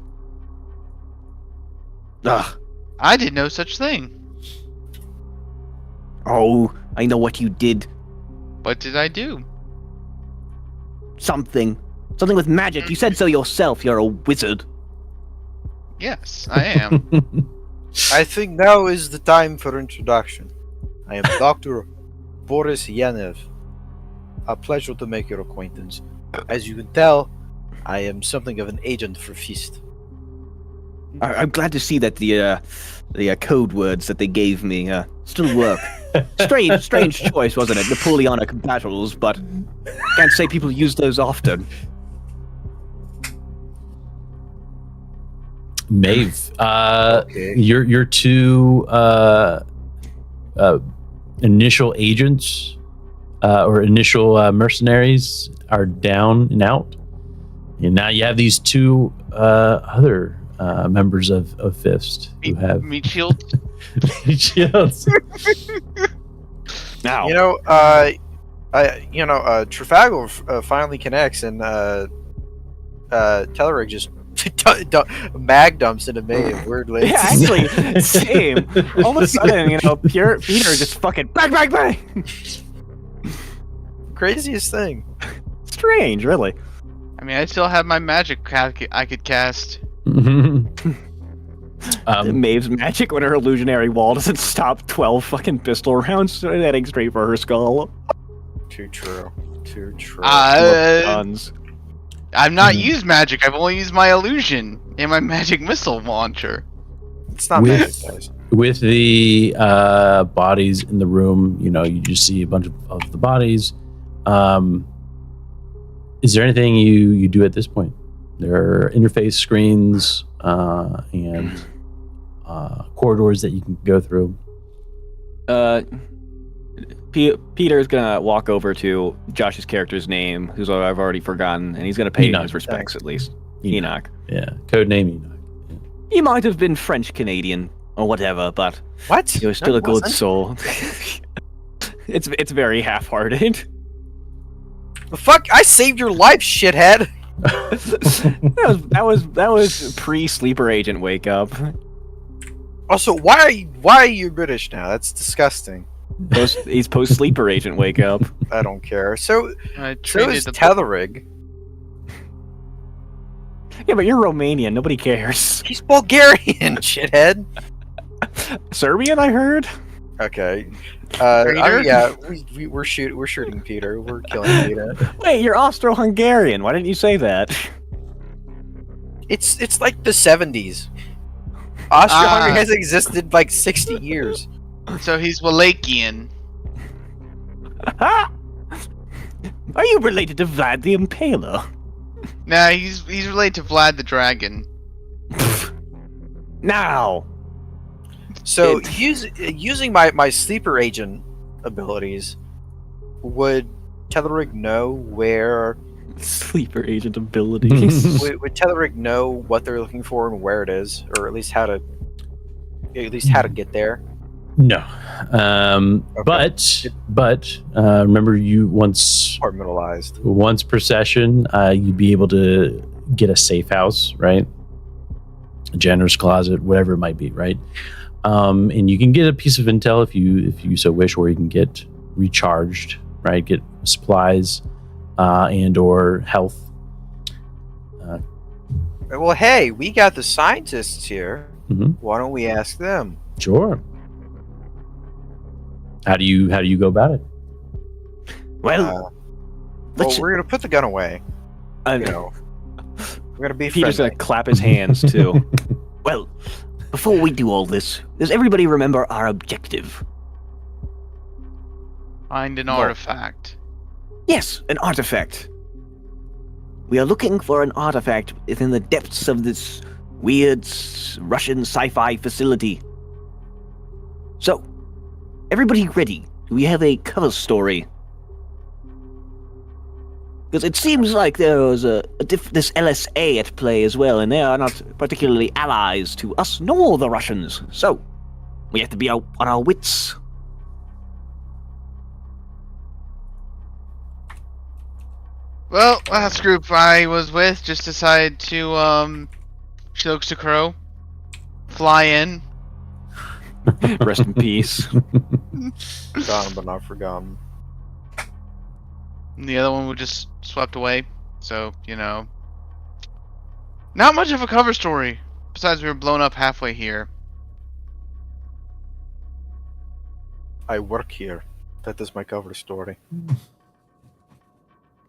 Ugh. I did no such thing. Oh, I know what you did. What did I do? Something with magic. You said so yourself. You're a wizard. Yes, I am. I think now is the time for introduction. I am Dr. Boris Yanev. A pleasure to make your acquaintance. As you can tell, I am something of an agent for Feast. I'm glad to see that the code words that they gave me still work. Strange choice, wasn't it? Napoleonic battles, but can't say people use those often. Maeve, Okay. your two initial agents or initial mercenaries are down and out, and now you have these two other members of Fist who have Meat shield. shields. Now, Trafalgar finally connects, and Telerig just mag dumps into Maeve weirdly. yeah, actually, same. All of a sudden, Peter just fucking bang. Craziest thing. Strange, really. I mean, I still have my magic I could cast. Maeve's magic when her illusionary wall doesn't stop 12 fucking pistol rounds heading straight for her skull. Too true. Guns. I've not used magic. I've only used my illusion and my magic missile launcher. It's not With- magic, guys. With the bodies in the room, you just see a bunch of the bodies. Is there anything you do at this point? There are interface screens and corridors that you can go through. Peter's gonna walk over to Josh's character's name, who's I've already forgotten, and he's gonna pay Enoch. his respects at least. Enoch. Enoch. Yeah, code name Enoch. He might have been French Canadian or whatever, but What? he was still No, a good wasn't. soul. It's very half-hearted. The fuck? I saved your life, shithead. that was pre-sleeper agent wake up. Also, why are you British now? That's disgusting. He's post-sleeper agent wake up. I don't care. So I is treated the Telerig. Yeah, but you're Romanian. Nobody cares. He's Bulgarian, shithead. Serbian, I heard. Okay. Peter? Yeah, we're shooting Peter. We're killing Peter. Wait, you're Austro-Hungarian. Why didn't you say that? It's like the 70s. Austria-Hungary has existed like 60 years. So he's Wallachian. Are you related to Vlad the Impaler? Nah, he's related to Vlad the Dragon. Now. So using my sleeper agent abilities, would Telerig know where? Sleeper agent abilities. would Telerig know what they're looking for and where it is, or at least how to get there? No, Okay. but remember, you once per session, you'd be able to get a safe house, right? A janitor's closet, whatever it might be, right? And you can get a piece of intel if you so wish, or you can get recharged, right? Get supplies and or health. Well, hey, we got the scientists here. Mhm. Why don't we ask them? Sure. How do you go about it? Well, let's. We're gonna put the gun away. I You know, we're gonna be Peter's friendly. gonna clap his hands too. Well, before we do all this, does everybody remember our objective? Find an Well- artifact. Yes, an artifact. We are looking for an artifact within the depths of this weird Russian sci-fi facility. So, everybody ready? Do we have a cover story? Because it seems like there was this LSA at play as well, and they are not particularly allies to us nor the Russians. So, we have to be on our wits. Well, last group I was with just decided to Chokes to Crow, fly in. Rest in peace. Gone but not forgotten. And the other one was just swept away. So, not much of a cover story. Besides, we were blown up halfway here. I work here. That is my cover story.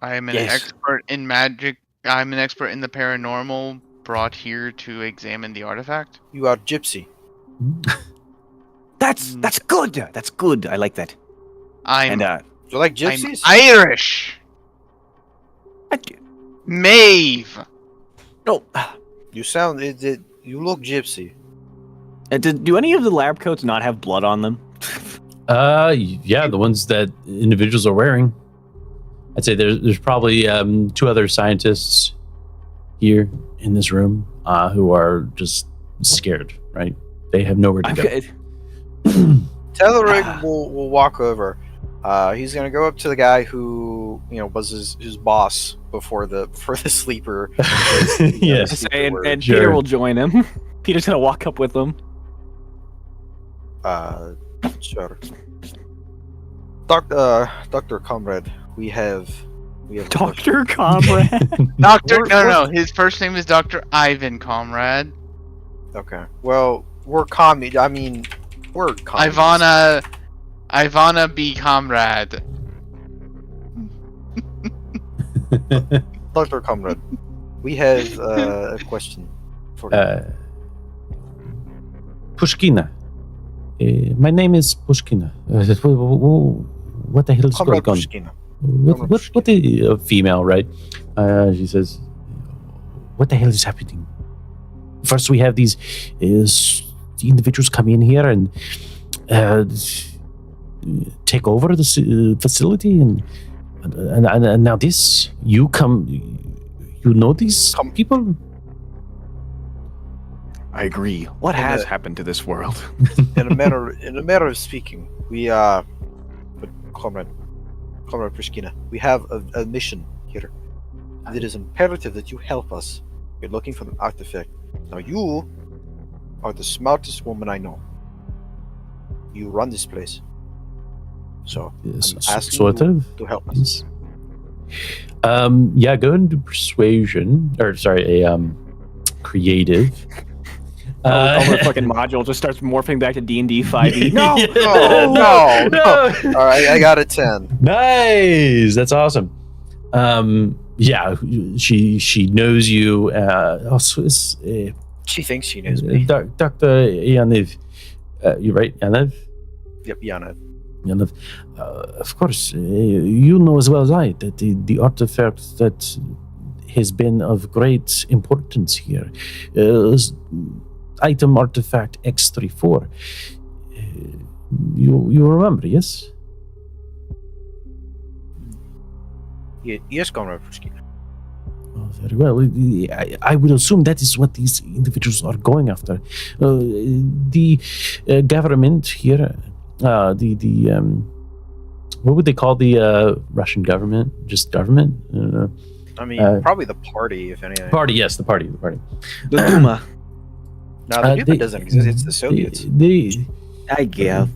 I am an Yes. expert in magic. I'm an expert in the paranormal, brought here to examine the artifact. You are gypsy. That's good. That's good. I like that. I'm You like I'm gypsies? Irish. Maeve. No. You sound it. You look gypsy. Do any of the lab coats not have blood on them? Yeah, the ones that individuals are wearing. I'd say there's probably 2 other scientists here in this room who are just scared. Right? They have nowhere to go. Tethering will walk over. He's gonna go up to the guy who was his boss before the sleeper. Yes. And Sure. Peter will join him. Peter's gonna walk up with them. Sure. Doctor Comrade, we have Dr. Comrade. Doctor. We're- No. His first name is Dr. Ivan, comrade. Okay. Well, we're commies. Ivana B. Comrade. Dr. Comrade, we have a question for you. Pushkina. My name is Pushkina. What the hell is Comrade going on? Pushkina. What the female, right? She says, "What the hell is happening?" First, we have these individuals come in here and take over the facility, and now this. You come. You know these people. I agree. What has happened to this world? In a matter of speaking, we but Comrade Pushkina, we have a mission here. It is imperative that you help us. We're looking for an artifact. Now you are the smartest woman I know. You run this place. So I'm asking Sort you of. to help us. Yes. Yeah, go into persuasion, or sorry, a creative. The fucking module just starts morphing back to D&D 5e. No, no. All right, I got a 10. Nice. That's awesome. Yeah, she knows you. Also, She thinks she knows me. Dr. Yaniv. You right, Yaniv? Yep, Yana. Yaniv. Of course, you know as well as I that the artifact that has been of great importance here is item artifact X34. You remember, yes? Yes, Comrade Pushkina. Oh, very well. I would assume that is what these individuals are going after. The government here, what would they call the Russian government? Just government? I don't know. I mean, probably the party, if anything. Party, yes, the party. The Duma. No, the Duma doesn't exist. It's the Soviets. I guess.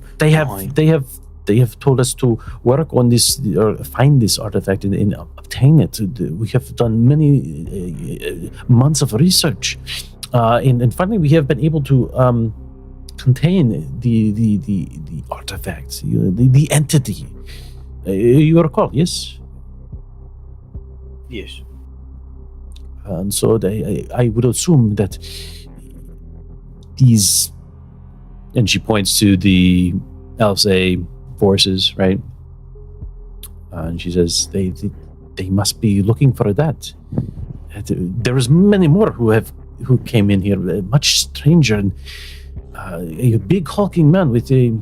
They have told us to work on this or find this artifact and obtain it. We have done many months of research, and finally we have been able to contain the artifact, the entity. You recall, yes? Yes. And so I would assume that these, and she points to the LSA forces, right? And she says they must be looking for that. There is many more who came in here, much stranger, and a big hulking man with a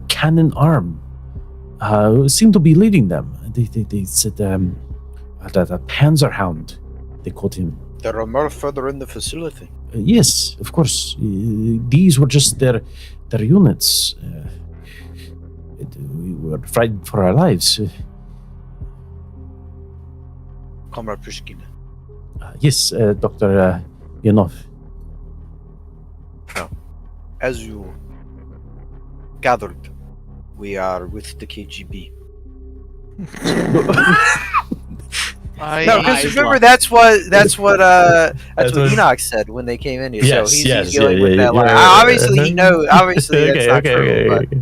cannon arm seemed to be leading them. They said that a Panzerhound, they called him. There are more further in the facility. Yes, of course. These were just their units. We were frightened for our lives. Comrade Pushkin. Yes, Dr. Yanov. As you gathered, we are with the KGB. No, because remember that's what Enoch said when they came in here. Yes, so he's yes, going yeah, with yeah, that. Like, yeah, obviously, he knows. Obviously, that's not true. Okay.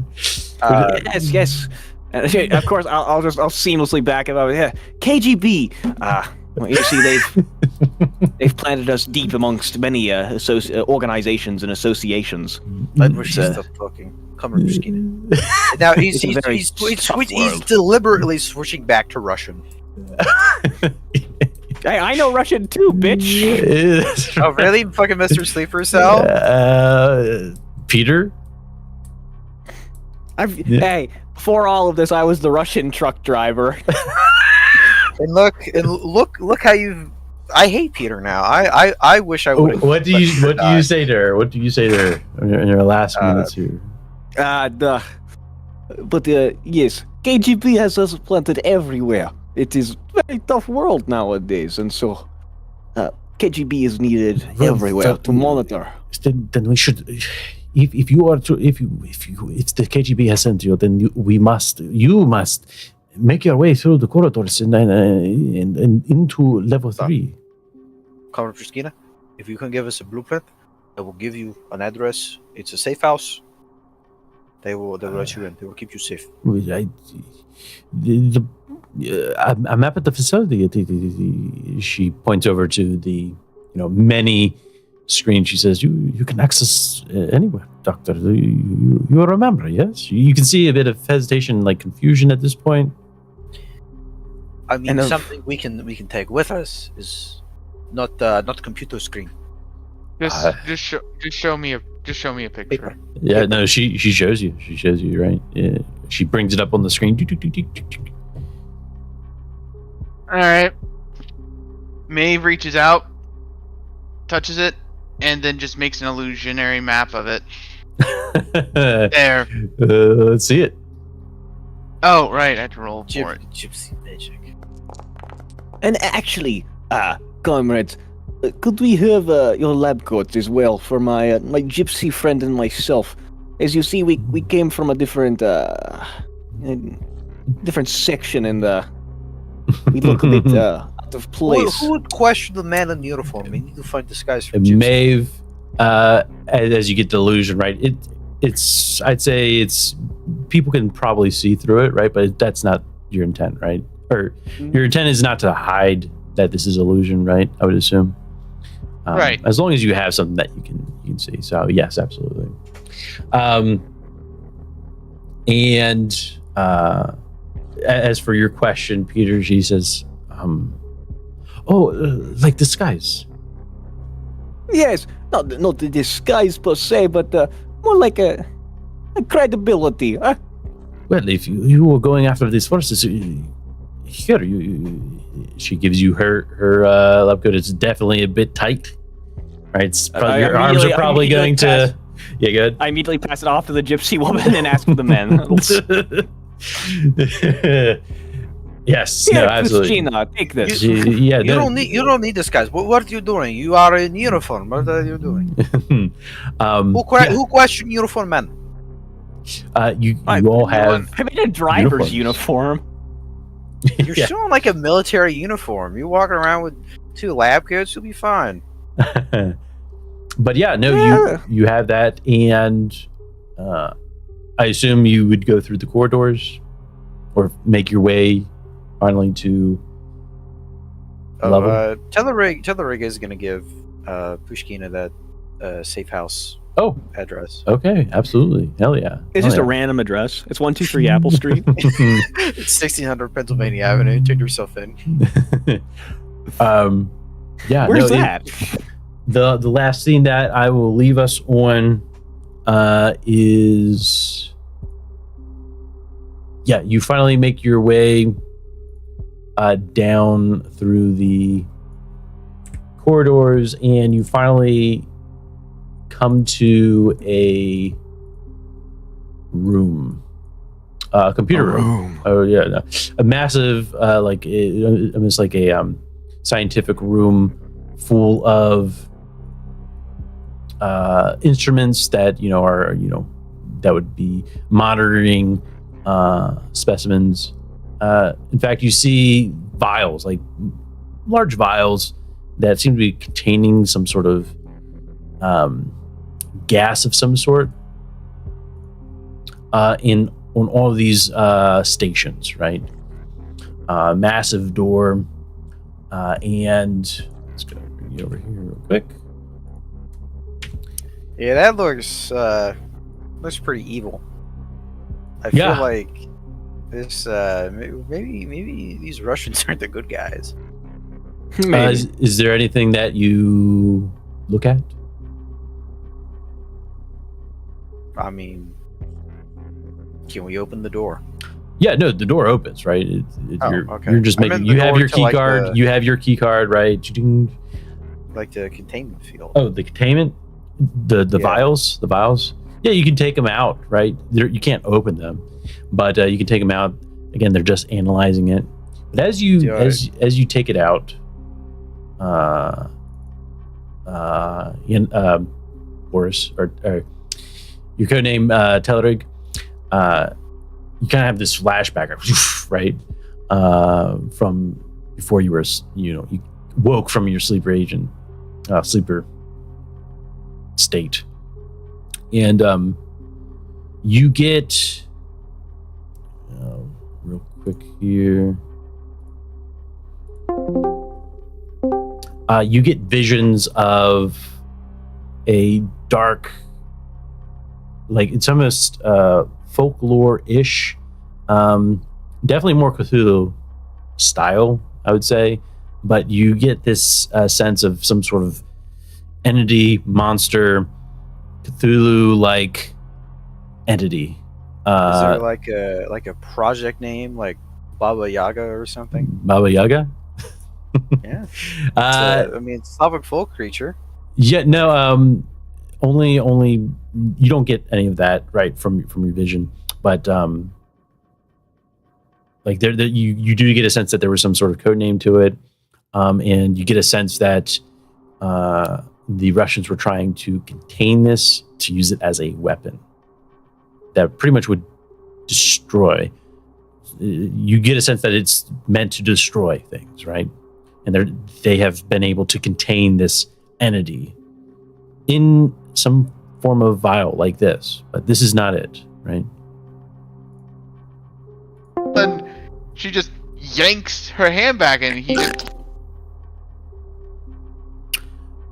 Yes. Of course, I'll seamlessly back it up. Yeah, KGB. Well, you see, they've planted us deep amongst many organizations and associations. She's still talking. Come on, Pushkina. Now he's deliberately switching back to Russian. Hey, I know Russian too, bitch. Oh, really? Fucking Mr. Sleeper Cell? Peter? Hey, before all of this, I was the Russian truck driver. And look how you've. I hate Peter now. I wish I would. What do you say to her? What do you say to her in your last minutes here? Yes, KGB has us planted everywhere. It is a very tough world nowadays, and so KGB is needed everywhere to monitor. Then we should. If the KGB has sent you, then you must make your way through the corridors and into level 3. Comrade Pushkina, if you can give us a blueprint, I will give you an address. It's a safe house. They will let you in. They will keep you safe. I'm up at the facility. She points over to the many screens. She says, "You can access anywhere, Doctor. You remember? Yes." You can see a bit of hesitation, like confusion at this point. I mean, something we can take with us is not computer screen. Just show me a picture. Paper. Yeah, no, she shows you. She shows you, right? Yeah. She brings it up on the screen. All right. Maeve reaches out, touches it, and then just makes an illusionary map of it. There. Let's see it. Oh, right. I have to roll for it. Gypsy magic. And actually, comrades, could we have your lab coats as well for my gypsy friend and myself? As you see, we came from a different section, and we look a bit out of place. Who would question the man in uniform? We need to find this guy's from gypsy. Maeve, as you get the illusion, right? I'd say it's people can probably see through it, right? But that's not your intent, right? Or your intent is not to hide that this is illusion, right? I would assume. Right. As long as you have something that you can see. So yes, absolutely. As for your question, Peter, she says, like disguise. Yes, not the disguise per se, but more like a credibility. Huh? Well, if you were going after these forces, here she gives you her lab coat. It's definitely a bit tight, right? It's probably, your arms are probably going to. Yeah, good. I immediately pass it off to the gypsy woman and ask for the men. Yes, Here, no, absolutely. Christina, take this. You don't need this, guys. What are you doing? You are in uniform. What are you doing? Who questioned uniform men? You all have. I'm in a driver's uniform. You're still in like a military uniform. You're walking around with 2 lab coats. You'll be fine. But yeah, no, you have that, and I assume you would go through the corridors, or make your way finally to level. Telerig is going to give Pushkina that safe house address. Okay, absolutely, hell yeah. It's just a random address. It's 123 Apple Street. It's 1600 Pennsylvania Avenue. Turn yourself in. Yeah. Where's that? The last thing that I will leave us on is you finally make your way down through the corridors, and you finally come to a room, a computer room. Oh yeah, no. A massive almost like a scientific room full of instruments that are that would be monitoring specimens. In fact, you see vials, like large vials that seem to be containing some sort of gas of some sort. In on all of these stations, right? Massive door, and let's go bring you over here real quick. Yeah, that looks pretty evil. I Yeah. feel like this maybe these Russians aren't the good guys. Is there anything that you look at? I mean, can we open the door? Yeah, no, the door opens, right? Oh, you're, okay. you're just I making. meant the You have door your to, key like, card. the- You have your key card, right? Ding. Like the containment field. Oh, the containment, the Yeah. vials, the vials. Yeah, you can take them out, right? You can't open them, but you can take them out. Again, they're just analyzing it. But as you Yeah. as you take it out, Boris or your codename Telerig, you kind of have this flashback, right? From before you were, you woke from your sleeper state, and you get real quick here. You get visions of a dark, like it's almost folklore-ish, definitely more Cthulhu style, I would say, but you get this sense of some sort of entity, monster, Cthulhu-like entity. Is there like a project name, like Baba Yaga or something? Baba Yaga? Yeah. Uh, I mean, Slavic folk creature. Yeah, no, only you don't get any of that right from your vision, but like there you do get a sense that there was some sort of code name to it, and you get a sense that the Russians were trying to contain this to use it as a weapon that pretty much would destroy. You get a sense that it's meant to destroy things, right? And they have been able to contain this entity in some form of vial like this, but this is not it, right? And she just yanks her hand back, and he just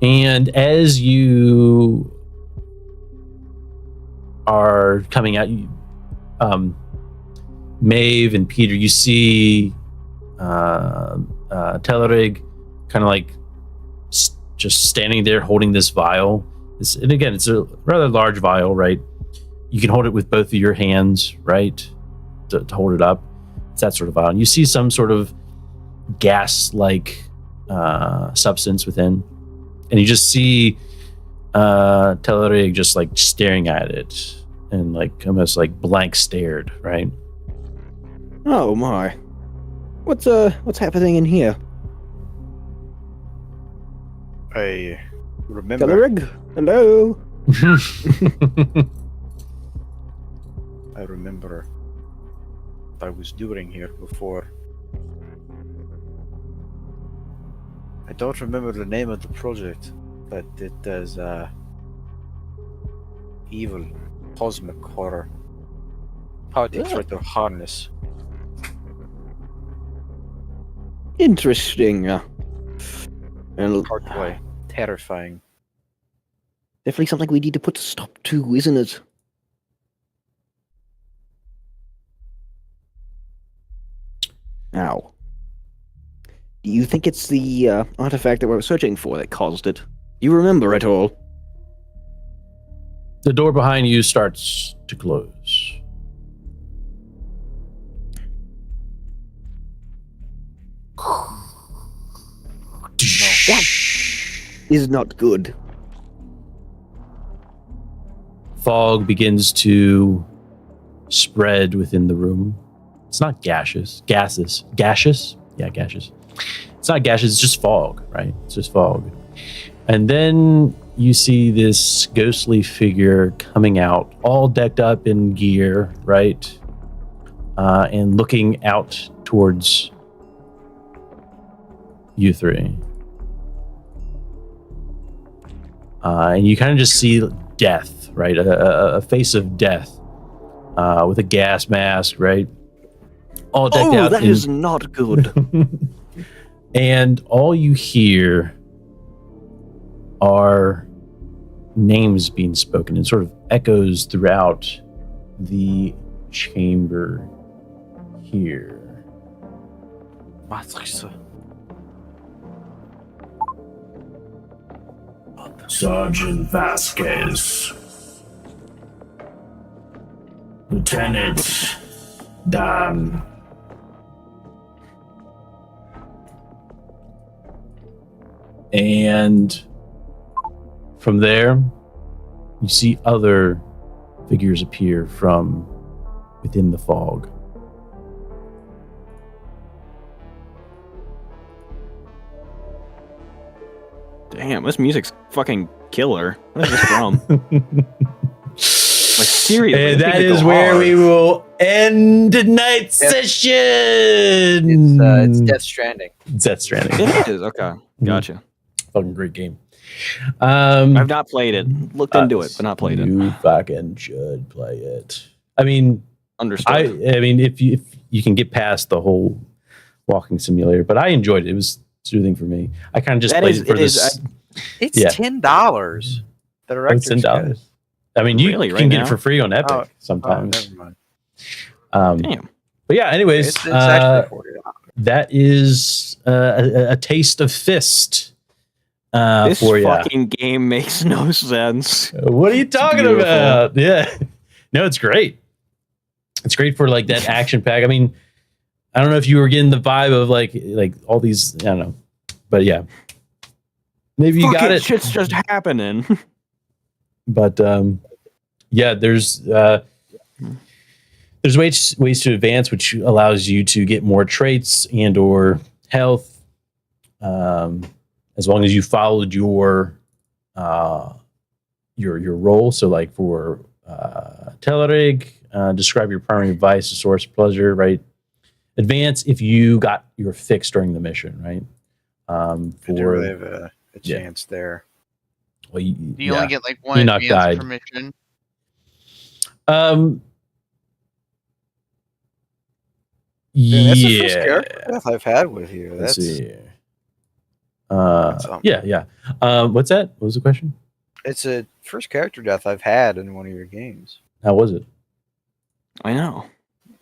And as you are coming out, Maeve and Peter, you see Telerig kind of like just standing there holding this vial. And again, it's a rather large vial, right? You can hold it with both of your hands, right? To hold it up. It's that sort of vial. And you see some sort of gas-like substance within. And you just see Telerig just like staring at it and like almost like blank stared, right? Oh my. What's happening in here? I remember. Telerig? Hello? I remember. What I was doing here before. I don't remember the name of the project, but it does evil, cosmic horror. How they try to harness. Interesting. And Hard play. Terrifying. definitely something we need to put a stop to, isn't it? Now, do you think it's the artifact that we're searching for that caused it? Do you remember at all? The door behind you starts to close. That is not good. Fog begins to spread within the room. It's not gaseous. Gaseous? Yeah, gaseous. It's not gaseous, it's just fog, right? It's just fog. And then you see this ghostly figure coming out, all decked up in gear, right? And looking out towards you three. And you kind of just see death, right? A face of death with a gas mask, right? All decked out. That is not good. And all you hear are names being spoken and sort of echoes throughout the chamber here. Sergeant Vasquez. Lieutenant Dan. And from there, you see other figures appear from within the fog. Damn, this music's fucking killer. What is this from? Like, seriously. And this that music is go where hard. we will end tonight's session. It's Death Stranding. It's Death Stranding. It is, okay. Gotcha. Fucking great game. I've not played it. Looked into it, but not played it. You fucking should play it. I mean, Understood. I mean, if you can get past the whole walking simulator, but I enjoyed it. It was soothing for me. I kind of just That played is- it for it this. is, It's Yeah. $10. The It's director's cut. $10. I mean, you Really, can right get now? it for free on Epic Oh, sometimes. never mind. Damn. But yeah, anyways, It's actually $40. that is a taste of Fist This for you. fucking game makes no sense. What are you talking beautiful. about? Yeah. No, it's great. It's great for like that action pack. I mean, I don't know if you were getting the vibe of like all these, I don't know. But yeah. Maybe you got Fucking it. shit's just happening. But yeah, there's ways to advance, which allows you to get more traits and or health, as long as you followed your role. So like for Telerig, describe your primary vice, a source of pleasure, right? Advance if you got your fix during the mission, right? I do really have a chance there. Well, You only get like one Enoch advance died. per mission. Dude, that's the first Yeah. character death I've had with you. Let's That's see here. something. Yeah. What's that? What was the question? It's a first character death I've had in one of your games. How was it? I know.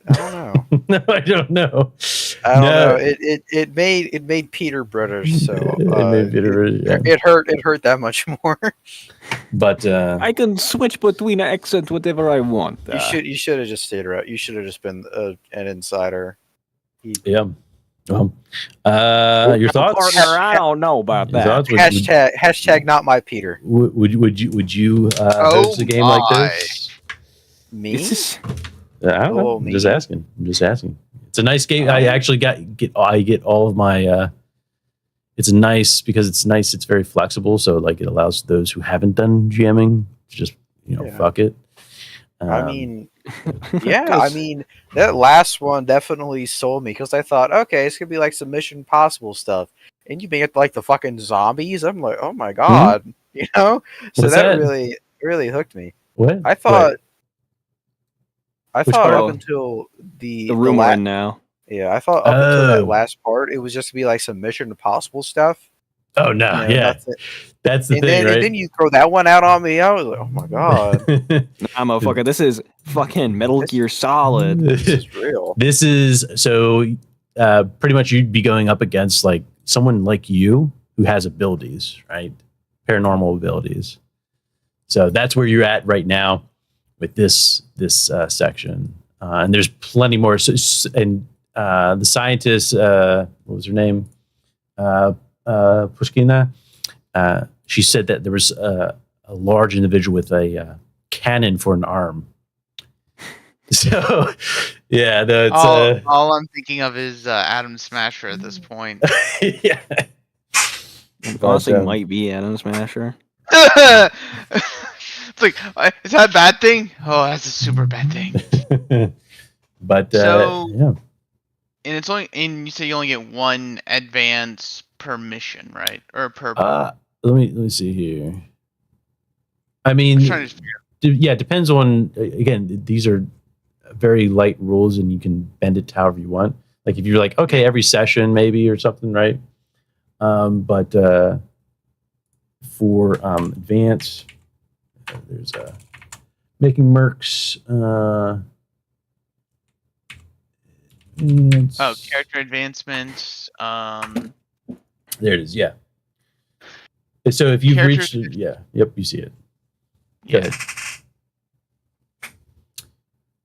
I don't know. No, I don't know. I don't know. It made Peter British, so It made Peter, yeah. it hurt that much more. But I can switch between accents whatever I want. You should have just stayed around. You should have just been an insider. yeah. Well, your thoughts? Partner, I don't know about Your that. thoughts? Hashtag not my Peter. Would you host a game like this? Me? This is- I don't know. Oh, I'm just me? asking. It's a nice game. I actually get all of my. It's nice because it's nice. It's very flexible, so like it allows those who haven't done jamming to just Yeah. fuck it. I mean, yeah. I mean, that last one definitely sold me because I thought, okay, it's gonna be like some Mission Impossible stuff, and you make like the fucking zombies. I'm like, oh my god, you know. So What's that that? really hooked me. What I thought. I Which thought part? up until the room we're in now. yeah, I thought up until that Oh. last part, it was just to be like some Mission Impossible stuff. Oh no! You know, Yeah, that's it. that's the And thing, then, right? and then you throw that one out on me. I was like, oh my god, Nah, motherfucker, this is fucking Metal Gear Solid. this is real. This is so pretty much you'd be going up against like someone like you who has abilities, right? Paranormal abilities. So that's where you're at right now with this section, and there's plenty more. And the scientist, what was her name? Pushkina. She said that there was a large individual with a cannon for an arm. So, yeah, it's All I'm thinking of is Adam Smasher at this point. yeah. Honestly, But, might be Adam Smasher. It's like, is that a bad thing? Oh, that's a super bad thing. But So- yeah, And it's only, and you say you only get one advance per mission, right? Or per. let me see here. I I'm mean, trying to figure. yeah, it depends on again. These are very light rules, and you can bend it to however you want. Like if you're like, okay, every session maybe or something, right? But for advanced, there's making mercs. Character advancements. There it is. Yeah. So if you've reached, Character- yep, you see it. Yeah. Go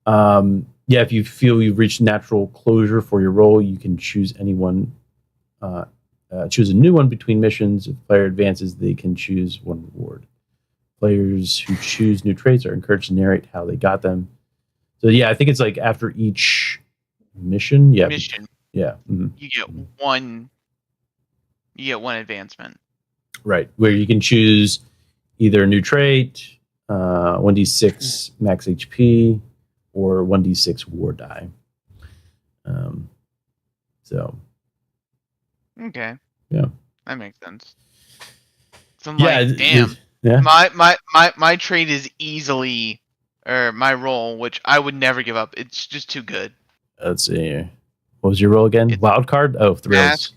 ahead. If you feel you've reached natural closure for your role, you can choose anyone. Choose a new one between missions. If player advances, they can choose one reward. Players who choose new traits are encouraged to narrate how they got them. So I think it's like after each mission. Yeah. Mission. Yeah. Mm-hmm. You get one. You get one advancement. Right, where you can choose either a new trait, 1d6 max HP, or 1d6 war die. So. Okay. Yeah. That makes sense. So I'm like, damn. Yeah. My trait is easily, or my role, which I would never give up. It's just too good. Let's see. What was your role again? It's Wild card? Oh, thrills.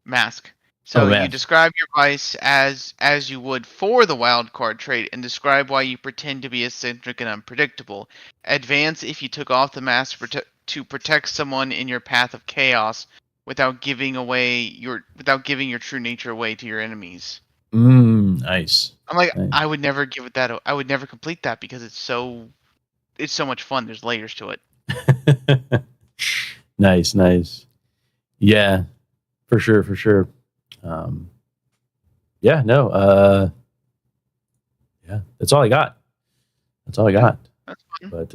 Mask. So you mask. describe your vice as you would for the wild card trait, and describe why you pretend to be eccentric and unpredictable. Advance if you took off the mask to protect someone in your path of chaos without giving your true nature away to your enemies. Nice. I'm like, Nice. I would never give it that. I would never complete that because it's so much fun. There's layers to it. Nice. Yeah, for sure. That's all I got. That's fun. But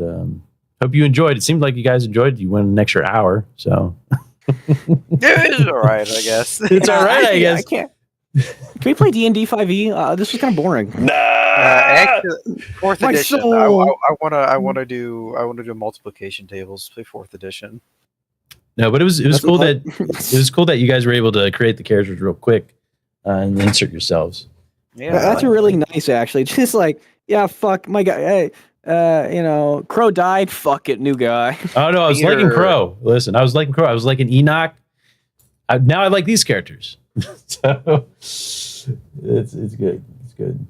hope you enjoyed. It seemed like you guys enjoyed. You went an extra hour, so It is all right, I guess. it's all right. I guess. I can't. Can we play D&D 5e? This was kind of boring. Actually, fourth My edition. soul. I wanna do multiplication tables. Play fourth edition. No, but it was That's cool what- that it was cool that you guys were able to create the characters real quick and insert yourselves. Yeah, That's really nice, actually. Just like, yeah, fuck my guy. Hey, Crow died. Fuck it, new guy. Oh no, I was Peter- liking Crow. Listen, I was liking Crow. I was liking Enoch. Now I like these characters. So it's good. It's good.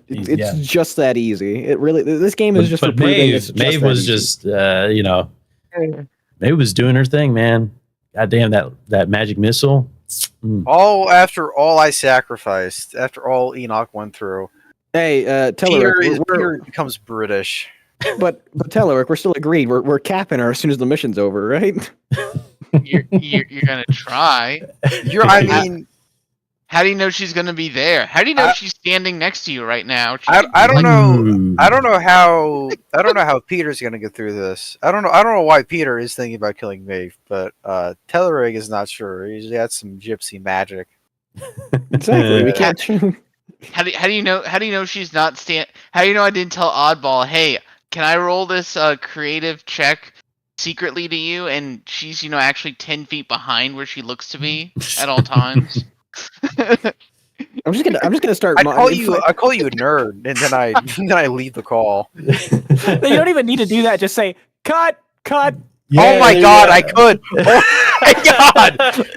It's just that easy. It really. This game is just for but proving it's Maeve just that was easy. just Maeve was doing her thing, man. God damn that magic missile. all after all I sacrificed, after all Enoch went through. Hey, Peter, Telerik, Peter becomes British. but Telerik, we're still agreed. We're capping her as soon as the mission's over, right? You're gonna try. I mean, How do you know she's gonna be there? How do you know she's standing next to you right now? She I could be don't like- know. Ooh. I don't know how Peter's gonna get through this. I don't know why Peter is thinking about killing Maeve, but Telerig is not sure. He's got some gypsy magic. Exactly. We can't. How do you know she's not How do you know I didn't tell Oddball? Hey, can I roll this creative check secretly to you? And she's actually 10 feet behind where she looks to be at all times. I'm just gonna start. I call you a nerd, and then I leave the call. You don't even need to do that. Just say cut. Oh my god, I could. Oh my god.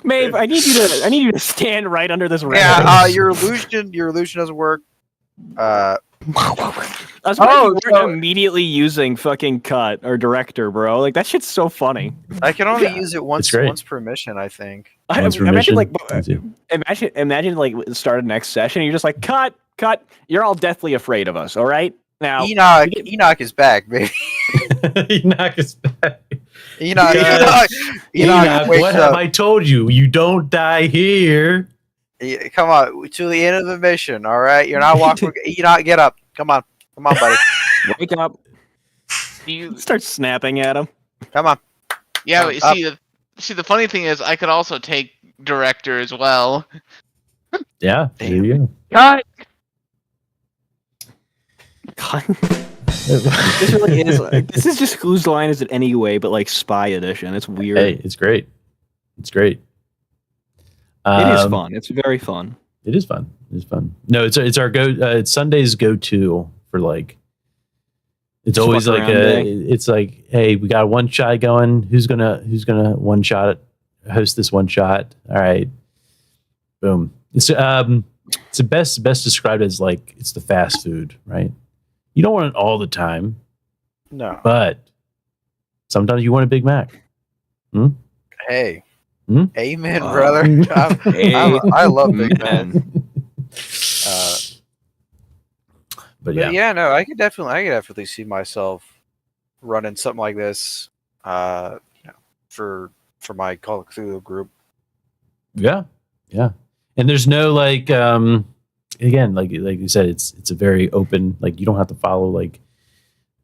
Maeve, I need you to stand right under this rail. Yeah, your illusion doesn't work. I was surprised Oh, you weren't immediately using fucking cut or director, bro. Like that shit's so funny. I can only use it once great. per mission, I think. Once per Imagine mission? like Let's see. imagine like start a next session. And you're just like cut. You're all deathly afraid of us. All right now. Enoch is back, baby. Enoch is back. Enoch Enoch, wakes what have up. I told you? You don't die here. Yeah, come on, to the end of the mission, all right? You're not walking. Enoch, get up. Come on, buddy. Wake up. You Start snapping at him. Come on. Yeah, but Up. the funny thing is I could also take director as well. Yeah, there you go. Cut. God. This really is. This is just whose line is it anyway? But like spy edition. It's weird. Hey, it's great. It's great. It is fun. It's very fun. It is fun. It is fun. No, it's our go. It's Sunday's go-to for like It's always fuck like around day. it's like, hey, we got a one shot going. Who's gonna one shot host this one shot? All right, boom. It's best described as like it's the fast food, right? You don't want it all the time, No. but sometimes you want a Big Mac. Hey. Hmm? Amen, brother. I love Big Mac. But But yeah, no, I could definitely see myself running something like this, for my Call of Cthulhu group. Yeah. And there's no like, again, like you said, it's a very open. Like you don't have to follow. Like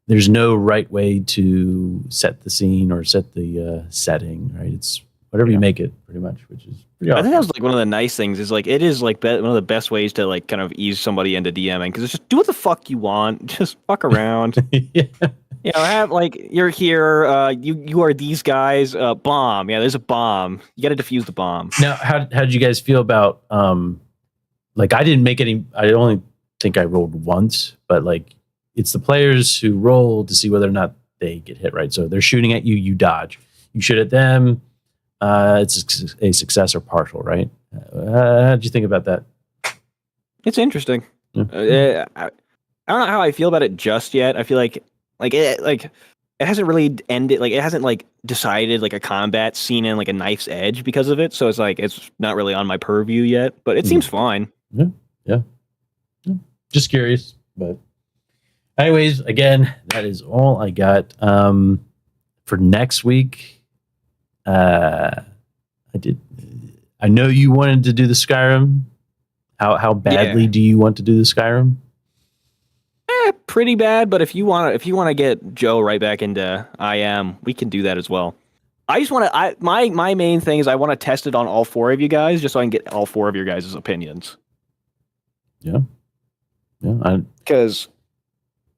there's no right way to set the scene or set the setting. Right? It's whatever you make it, pretty much, which is pretty awesome. I think that was like one of the nice things is like it is like one of the best ways to like kind of ease somebody into DMing because it's just do what the fuck you want, just fuck around. Yeah. You know, have like you're here, you are these guys. Bomb, yeah, there's a bomb. You got to defuse the bomb. Now, how did you guys feel about like I didn't make any? I only think I rolled once, but like it's the players who roll to see whether or not they get hit. Right, so they're shooting at you, you dodge. You shoot at them. It's a success or partial, right? How did you think about that? It's interesting. Yeah. I don't know how I feel about it just yet. I feel like it hasn't really ended. Like it hasn't like decided like a combat scene in like a knife's edge because of it. So it's like it's not really on my purview yet. But it seems fine. Yeah. Just curious, but anyways, again, that is all I got for next week. I know you wanted to do the Skyrim. How badly do you want to do the Skyrim? Pretty bad, but if you want to get Joe right back into IM, we can do that as well. I just want to. My main thing is I want to test it on all four of you guys, just so I can get all four of your guys' opinions. Yeah. Because,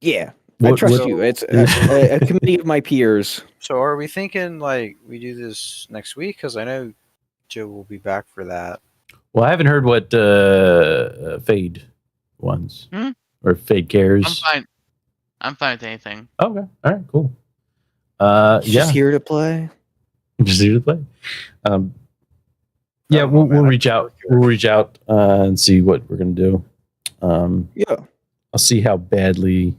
I trust you. It's a committee of my peers. So are we thinking like we do this next week? Because I know Joe will be back for that. Well, I haven't heard what Fade wants or Fade cares. I'm fine with anything. Okay. All right. Cool. Just here to play. Just here to play. We'll reach out. We'll reach out and see what we're gonna do. I'll see how badly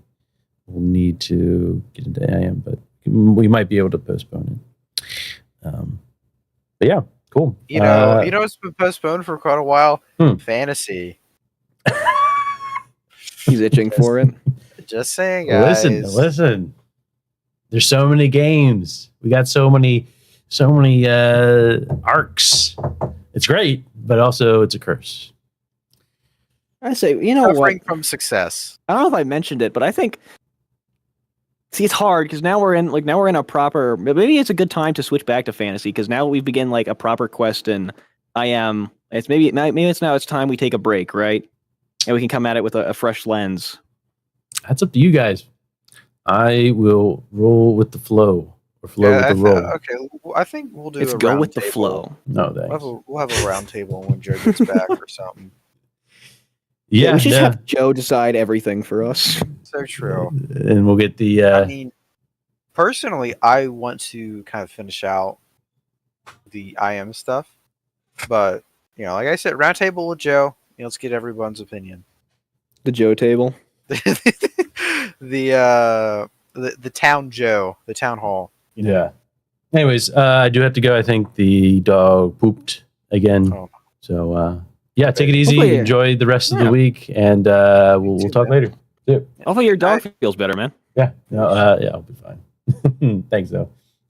we'll need to get into AM, but we might be able to postpone it. But yeah, cool. You know, it's been postponed for quite a while. Fantasy. He's itching for it. Just saying, guys. Listen. There's so many games. We got so many arcs. It's great, but also it's a curse. I say, you know Suffering what? from success. I don't know if I mentioned it, but I think. See, it's hard because now we're in a proper. Maybe it's a good time to switch back to fantasy because now we begin like a proper quest and It's maybe it's time we take a break, right? And we can come at it with a fresh lens. That's up to you guys. I will roll with the flow or flow with the roll. Okay, I think we'll do. Let's a go round with the table. flow. No, thanks. We'll have a round table when Joe gets back or something. Yeah, we should have Joe decide everything for us. So true. And we'll get the. I mean, personally, I want to kind of finish out the IM stuff, but like I said, round table with Joe. Let's get everyone's opinion. The Joe table. the town Joe, the town hall. Yeah. Anyways, I do have to go. I think the dog pooped again. Oh. So yeah, take it easy. Hopefully, enjoy the rest of the week, and we'll talk later. Yeah. Hopefully your dog feels better, man. Yeah. No, yeah, I'll be fine. Thanks, though.